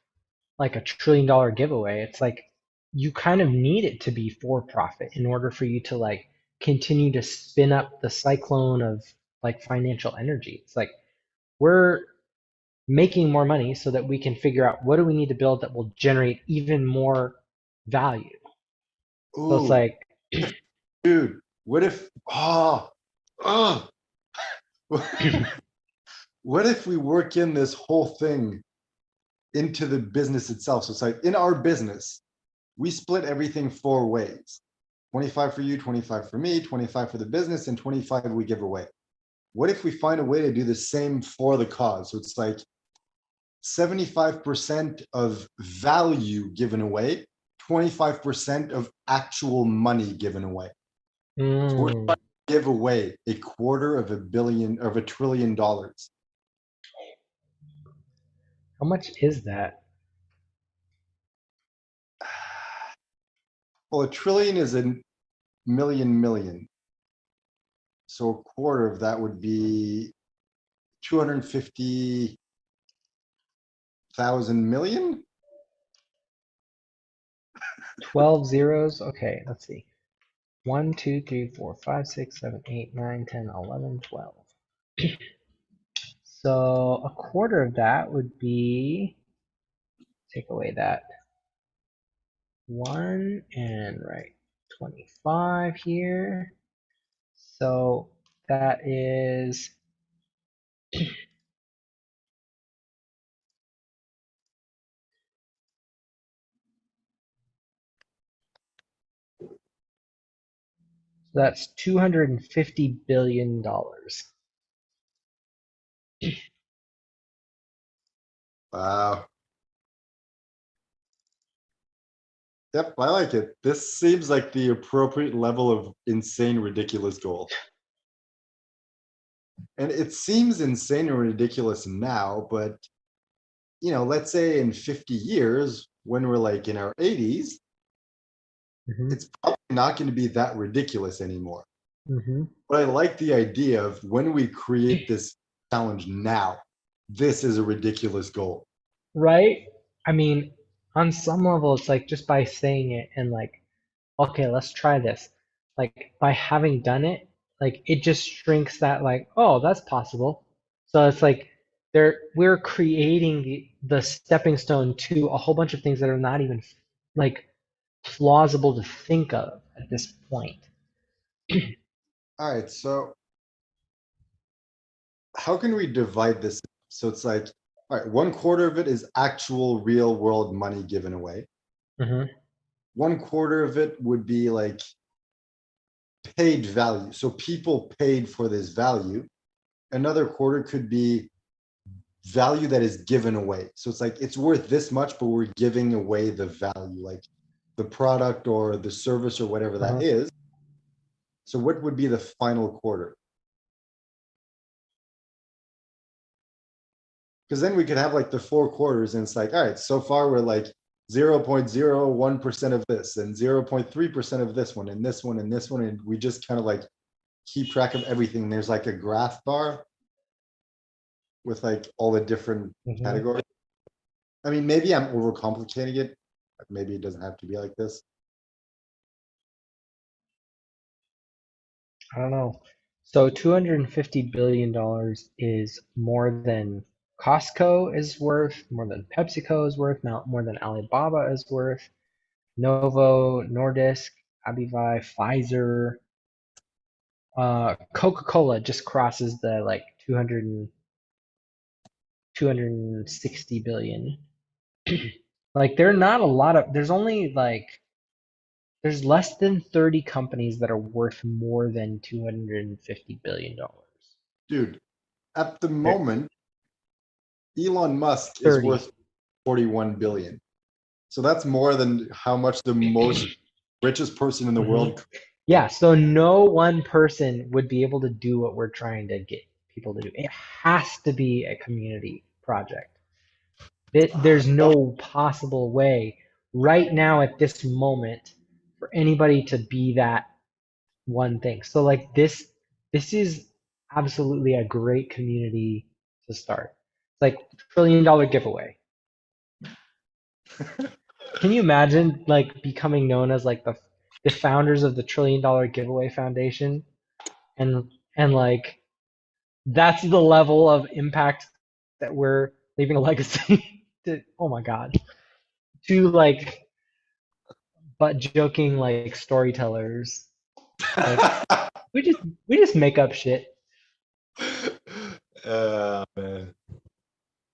like $1 trillion giveaway, it's like you kind of need it to be for profit in order for you to like continue to spin up the cyclone of like financial energy. It's like we're making more money so that we can figure out what do we need to build that will generate even more value. So it's Ooh, like, dude, what if oh what if we work in this whole thing into the business itself? So it's like in our business, we split everything four ways: 25 for you, 25 for me, 25 for the business, and 25 we give away. What if we find a way to do the same for the cause? So it's like 75% of value given away, 25% of actual money given away. So we're mm, trying to give away $250 billion. how much is that? Well, a trillion is a million. So a quarter of that would be 250,000 million. 12 zeros? Okay, let's see. 1, 2, 3, 4, 5, 6, 7, 8, 9, 10, 11, 12. So a quarter of that would be, take away that 1 and write 25 here. So that is, that's $250 billion. Wow. Yep, I like it. This seems like the appropriate level of insane, ridiculous goal. And it seems insane and ridiculous now, but let's say in 50 years, when we're like in our 80s, Hmm. it's probably not going to be that ridiculous anymore. Hmm. But I like the idea of when we create this challenge now, this is a ridiculous goal. Right? I mean, on some level, it's like just by saying it and like, okay, let's try this. Like by having done it, like it just shrinks that like, oh, that's possible. So it's like we're creating the stepping stone to a whole bunch of things that are not even like plausible to think of at this point. All right, so how can we divide this? So it's like, all right, one quarter of it is actual real world money given away. Hmm. One quarter of it would be like paid value. So people paid for this value. Another quarter could be value that is given away. So it's like it's worth this much, but we're giving away the value, like the product or the service or whatever that Uh-huh. is. So what would be the final quarter? Because then we could have like the four quarters, and it's like, all right, so far we're like 0.01% of this and 0.3% of this one and this one and this one. And we just kind of like keep track of everything. There's like a graph bar with like all the different Mhm. categories. I mean, maybe I'm overcomplicating it. Maybe it doesn't have to be like this. I don't know. So $250 billion is more than Costco is worth, more than PepsiCo is worth, more than Alibaba is worth, Novo, Nordisk, Abivi, Pfizer, Coca-Cola just crosses the like 260 billion. Like there are not a lot of, there's only like, there's less than 30 companies that are worth more than $250 billion. Dude, at the There, moment, Elon Musk is 30. worth 41 billion. So that's more than how much the most richest person in the Hmm. world. Yeah, so no one person would be able to do what we're trying to get people to do. It has to be a community project. There's no possible way right now at this moment for anybody to be that one thing. So like this is absolutely a great community to start. It's like $1 trillion giveaway. Can you imagine like becoming known as like the founders of the $1 trillion giveaway foundation and like that's the level of impact that we're leaving a legacy to, oh my god, to like butt joking like storytellers. Like we just we just make up shit. Man.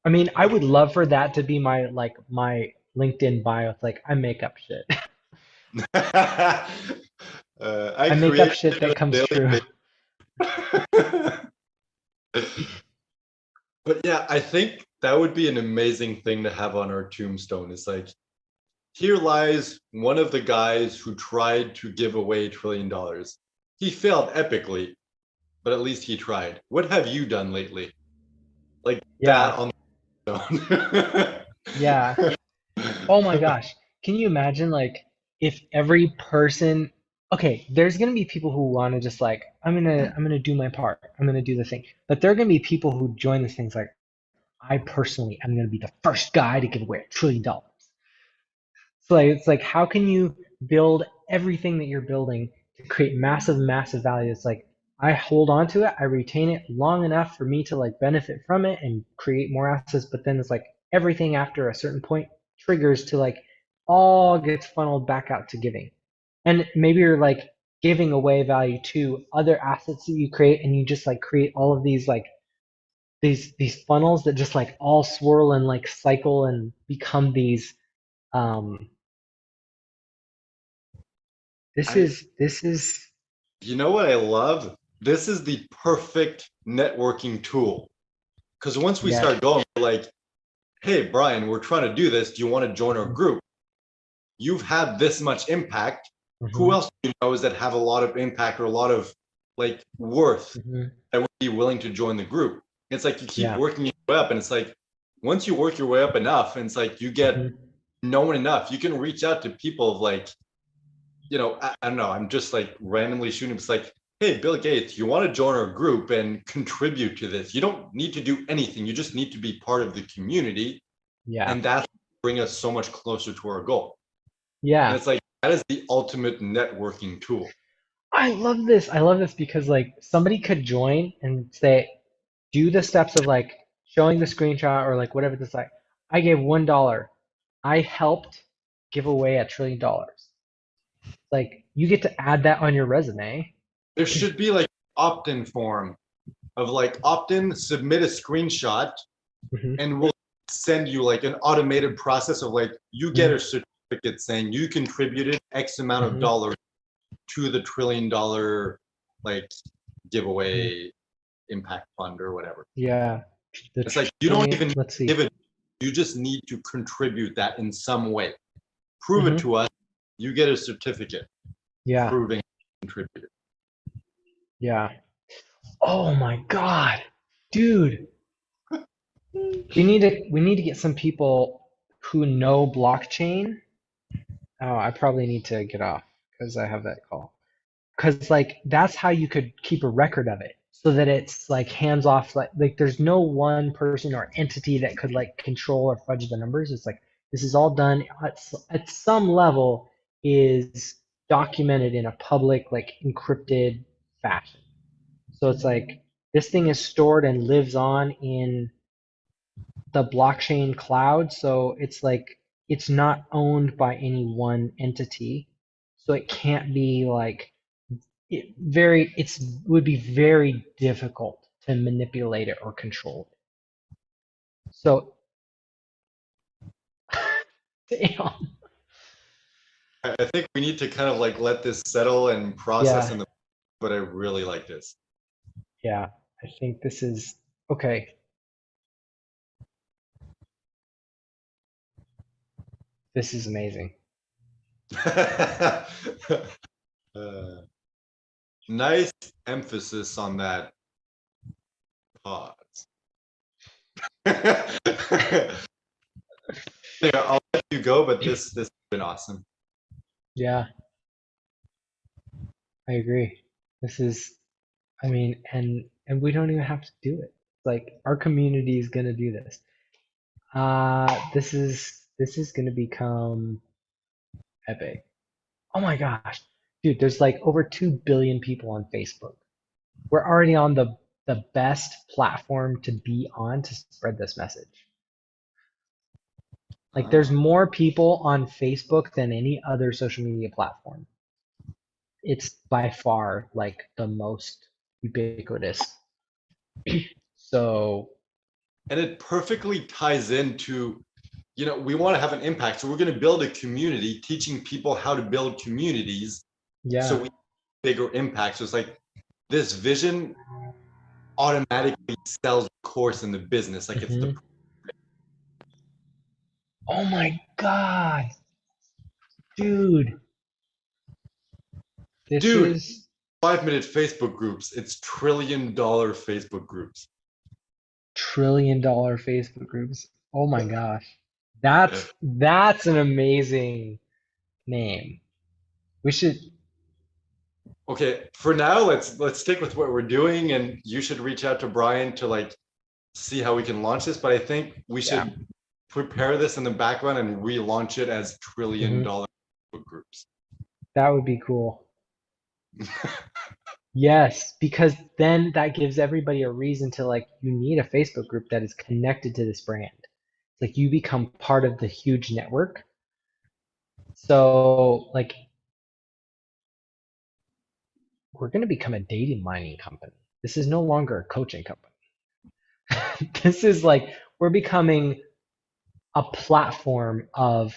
I mean, I would love for that to be my like my LinkedIn bio. It's like I make up shit. I I make up create shit it on that a comes true. daily basis. But yeah, I think that would be an amazing thing to have on our tombstone. It's like, here lies one of the guys who tried to give away $1 trillion. He failed epically, but at least he tried. What have you done lately? Like that Yeah, on the yeah. Oh my gosh. Can you imagine like if every person, okay, there's gonna be people who want to just like I'm gonna do my part. I'm gonna do the thing. But there are gonna be people who join this things like I personally am gonna be the first guy to give away $1 trillion. So like, it's like how can you build everything that you're building to create massive, massive value? It's like I hold on to it, I retain it long enough for me to like benefit from it and create more assets, but then it's like everything after a certain point triggers to like all gets funneled back out to giving. And maybe you're like giving away value to other assets that you create and you just like create all of these like these funnels that just like all swirl and like cycle and become these um I, this is you know what I love? This is the perfect networking tool. Because once we yes. start going, we're like, hey, Brian, we're trying to do this. Do you want to join our Mhm. group? You've had this much impact. Who Mhm. else do you know is that have a lot of impact or a lot of like worth Mhm. that would be willing to join the group? It's like you keep Yeah. working your way up, and it's like once you work your way up enough, and it's like you get Mhm. known enough, you can reach out to people of like, I don't know, I'm just like randomly shooting. It's like, hey, Bill Gates, you want to join our group and contribute to this? You don't need to do anything. You just need to be part of the community, Yeah. and that bring us so much closer to our goal. And Yeah. it's like that is the ultimate networking tool. I love this. I love this because like somebody could join and say, do the steps of like showing the screenshot or like whatever this like. I gave $1. I helped give away $1 trillion. Like you get to add that on your resume. There should be like opt-in form of like opt-in, submit a screenshot, Hmm. and we'll send you like an automated process of like you get a Hmm. certificate saying you contributed X amount of Hmm. dollars to the $1 trillion like Hmm. giveaway impact fund or whatever. Yeah. The It's like you don't trillion. even Let's give see. it, you just need to contribute that in some way. Prove it Hmm. to us, you get a certificate Yeah. proving contributed. Yeah. Oh my God, dude. We need to get some people who know blockchain. Oh, I probably need to get off because I have that call. Because like that's how you could keep a record of it, so that it's like hands off. Like there's no one person or entity that could like control or fudge the numbers. It's like this is all done at some level is documented in a public like encrypted fashion. So it's like this thing is stored and lives on in the blockchain cloud. So it's like it's not owned by any one entity. So it can't be like it's would be very difficult to manipulate it or control it. So damn. I think we need to kind of like let this settle and process Yeah, in the, but I really like this. yeah. I think this is okay. This is amazing. uh, nice emphasis on that pause. Yeah, I'll let you go, but this has been awesome. Yeah, I agree. This is I mean, and we don't even have to do it. Like our community is gonna do this. This is gonna become epic. Oh my gosh. Dude, there's like over 2 billion people on Facebook. We're already on the best platform to be on to spread this message. Like there's Ah. more people on Facebook than any other social media platform. It's by far like the most ubiquitous. So, And it perfectly ties into, we want to have an impact. So we're going to build a community, teaching people how to build communities so yeah. we bigger impact. So it's like this vision automatically sells the course in the business. Like it's the Hmm. Oh my God, dude. This dude, is 5 minute Facebook groups. It's $1 trillion Facebook groups. $1 trillion Facebook groups. Oh my gosh. That's an amazing name. We should, Okay, for now, let's stick with what we're doing, and you should reach out to Brian to like see how we can launch this. But I think we yeah. should prepare this in the background and relaunch it as trillion Hmm. dollar groups. That would be cool. Yes, because then that gives everybody a reason to like, you need a Facebook group that is connected to this brand. It's like you become part of the huge network. So, like, we're going to become a data mining company. This is no longer a coaching company. This is like, we're becoming a platform of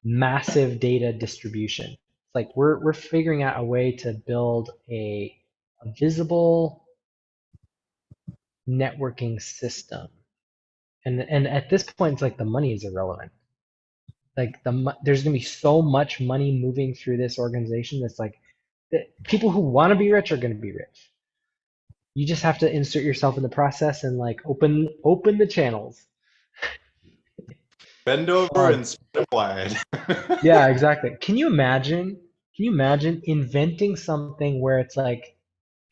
massive data distribution. It's like we're figuring out a way to build a visible networking system. And at this point, it's like the money is irrelevant. Like there's gonna be so much money moving through this organization that's like people who want to be rich are gonna be rich. You just have to insert yourself in the process and like open the channels. Bend over Oh, and spread wide. yeah, exactly. Can you imagine? Can you imagine inventing something where it's like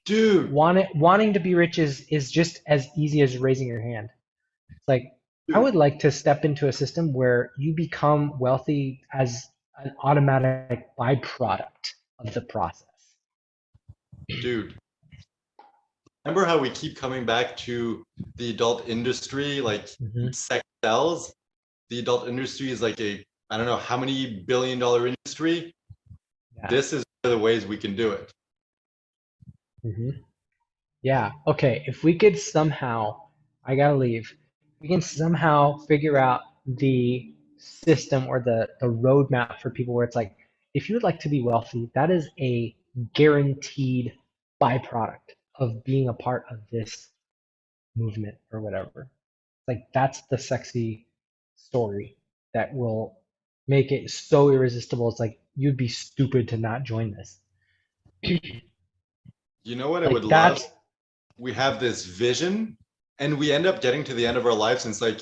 Dude, wanting to be rich is just as easy as raising your hand. It's like I dude, would like to step into a system where you become wealthy as an automatic byproduct of the process. dude. Remember how we keep coming back to the adult industry, like Hmm. sex sells? The adult industry is like I don't know how many billion-dollar industry. Yeah. This is one of the ways we can do it. Hmm. Yeah. Okay. If we could somehow, I gotta leave. We can somehow figure out the system or the roadmap for people where it's like, if you would like to be wealthy, that is a guaranteed byproduct of being a part of this movement or whatever. Like that's the sexy story that will make it so irresistible. It's like you'd be stupid to not join this. You know what I would Like love? that's We have this vision and we end up getting to the end of our lives and it's like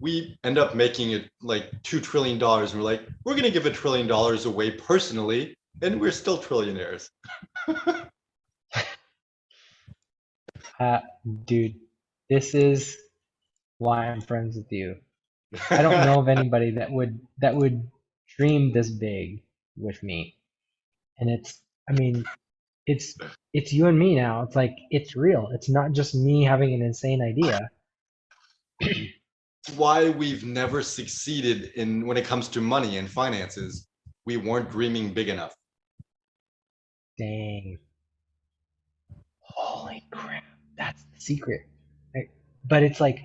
We end up making it like $2 trillion, and we're like, we're gonna give $1 trillion away personally, and we're still trillionaires. Uh, Dude, this is why I'm friends with you. I don't know of anybody that would dream this big with me. And I mean, it's it's you and me now. It's like it's real. It's not just me having an insane idea. Why we've never succeeded in when it comes to money and finances. We weren't dreaming big enough. Dang. Holy crap. That's the secret. Right? But it's like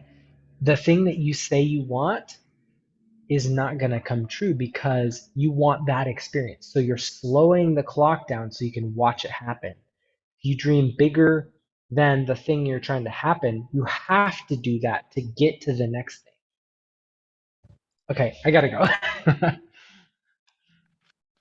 the thing that you say you want is not going to come true because you want that experience. So you're slowing the clock down so you can watch it happen. If you dream bigger than the thing you're trying to happen, you have to do that to get to the next thing. Okay, I gotta go.